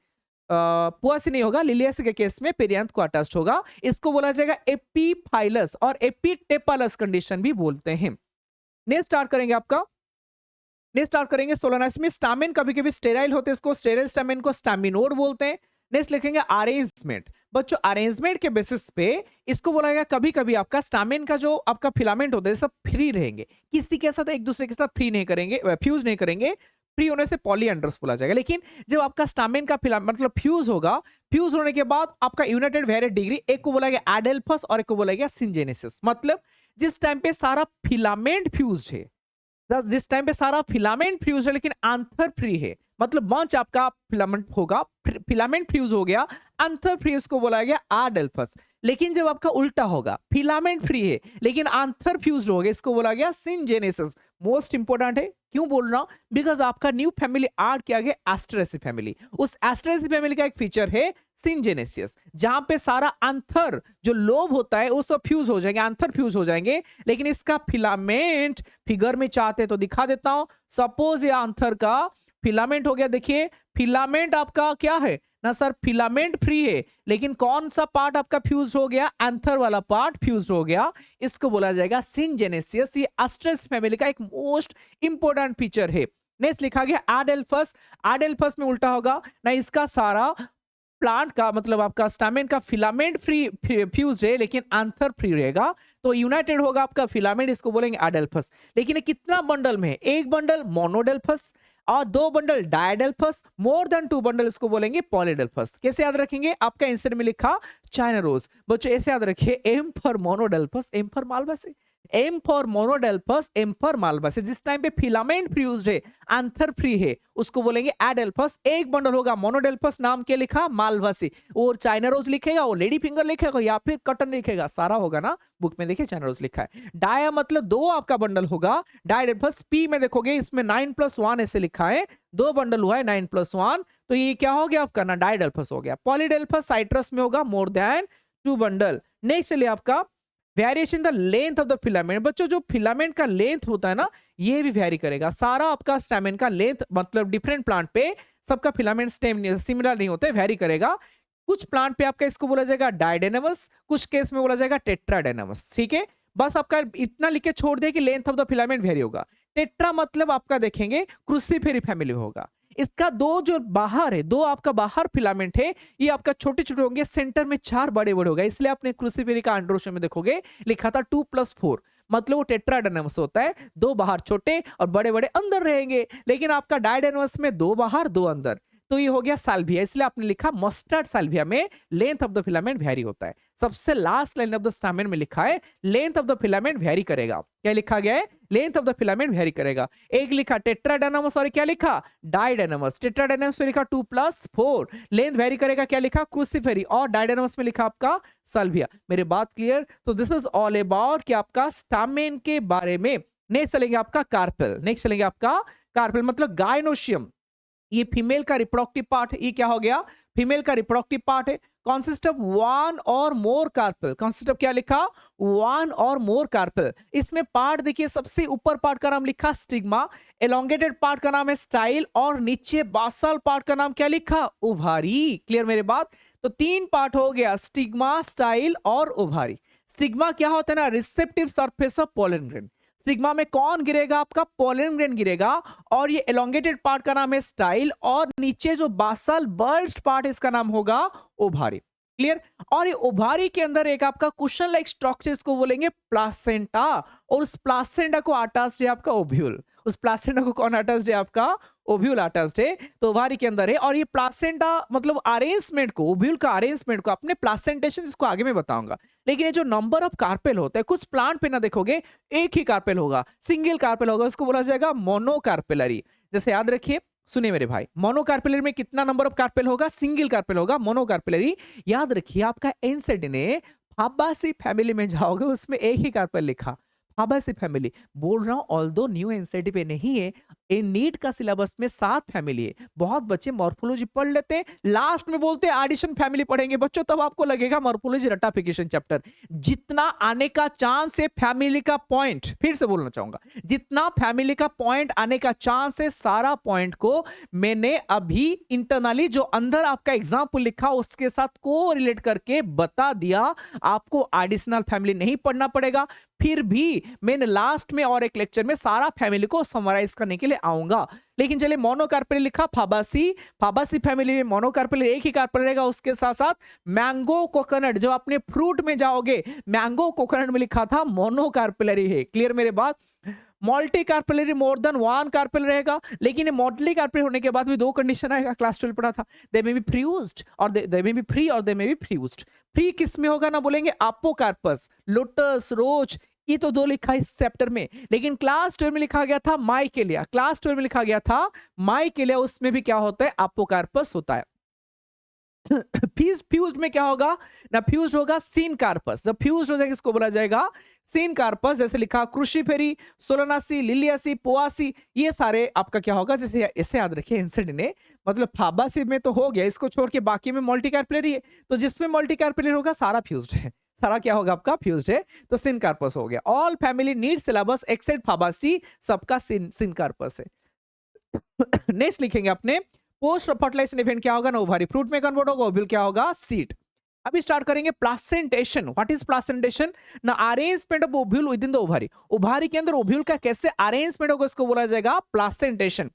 S1: पुआसी नहीं होगा, लिलियासी के केस में पेरियांथ को अटैच होगा। इसको बोला जाएगा एपीफाइलस और एपीटेपलस कंडीशन भी बोलते हैं। नेक्स्ट स्टार्ट करेंगे आपका, नेक्स्ट स्टार्ट करेंगे सोलानासी में। स्टामेन कभी कभी स्टेराइल होते हैं, इसको स्टेराइल स्टामेन को स्टामिनोड बोलते हैं। नेक्स्ट लिखेंगे अरेंजमेंट। बच्चों अरेंजमेंट के बेसिस पे इसको बोला गया, कभी कभी आपका स्टामेन का जो आपका फिलामेंट होता है सब फ्री रहेंगे, किसी के साथ एक दूसरे के साथ फ्री नहीं करेंगे, फ्यूज नहीं करेंगे। फ्री होने से पॉलीएंड्रस बोला जाएगा। लेकिन जब आपका स्टामेन का फिलामेंट मतलब फ्यूज होगा, फ्यूज होने के बाद आपका यूनाइटेड वेरिएट डिग्री, एक को बोला गया एडेल्फस और एक को बोला गया सिंजेनेसिस। मतलब जिस टाइम पे सारा फिलामेंट फ्यूज्ड है, जिस टाइम पे सारा फिलामेंट फ्यूज है लेकिन आंथर फ्री है, मतलब बंच आपका फिलामेंट होगा, फिलामेंट फ्यूज हो गया, आंथर फ्री, उसको बोला गया एडेल्फस। लेकिन जब आपका उल्टा होगा, फिलामेंट फ्री है लेकिन आंथर फ्यूज हो गया, इसको बोला गया सिंजेनेसिस। मोस्ट इंपोर्टेंट है, क्यों बोल रहा हूं? बिकॉज आपका न्यू फैमिली ऐड किया गया एस्टेरेसी फैमिली। उस एस्टेरेसी फैमिली का एक फीचर है सिंजेनेसिस, जहां पे सारा आंथर जो लोब होता है वो सब फ्यूज हो जाएंगे, आंथर फ्यूज हो जाएंगे। लेकिन इसका फिलामेंट फिगर में चाहते तो दिखा देता हूं। सपोज ये आंथर का फिलामेंट हो गया, देखिए फिलामेंट आपका क्या है ना सर, फिलामेंट फ्री है लेकिन कौन सा पार्ट आपका फ्यूज हो गया? एंथर वाला पार्ट फ्यूज हो गया, इसको बोला जाएगा सिंजेनेसिस। ये एस्टेरेसी फैमिली का एक मोस्ट इंपोर्टेंट फीचर है। नेक्स्ट लिखा गया एडेल्फस। एडेल्फस में उल्टा होगा ना, इसका सारा प्लांट का मतलब आपका स्टामेन का फिलामेंट फ्री फ्यूज है लेकिन आंथर फ्री रहेगा, तो यूनाइटेड होगा आपका फिलामेंट, इसको बोलेंगे एडेल्फस। लेकिन ये कितना बंडल में है? एक बंडल मोनोडेल्फस और 2 बंडल डायडेल्फस, मोर देन 2 बंडल इसको बोलेंगे पॉलीडेल्फस। कैसे याद रखेंगे? आपका आंसर में लिखा चाइना रोज। बच्चों ऐसे याद रखिए, M for monadelphous, M for Malvaceae, M for monadelphous, M for Malvaceae. जिस टाइम पे फिलामेंट फ्यूज्ड है, आंथर फ्री है, उसको बोलेंगे एडेल्फस। एक बंडल होगा मोनोडेल्फस, नाम के लिखा मालवासी, और चाइना रोज लिखेगा, वो लेडी फिंगर लिखेगा या फिर कटन लिखेगा, सारा होगा ना बुक में, देखिए चाइना रोज लिखा है। डाया मतलब दो आपका बंडल होगा, डायडेल्फस। पी में देखोगे इसमें 9+1 ऐसे लिखा है, दो बंडल हुआ है 9+1, तो ये क्या हो गया आपका ना, डायडेल्फस हो गया। पॉलीडेल्फस साइट्रस में होगा मोर देन 2 बंडल। नेक्स्ट चलिए आपका variation the length of the filament. बच्चों जो फिलामेंट का लेंथ होता है ना, ये भी वेरी करेगा। सारा आपका स्टेमेन का लेंथ मतलब डिफरेंट प्लांट पे सबका फिलामेंट स्टेम सिमिलर नहीं होते, वेरी करेगा। कुछ प्लांट पे आपका इसको बोला जाएगा डायडेनमस, कुछ केस में बोला जाएगा टेट्राडेनमस। ठीक है, बस आपका इतना लिख के छोड़ दे कि length of the filament very होगा। टेट्रा मतलब आपका देखेंगे क्रूसीफेरी फैमिली होगा। इसका दो जो बाहर है, दो आपका बाहर फिलामेंट है, ये आपका छोटे छोटे होंगे, सेंटर में 4 बड़े बड़े होगा, इसलिए आपने क्रूसीफेरी का अंडरोशन में देखोगे लिखा था 2+4, मतलब वो टेट्राडेनमस होता है, दो बाहर छोटे और बड़े बड़े अंदर रहेंगे। लेकिन आपका डायडेनमस में दो बाहर दो अंदर, तो ये हो गया साल्विया, इसलिए आपने लिखा मस्टर्ड साल्विया में length of the filament very होता है। सबसे last line of the stamen में लिखा है length of the filament very करेगा। क्या लिखा गया है, length of the filament very करेगा। एक लिखा टेट्राडायनामस और क्या लिखा डायडायनामस। टेट्राडायनामस में लिखा 2+4, लेंथ वेरी करेगा, क्या लिखा क्रूसीफेरी, और डायडायनामस में लिखा आपका साल्विया। मेरी बात क्लियर? तो दिस इज ऑल अबाउट कि आपका स्टेमेन के बारे में। नेक्स्ट चलेंगे आपका कार्पेल। नेक्स्ट चलेंगे आपका कार्पेल मतलब गायनोशियम, ये फीमेल का रिप्रोडक्टिव पार्ट है। ये क्या हो गया, फीमेल का रिप्रोडक्टिव पार्ट है। कॉन्सिस्ट ऑफ 1 और मोर कार्पेल, कॉन्सिस्ट ऑफ क्या लिखा 1 और मोर कार्पेल। इसमें पार्ट देखिए, सबसे ऊपर पार्ट का नाम लिखा स्टिग्मा, एलोंगेटेड पार्ट का नाम है स्टाइल, और नीचे बासल पार्ट का नाम क्या लिखा ओभारी। क्लियर मेरे बात? तो 3 पार्ट हो गया, स्टिग्मा, स्टाइल और ओभारी। स्टिग्मा क्या होता है ना, receptive surface of pollen grain. Stigma में कौन गिरेगा आपका पोलन ग्रेन गिरेगा, और ये एलोंगेटेड पार्ट का नाम है स्टाइल, और नीचे जो बासल बर्स्ट पार्ट इसका नाम होगा ओभारी। क्लियर? और ये ओभारी के अंदर एक आपका कुशन लाइक स्ट्रक्चर, इसको बोलेंगे प्लासेंटा, और उस प्लासेंटा को अटैच्ड है आपका ओव्यूल। उस प्लासेंटा को कौन अटैच्ड है आपका ओव्यूल अटैच्ड है, तो ओभारी के अंदर है। और ये प्लासेंटा मतलब अरेंजमेंट को, ओव्यूल का अरेंजमेंट को अपने प्लासेंटेशन, इसको आगे में बताऊंगा। लेकिन ये जो नंबर ऑफ कार्पेल होता है, कुछ प्लांट पे ना देखोगे एक ही कार्पेल होगा, सिंगल कार्पेल होगा, उसको बोला जाएगा मोनोकार्पेलरी। जैसे याद रखिए, सुनिए मेरे भाई, मोनोकार्पेलरी में कितना नंबर ऑफ कार्पेल होगा, सिंगल कार्पेल होगा मोनोकार्पेलरी। याद रखिए आपका एनसेड ने फाबासी फैमिली में जाओगे, उसमें एक ही कार्पेल लिखा, फाबासी फैमिली। बोल रहा हूं ऑल्दो न्यू एनसीईआरटी पे नहीं है, नीट का सिलेबस में 7 फैमिली है। बहुत बच्चे मॉर्फोलॉजी पढ़ लेते हैं, लास्ट में बोलते हैं एडिशन फैमिली पढ़ेंगे बच्चों, तब आपको लगेगा मॉर्फोलॉजी रटाफिकेशन चैप्टर। जितना आने का चांस है फैमिली का पॉइंट, फिर से बोलना चाहूंगा, जितना फैमिली का पॉइंट आने का चांस है, सारा पॉइंट को मैंने अभी इंटरनली जो अंदर आपका एग्जाम्पल लिखा उसके साथ को रिलेट करके बता दिया। आपको एडिशनल फैमिली नहीं पढ़ना पड़ेगा। फिर भी मैंने लास्ट में और एक लेक्चर में सारा फैमिली को समराइज करने के लिए आऊंगा। लेकिन चलिए, मोनोकार्पेल लिखा फाबासी, फाबासी फैमिली में मोनोकार्पेल एक ही कार्पेल रहेगा। उसके साथ साथ मैंगो कोकोनट, जब अपने फ्रूट में जाओगे मैंगो कोकोनट में लिखा था मोनोकार्पेलरी है। क्लियर मेरे बात? मल्टी कार्पेलरी मोर देन 1 कार्पेल रहेगा। लेकिन ये मल्टी कार्पेल होने के बाद भी 2 कंडीशन आएगा, क्लास 12 पढ़ा था, दे मे बी फ्यूज्ड और दे मे बी फ्री और दे मे बी फ्यूज्ड। फ्री किस में होगा ना, बोलेंगे अपोकार्पस, लोटस, रोज, ये तो 2 लिखा है इस चैप्टर में। लेकिन क्लास 12 में लिखा गया था माइकेलिया, क्लास 12 में लिखा गया था माइकेलिया, उसमें भी क्या होता है अपोकार्पस होता है। फ्यूज्ड में क्या होगा ना, फ्यूज्ड होगा सिनकार्पस। जब फ्यूज्ड हो जाएगा इसको बोला जाएगा सिनकार्पस। जैसे लिखा क्रूसीफेरी, सोलोनासी, लिलियासी, पोआसी, ये सारे आपका क्या होगा, जैसे ऐसे याद रखिए एनसीईआरटी ने, मतलब फाबासी में तो हो गया, इसको छोड़ के बाकी में मल्टीकार्पेलरी है, तो जिसमें मल्टीकार्पेलरी होगा सारा फ्यूज्ड है, सारा क्या होगा आपका फ्यूज्ड है, तो सिनकार्पस हो गया। All family NEET syllabus except Fabaceae, सबका सिनकार्पस है। नेक्स्ट लिखेंगे अपने पोस्ट फर्टिलाइजेशन इवेंट क्या होगा ना, ओवारी फ्रूट में कन्वर्ट होगा, ओव्यूल क्या होगा सीड। अभी स्टार्ट करेंगे प्लासेंटेशन। व्हाट इज प्लासेंटेशन ना, arrangement of ovule within the ovary. Ovary के अंदर ओव्यूल का कैसे अरेंजमेंट होगा इसको बोला जाएगा प्लासेंटेशन।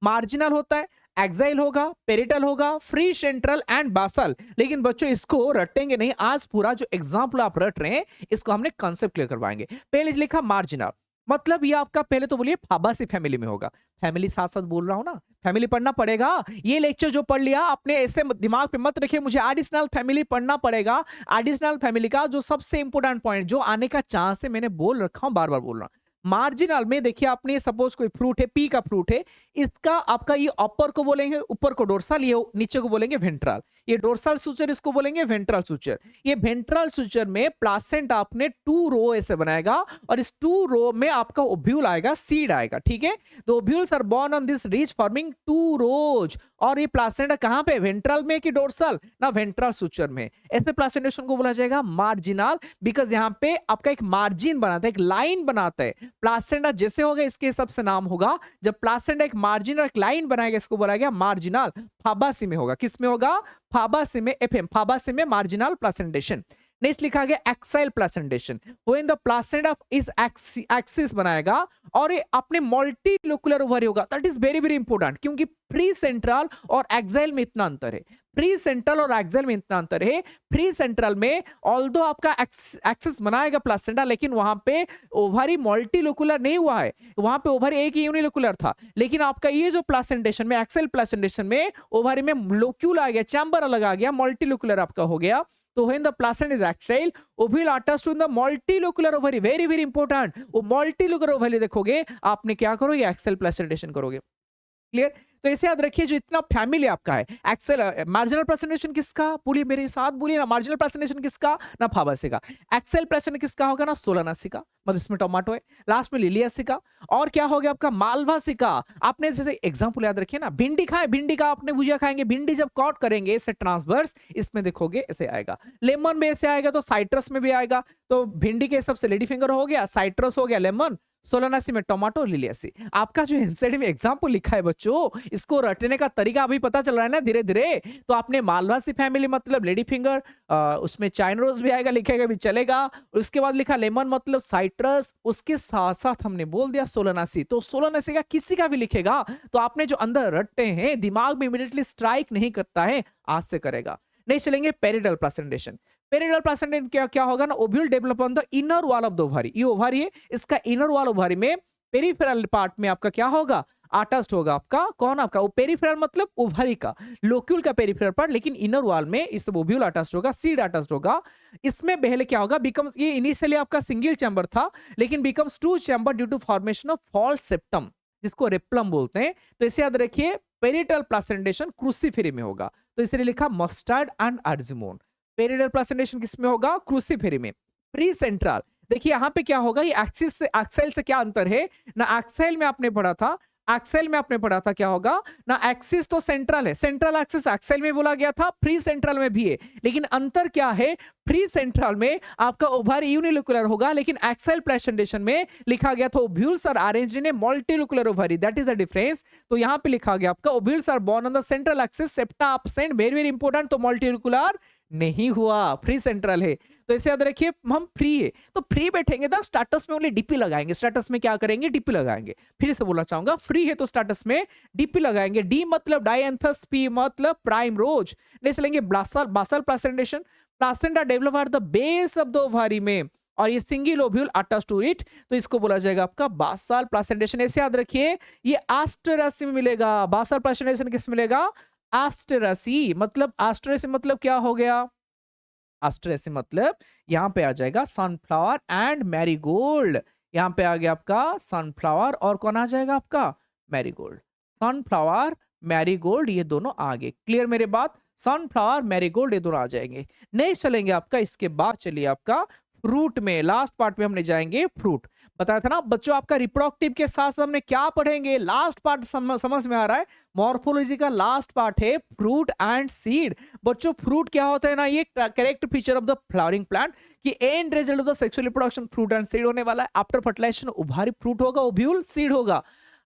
S1: मार्जिनल होता है, एक्साइल होगा, पेरिटल होगा, फ्री सेंट्रल एंड बासल। लेकिन बच्चों इसको रटेंगे नहीं, आज पूरा जो एग्जाम्पल आप रट रहे हैं इसको हमने कंसेप्ट क्लियर करवाएंगे। पहले लिखा मार्जिनल, मतलब ये आपका पहले तो बोलिए फाबासी फैमिली में होगा। फैमिली साथ साथ बोल रहा हूं ना, फैमिली पढ़ना पड़ेगा। ये लेक्चर जो पढ़ लिया आपने ऐसे दिमाग पे मत रखिए मुझे एडिशनल फैमिली पढ़ना पड़ेगा। एडिशनल फैमिली का जो सबसे इंपॉर्टेंट पॉइंट जो आने का चांस है, मैंने बोल रखा हूं, बार बार बोल रहा हूं। मार्जिनल में देखिए, आपने सपोज कोई फ्रूट है, पी का फ्रूट है, इसका आपका ये अपर को बोलेंगे, ऊपर को डोर्सल, ये नीचे को बोलेंगे वेंट्रल। ये डोर्सल सुचर, इसको बोलेंगे वेंट्रल सुचर। ये वेंट्रल सुचर में प्लासेंट आपने 2 रो ऐसे बनाएगा और इस 2 रो में आपका ओव्यूल आएगा, सीड आएगा, ठीक है। तो ovules are borne on this ridge forming 2 rows. और ये प्लासेंटा कहां पे, वेंट्रल में कि डोर्सल ना, वेंट्रल सुचर में। ऐसे प्लासेंटेशन को बोला जाएगा मार्जिनल, बिकॉज यहां पे आपका एक मार्जिन बनाता है, एक लाइन बनाता है। प्लासेंटा जैसे होगा इसके हिसाब से नाम होगा। जब प्लासेंटा एक मार्जिन और एक लाइन बनाएगा, इसको बोला गया मार्जिनल। फाबासी में होगा, किस में होगा, फाबासी में, एफएम फाबासी में मार्जिनल प्लासेंटेशन। नेक्स्ट लिखा गया axile placentation, when the placenta is axis बनाएगा और ये अपने मल्टीलोकुलर ओवरी होगा। That is very very important, क्योंकि प्री सेंट्रल और एक्साइल में इतना अंतर है। प्री सेंट्रल और एक्साइल में इतना अंतर है। प्री सेंट्रल में ऑल्दो आपका एक्सिस बनाएगा प्लासेंटा, लेकिन वहां पे ओवरी मल्टीलोकुलर नहीं हुआ है, वहां पे ओवरी एक ही यूनिलोकुलर था। लेकिन आपका ये जो प्लासेंटेशन में, एक्साइल प्लासेंटेशन में ओवरी में लोक्यूल आ गया, चैम्बर अलग आ गया, मल्टीलोकुलर आपका हो गया। तो when the placenta is axial, ovule attached to the multilocular ovary, very very important। वो multilocular ovary देखोगे, आपने क्या करो, ये एक्सेल प्लेसेंटेशन करोगे। क्लियर। तो ऐसे याद रखिए, जो इतना फैमिली आपका है, एक्सेल मार्जिनल प्रेजेंटेशन किसका, बोलिए मेरे साथ बोलिए ना, मार्जिनल प्रेजेंटेशन किसका ना, फाबासी का। एक्सेल प्रेजेंटेशन किसका होगा ना, सोलानासी का, मतलब इसमें टोमेटो है, लास्ट में लिलियासी का। और क्या हो गया आपका, मालवासी का। आपने जैसे एग्जांपल याद रखिए ना, भिंडी खाए, भिंडी का आपने भुजिया खाएंगे, भिंडी जब कॉट करेंगे इससे ट्रांसवर्स, इसमें देखोगे ऐसे आएगा। लेमन में ऐसे आएगा, तो साइट्रस में भी आएगा। तो भिंडी के हिसाब से लेडी फिंगर हो गया, साइट्रस हो गया लेमन, सोलानासी में टोमेटो, लिलियासी। आपका जो एनसीईआरटी में एग्जांपल लिखा है बच्चों, इसको रटने का तरीका अभी पता चल रहा है ना धीरे धीरे। तो आपने मालवासी फैमिली मतलब लेडी फिंगर, उसमें चाइन रोज भी आएगा, लिखेगा भी चलेगा। उसके बाद लिखा लेमन मतलब साइट्रस, उसके साथ साथ हमने बोल दिया सोलानासी। तो सोलानासी का किसी का भी लिखेगा तो आपने जो अंदर रटते हैं, दिमाग में इमीडिएटली स्ट्राइक नहीं करता है, आज से करेगा। नहीं चलेंगे पेरिडल प्लेसेंटेशन। पेरिडल प्लेसेंटेशन क्या क्या होगा ना, ovule develop on the inner wall of the ovary. ये ओवरी है, इसका इनर वॉल ओवरी में पेरिफेरल पार्ट में आपका क्या होगा, अटैच्ड होगा आपका, कौन आपका, वो पेरिफेरल मतलब ओवरी का, लोक्यूल का पेरिफेरल पार्ट, लेकिन इनर वॉल में इस ओव्यूल अटैच्ड होगा, सीड अटैच्ड होगा। इसमें पहले क्या होगा, बिकम्स, ये इनिशियली आपका सिंगल चैम्बर था, लेकिन becomes 2 chamber due to formation of false septum, जिसको रेप्लम बोलते हैं। तो इसे याद रखिए, पेरिटल प्लेसेंटेशन क्रूसीफेरी में होगा, तो इसलिए लिखा मस्टर्ड एंड अर्जिमोन। पेरिटल प्लेसेंटेशन किसमें होगा, क्रूसीफेरी में। प्री सेंट्रल, देखिए यहां पे क्या होगा, ये एक्सिस से एक्सेल से क्या अंतर है ना, एक्सेल में आपने पढ़ा था, एक्सेल में आपने पढ़ा था क्या होगा ना, एक्सिस तो सेंट्रल है, सेंट्रल एक्सिस एक्सेल में बोला गया था, प्री सेंट्रल में भी है, लेकिन अंतर क्या है, प्री सेंट्रल में आपका ओवरी यूनिलोकुलर होगा, लेकिन एक्सेल प्रेजेंटेशन में लिखा गया था ovules are arranged in a multilocular ovary, that is the difference. तो यहां पे लिखा गया आपका ovules are borne on the central axis, septa absent, very very important. तो मल्टीलोकुलर नहीं हुआ, फ्री सेंट्रल है। तो इसे याद रखिए, हम फ्री है तो फ्री बैठेंगे तो स्टेटस में ओनली डीपी लगाएंगे, स्टेटस में क्या करेंगे, डीपी लगाएंगे। फिर से बोलना चाहूंगा, फ्री है तो स्टेटस में डीपी लगाएंगे। डी मतलब डायंथस, पी मतलब प्राइम रोज। नेक्स्ट लेंगे basal, basal placentation. Placenta develop at the base of the ovary में, और ये single ovule attach to it, तो इसको बोला जाएगा आपका बासल प्लेसेंटेशन। ऐसे याद रखिए, ये एस्टेरेसी में मिलेगा। बासल प्लेसेंटेशन किस मिलेगा, एस्टेरेसी, मतलब एस्टेरेसी मतलब क्या हो गया, एस्टेरेसी मतलब यहां पे आ जाएगा सनफ्लावर एंड मैरीगोल्ड। यहां पे आ गया आपका सनफ्लावर और कौन आ जाएगा आपका, मैरीगोल्ड। सनफ्लावर मैरीगोल्ड ये दोनों आ गए। क्लियर मेरे बात, सनफ्लावर मैरीगोल्ड ये दोनों आ जाएंगे। नहीं चलेंगे आपका, इसके बाद चलिए आपका फ्रूट में, लास्ट पार्ट में हमने जाएंगे फ्रूट। बताया था ना बच्चों, आपका रिप्रोडक्टिव के साथ साथ हमने क्या पढ़ेंगे, लास्ट पार्ट समझ में आ रहा है, मॉर्फोलॉजी का लास्ट पार्ट है फ्रूट एंड सीड। बच्चों फ्रूट क्या होता है ना, ये correct feature of the flowering plant, कि end result of the sexual reproduction fruit and seed होने वाला है। आफ्टर फर्टिलाइजेशन ओवारी फ्रूट होगा, ओव्यूल सीड होगा।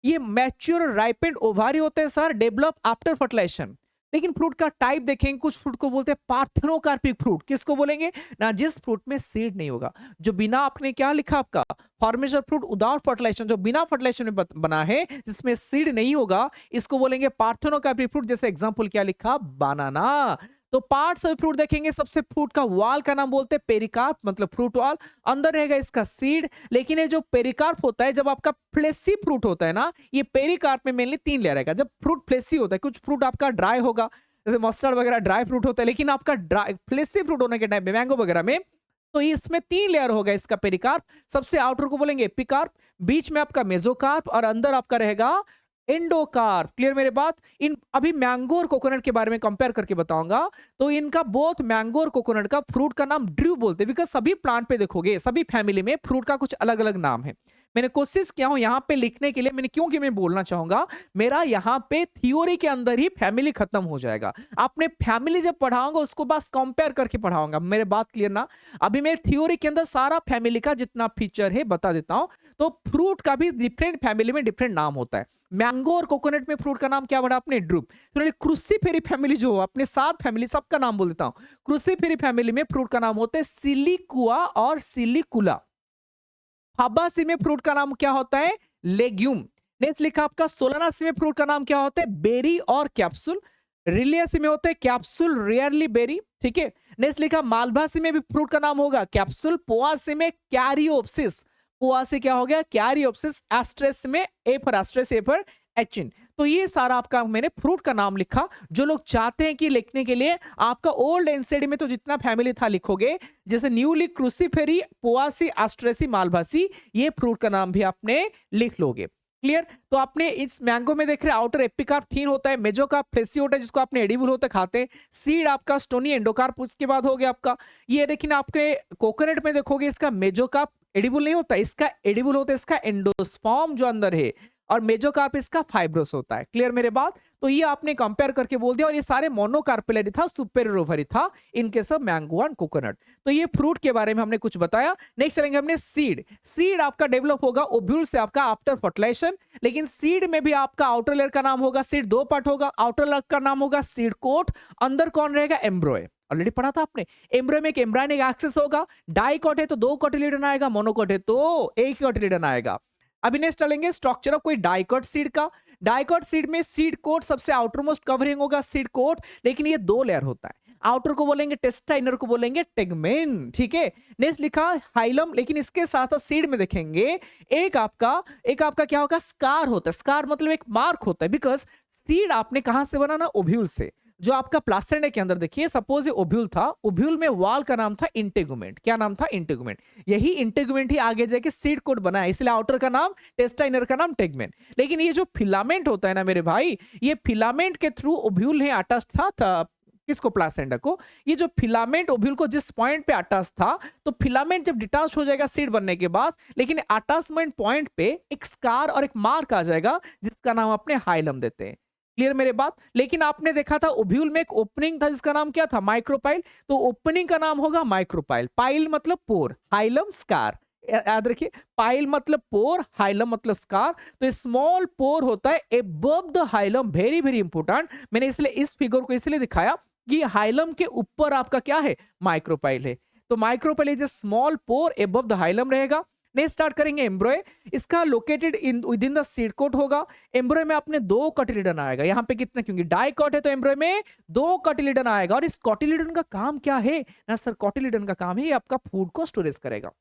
S1: ये मैच्योर राइपेंड ओवारी होते हैं सर, डेवलप आफ्टर फर्टिलाइजेशन। लेकिन फ्रूट का टाइप देखेंगे, कुछ फ्रूट को बोलते हैं पार्थेनोकार्पिक फ्रूट। किसको बोलेंगे ना, जिस फ्रूट में सीड नहीं होगा, जो बिना, आपने क्या लिखा आपका फॉर्मेशन फ्रूट विदाउट फर्टिलाइजेशन, जो बिना फर्टिलाइजेशन में बना है, जिसमें सीड नहीं होगा, इसको बोलेंगे पार्थेनोकार्पिक फ्रूट। जैसे एग्जांपल क्या लिखा, बनाना। तो पार्ट्स ऑफ फ्रूट देखेंगे, सबसे फ्रूट का वाल का नाम बोलते हैं पेरिकार्प, मतलब फ्रूट वाल, अंदर रहेगा इसका सीड। लेकिन ये जो पेरिकार्प होता है, जब आपका फ्लेसी फ्रूट होता है ना, ये पेरिकार्प में मेनली 3 लेयर रहेगा। जब फ्रूट फ्लेसी होता है, कुछ फ्रूट आपका ड्राई होगा, जैसे मस्टर्ड वगैरह ड्राई फ्रूट होता है, लेकिन आपका ड्राई फ्लेसी फ्रूट होने के टाइम पे मैंगो वगैरह में, तो इसमें 3 लेयर होगा इसका पेरिकार्प। सबसे आउटर को बोलेंगे एपिकार्प, बीच में आपका मेसोकार्प और अंदर आपका रहेगा एंडोकार्प। क्लियर मेरे बात? इन अभी मैंगो और कोकोनट के बारे में कंपेयर करके बताऊंगा। तो इनका बोथ मैंगो और कोकोनट का फ्रूट का नाम ड्रू बोलते हैं, बिकॉज सभी प्लांट पे देखोगे, सभी फैमिली में फ्रूट का कुछ अलग अलग नाम है। मैंने कोशिश किया हूं यहाँ पे लिखने के लिए, मैंने क्योंकि मैं बोलना चाहूंगा, मेरा यहाँ पे थ्योरी के अंदर ही फैमिली खत्म हो जाएगा। आपने फैमिली जब पढ़ाऊंगा उसको बस कंपेयर करके पढ़ाऊंगा। मेरे बात क्लियर ना? अभी मैं थ्योरी के अंदर सारा फैमिली का जितना फीचर है बता देता हूं। तो फ्रूट का भी डिफरेंट फैमिली में डिफरेंट नाम होता है। मैंगो और कोकोनट में फ्रूट का नाम क्या बढ़ा आपने? ड्रूप। तो क्रूसीफेरी फैमिली जो अपने 7 फैमिली सबका नाम बोल देता हूं। क्रूसीफेरी फैमिली में फ्रूट का नाम होता है सिलिकुआ और सिलिकुला। फाबासी में फ्रूट का नाम क्या होता है? लेग्यूम। नेक्स्ट लिखा आपका सोलानासी में फ्रूट का नाम क्या होता है? बेरी और कैप्सूल। रिलियसी में होते हैं कैप्सूल, रेयरली बेरी। ठीक है। नेक्स्ट लिखा मालभासी में भी फ्रूट का नाम होगा कैप्सूल। पोआसी में कैरियोप्सिस। पोआसी क्या हो गया? कैरियोप्सिस। एस्ट्रेस में ए फॉर एस्ट्रेस, ए फॉर एचिन। तो ये सारा आपका मैंने फ्रूट का नाम लिखा। जो लोग चाहते हैं कि लिखने के लिए आपका ओल्ड एनसीडी में तो जितना फैमिली था लिखोगे, जैसे न्यूली क्रूसीफेरी, पोआसी, एस्ट्रेसी, मालभासी, ये फ्रूट का नाम भी आपने लिख लोगे। क्लियर? तो आपने इस मैंगो में देख रहे हैं आउटर एपिकार्प थीन होता है, मेजोकार्प फ्लेसी होता है जिसको आपने एडिबल होता खाते हैं, सीड आपका स्टोनी एंडोकार्प, उसके बाद हो गया आपका ये। लेकिन आपके कोकोनट में देखोगे इसका मेजोकार्प एडिबल नहीं होता, इसका एडिबल होता है इसका एंडोस्पर्म जो अंदर है, और मेजोकार्प इसका फाइब्रोस होता है। क्लियर मेरे बात? तो ये आपने कंपेयर करके बोल दिया। और ये सारे मोनोकार्पेलरी था, सुपेरियर ओवरी था इनके सब मैंगो एंड कोकोनट। तो ये फ्रूट के बारे में हमने कुछ बताया। नेक्स्ट चलेंगे हमने सीड। सीड आपका डेवलप होगा ओव्यूल से आपका आफ्टर फर्टिलाइजेशन। लेकिन सीड में भी आपका आउटर लेयर का नाम होगा, सीड 2 पार्ट होगा। आउटर लेयर का नाम होगा सीड कोट, अंदर कौन रहेगा? एम्ब्रॉय। ऑलरेडी पढ़ा था आपने। एम्ब्रॉय में एक एम्ब्रायनिक एक्सिस होगा। डाइकोट है तो 2 कोटिलिडन आएगा, मोनोकोट है तो 1 कोटिलिडन आएगा। अभी नेक्स्ट चलेंगे स्ट्रक्चर ऑफ कोई डाइकोट सीड का। डाइकोट सीड में सीड कोट सबसे आउटर मोस्ट कवरिंग होगा सीड कोट, लेकिन ये 2 लेयर होता है। आउटर को बोलेंगे टेस्टा, इनर को बोलेंगे टेगमेन। ठीक है। नेक्स्ट लिखा हाइलम, लेकिन इसके साथ साथ सीड में देखेंगे एक आपका क्या होगा? स्कार होता है। स्कार मतलब एक मार्क होता है, बिकॉज सीड आपने कहां से बना ना? ओव्यूल से। जो आपका प्लासेंटा के अंदर देखिए, सपोज ये ओव्यूल था, ओव्यूल में वाल का नाम था इंटेगुमेंट। क्या नाम था? इंटेगुमेंट। यही इंटेगुमेंट ही आगे जाके सीड कोट बना है, इसलिए आउटर का नाम टेस्टा, इनर का नाम टेगमेंट। लेकिन ये जो फिलामेंट होता है ना मेरे भाई, ये फिलामेंट के थ्रू ओव्यूल है अटैच था किसको? प्लासेंटा को। ये जो फिलामेंट ओव्यूल को जिस पॉइंट पे अटैच था, तो फिलामेंट जब डिटैच हो जाएगा सीड बनने के बाद, लेकिन अटैचमेंट पॉइंट पे एक स्कार और एक मार्क आ जाएगा जिसका नाम अपने हाइलम देते हैं। क्लियर मेरे बात? लेकिन आपने देखा था ओव्यूल में एक ओपनिंग था जिसका नाम क्या था? माइक्रोपाइल। तो ओपनिंग का नाम होगा माइक्रोपाइल। पाइल मतलब पोर, हाइलम स्कार। याद रखिए, पाइल मतलब पोर, हाइलम मतलब स्कार। तो स्मॉल पोर होता है above the hilum, very very important. मैंने इसलिए इस फिगर को इसलिए दिखाया कि हाइलम के ऊपर आपका क्या है? माइक्रोपाइल है। तो micropyle is a small pore above the hilum रहेगा। नेक्स्ट स्टार्ट करेंगे एम्ब्रॉय। इसका located in within the seed coat होगा। एम्ब्रॉय में आपने 2 कोटिलिडन आएगा। यहाँ पे कितना? क्योंकि डाइकोट है तो एम्ब्रॉय में 2 कोटिलिडन आएगा। और इस कोटिलिडन का काम क्या है ना सर? कोटिलिडन का काम है आपका फूड को स्टोरेज करेगा।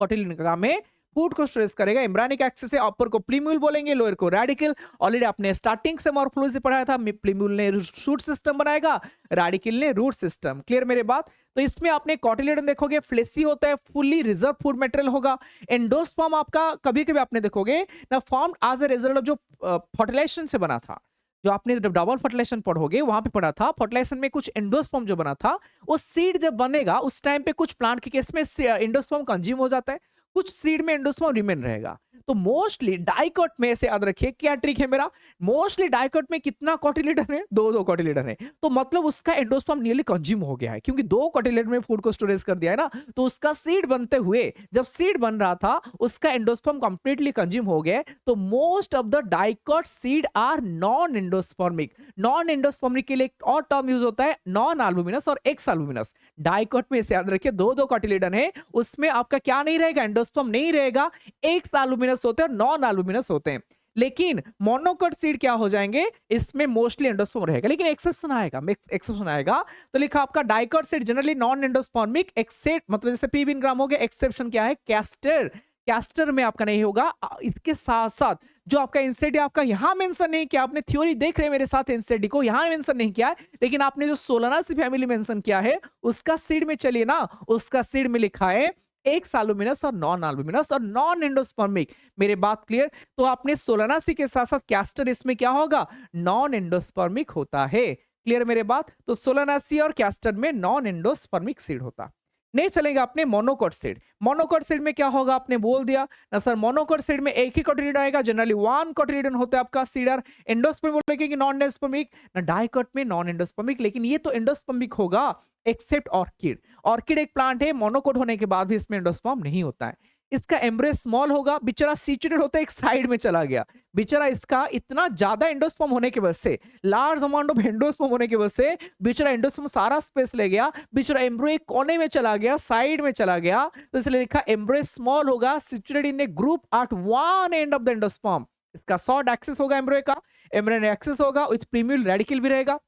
S1: कोटिलिडन का काम है फूड को स्टोरेज करेगा। एम्ब्रायनिक एक्सिस है, अपर को प्लीम्यूल बोलेंगे, लोअर को रेडिकल। ऑलरेडी आपने स्टार्टिंग से मॉर्फोलॉजी पढ़ाया था। प्लीम्यूल ने शूट सिस्टम बनाएगा, रेडिकल ने रूट सिस्टम। क्लियर मेरे बात? तो इसमें आपने कोटिलिडन देखोगे फ्लेसी होता है, फुल्ली रिजर्व फूड मटेरियल होगा। एंडोस्पर्म आपका कभी कभी आपने देखोगे ना formed as a result of जो फर्टिलाइजेशन से बना था। जो आपने जब डबल फर्टिलाइजेशन पढ़ोगे वहां पे पढ़ा था, फर्टिलाइजेशन में कुछ एंडोस्पर्म जो बना था, वो सीड जब बनेगा उस टाइम पे कुछ प्लांट के केस में एंडोस्पर्म कंज्यूम हो जाता है, कुछ सीड में एंडोस्पर्म रिमेन रहेगा। तो मोस्टली डाइकोट में से याद रखिए क्या ट्रिक है मेरा? मोस्टली डाइकोट में कितना कोटिलिडन है? 2 कोटिलिडन है। तो मतलब उसका एंडोस्पर्म नियरली कंज्यूम हो गया है, क्योंकि 2 कोटिलिडन में फूड को स्टोरेज कर दिया है ना। तो उसका सीड बनते हुए, जब सीड बन रहा था, उसका एंडोस्पर्म कंप्लीटली कंज्यूम हो गया। तो most of the dicot seed are non endospermic. Non endospermic के लिए एक और टर्म यूज होता है नॉन एल्बुमिनस और एक्स एल्बुमिनस। डाइकोट में से याद रखिए 2 कोटिलिडन है, उसमें आपका क्या नहीं रहेगा? एंडोस्पर्म नहीं रहेगा। एक्स एल्बुमिनस होते हैं, नॉन एल्बुमिनस होते हैं। लेकिन मोनोकोट सीड क्या हो जाएंगे, इसमें मोस्टली एंडोस्पर्म रहेगा, लेकिन एक्सेप्शन आएगा, एक्सेप्शन आएगा। तो लिखा आपका dicot seed generally non endospermic except, मतलब जैसे पी बिनग्राम हो गया, एक्सेप्शन क्या है, कैस्टर, कैस्टर में आपका नहीं होगा। इसके साथ साथ जो आपका एनसीडी आपका यहां मेंशन नहीं किया, आपने थ्योरी देख रहे हैं मेरे साथ, एनसीडी को यहां मेंशन नहीं किया है, लेकिन आपने जो सोलानासी फैमिली मेंशन किया है उसका सीड में चलिए ना, उसका सीड में लिखा है एक सालुमिनस और नॉन एल्बुमिनस और नॉन एंडोस्पर्मिक। मेरे बात क्लियर? तो आपने सोलानासी के साथ साथ कैस्टर, इसमें क्या होगा, नॉन एंडोस्पर्मिक होता है। क्लियर मेरे बात? तो सोलानासी और कैस्टर में नॉन एंडोस्पर्मिक सीड होता। नहीं चलेगा अपने मोनोकोट सीड। मोनोकोट सीड में क्या होगा, आपने बोल दिया ना सर, मोनोकोट सीड में एक ही कोटिलिडन आएगा, जनरली वन कोटिलिडन होता है आपका सीडर। एंडोस्पर्मिक बोलेंगे कि नॉन एंडोस्पर्मिक, ना डाइकोट में नॉन एंडोस्पर्मिक, लेकिन ये तो एंडोस्पर्मिक होगा एक्सेप्ट ऑर्किड। ऑर्किड एक प्लांट है, मोनोकोट होने के बाद भी इसमें एंडोस्पर्म नहीं होता है। इसका एम्ब्रेस स्मॉल होगा, बेचारा सिचुएटेड होता है एक साइड में चला गया, बेचारा इसका इतना ज्यादा एंडोस्पर्म होने की वजह से, लार्ज अमाउंट ऑफ एंडोस्पर्म होने की वजह से बेचारा एंडोस्पर्म सारा स्पेस ले गया, बेचारा एम्ब्रो एक कोने में चला गया, साइड में चला गया, तो इसलिए लिखा एम्ब्रेस स्मॉल होगा, situated in a groove at one end of the endosperm. इसका शॉर्ट एक्सिस होगा एम्ब्रो का, एम्ब्रेन एक्सिस होगा, विथ प्रीम्यूल रेडिकल भी रहेगा।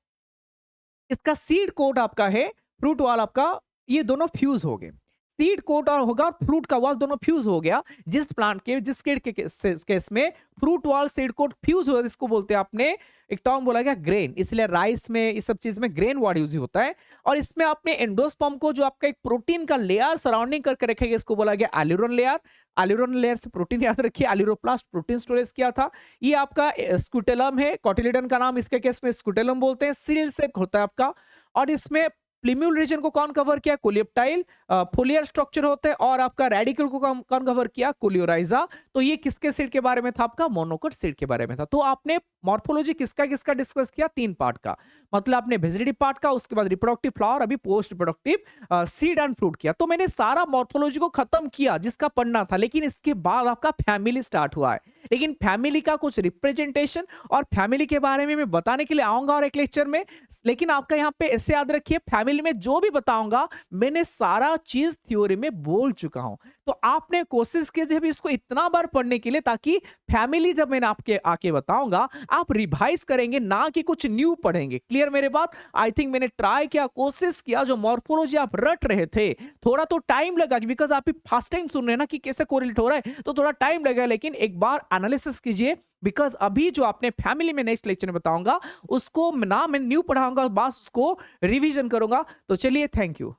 S1: इसका सीड कोट आपका है, फ्रूट वाल आपका, ये दोनों फ्यूज हो गए, सीड कोट और होगा फ्रूट का वॉल दोनों फ्यूज हो गया। जिस प्लांट के, जिस केड के केस में fruit wall seed coat fuse हो, इसको बोलते हैं आपने, एक टर्म बोला गया ग्रेन, इसलिए राइस में इस सब चीज में ग्रेन वर्ड यूज होता है। और इसमें आपने एंडोस्पर्म को जो आपका एक प्रोटीन का लेयर सराउंडिंग करके रखेगा, इसको बोला गया एल्यूरोन लेयर। एल्यूरोन लेयर से प्रोटीन याद रखिए, एल्यूरोप्लास्ट प्रोटीन स्टोरेज किया था। ये आपका स्कूटेलम है, कोटिलिडन का नाम इसके केस में स्कूटेलम बोलते हैं, सील शेप होता है आपका। और इसमें प्लीम्यूल रीजन को कौन कवर किया, कोलियोप्टाइल, फोलियर स्ट्रक्चर होते हैं, और आपका रेडिकल को कौन कवर किया, कोलियोराइजा। तो ये किसके सीड के बारे में था, आपका मोनोकोट सीड के बारे में था। तो आपने मॉर्फोलॉजी किसका किसका डिस्कस किया, 3 पार्ट का, मतलब आपने वेजिटेटिव पार्ट का, उसके बाद रिप्रोडक्टिव फ्लावर, अभी post reproductive seed and fruit किया। तो मैंने सारा मॉर्फोलॉजी को खत्म किया जिसका पढ़ना था, लेकिन इसके बाद आपका फैमिली स्टार्ट हुआ है। लेकिन फैमिली का कुछ रिप्रेजेंटेशन और फैमिली के बारे में मैं बताने के लिए आऊंगा और एक लेक्चर में, लेकिन आपका यहाँ पे ऐसे याद रखिए, फैमिली में जो भी बताऊंगा मैंने सारा चीज थ्योरी में बोल चुका हूं। तो आपने कोशिश कीजिए भी इसको इतना बार पढ़ने के लिए, ताकि फैमिली जब मैंने आपके आके बताऊंगा आप रिवाइज करेंगे, ना कि कुछ न्यू पढ़ेंगे। क्लियर मेरे बात? आई थिंक मैंने ट्राई किया, कोशिश किया, जो मॉर्फोलॉजी आप रट रहे थे, थोड़ा तो टाइम लगा, बिकॉज आप फर्स्ट टाइम सुन रहे हैं ना कि कैसे कोरिलेट हो रहा है, तो थोड़ा टाइम लगेगा, लेकिन एक बार एनालिसिस कीजिए। बिकॉज अभी जो आपने फैमिली में नेक्स्ट लेक्चर में बताऊंगा, उसको ना मैं न्यू पढ़ाऊंगा, बस उसको रिवीजन करूंगा। तो चलिए, थैंक यू।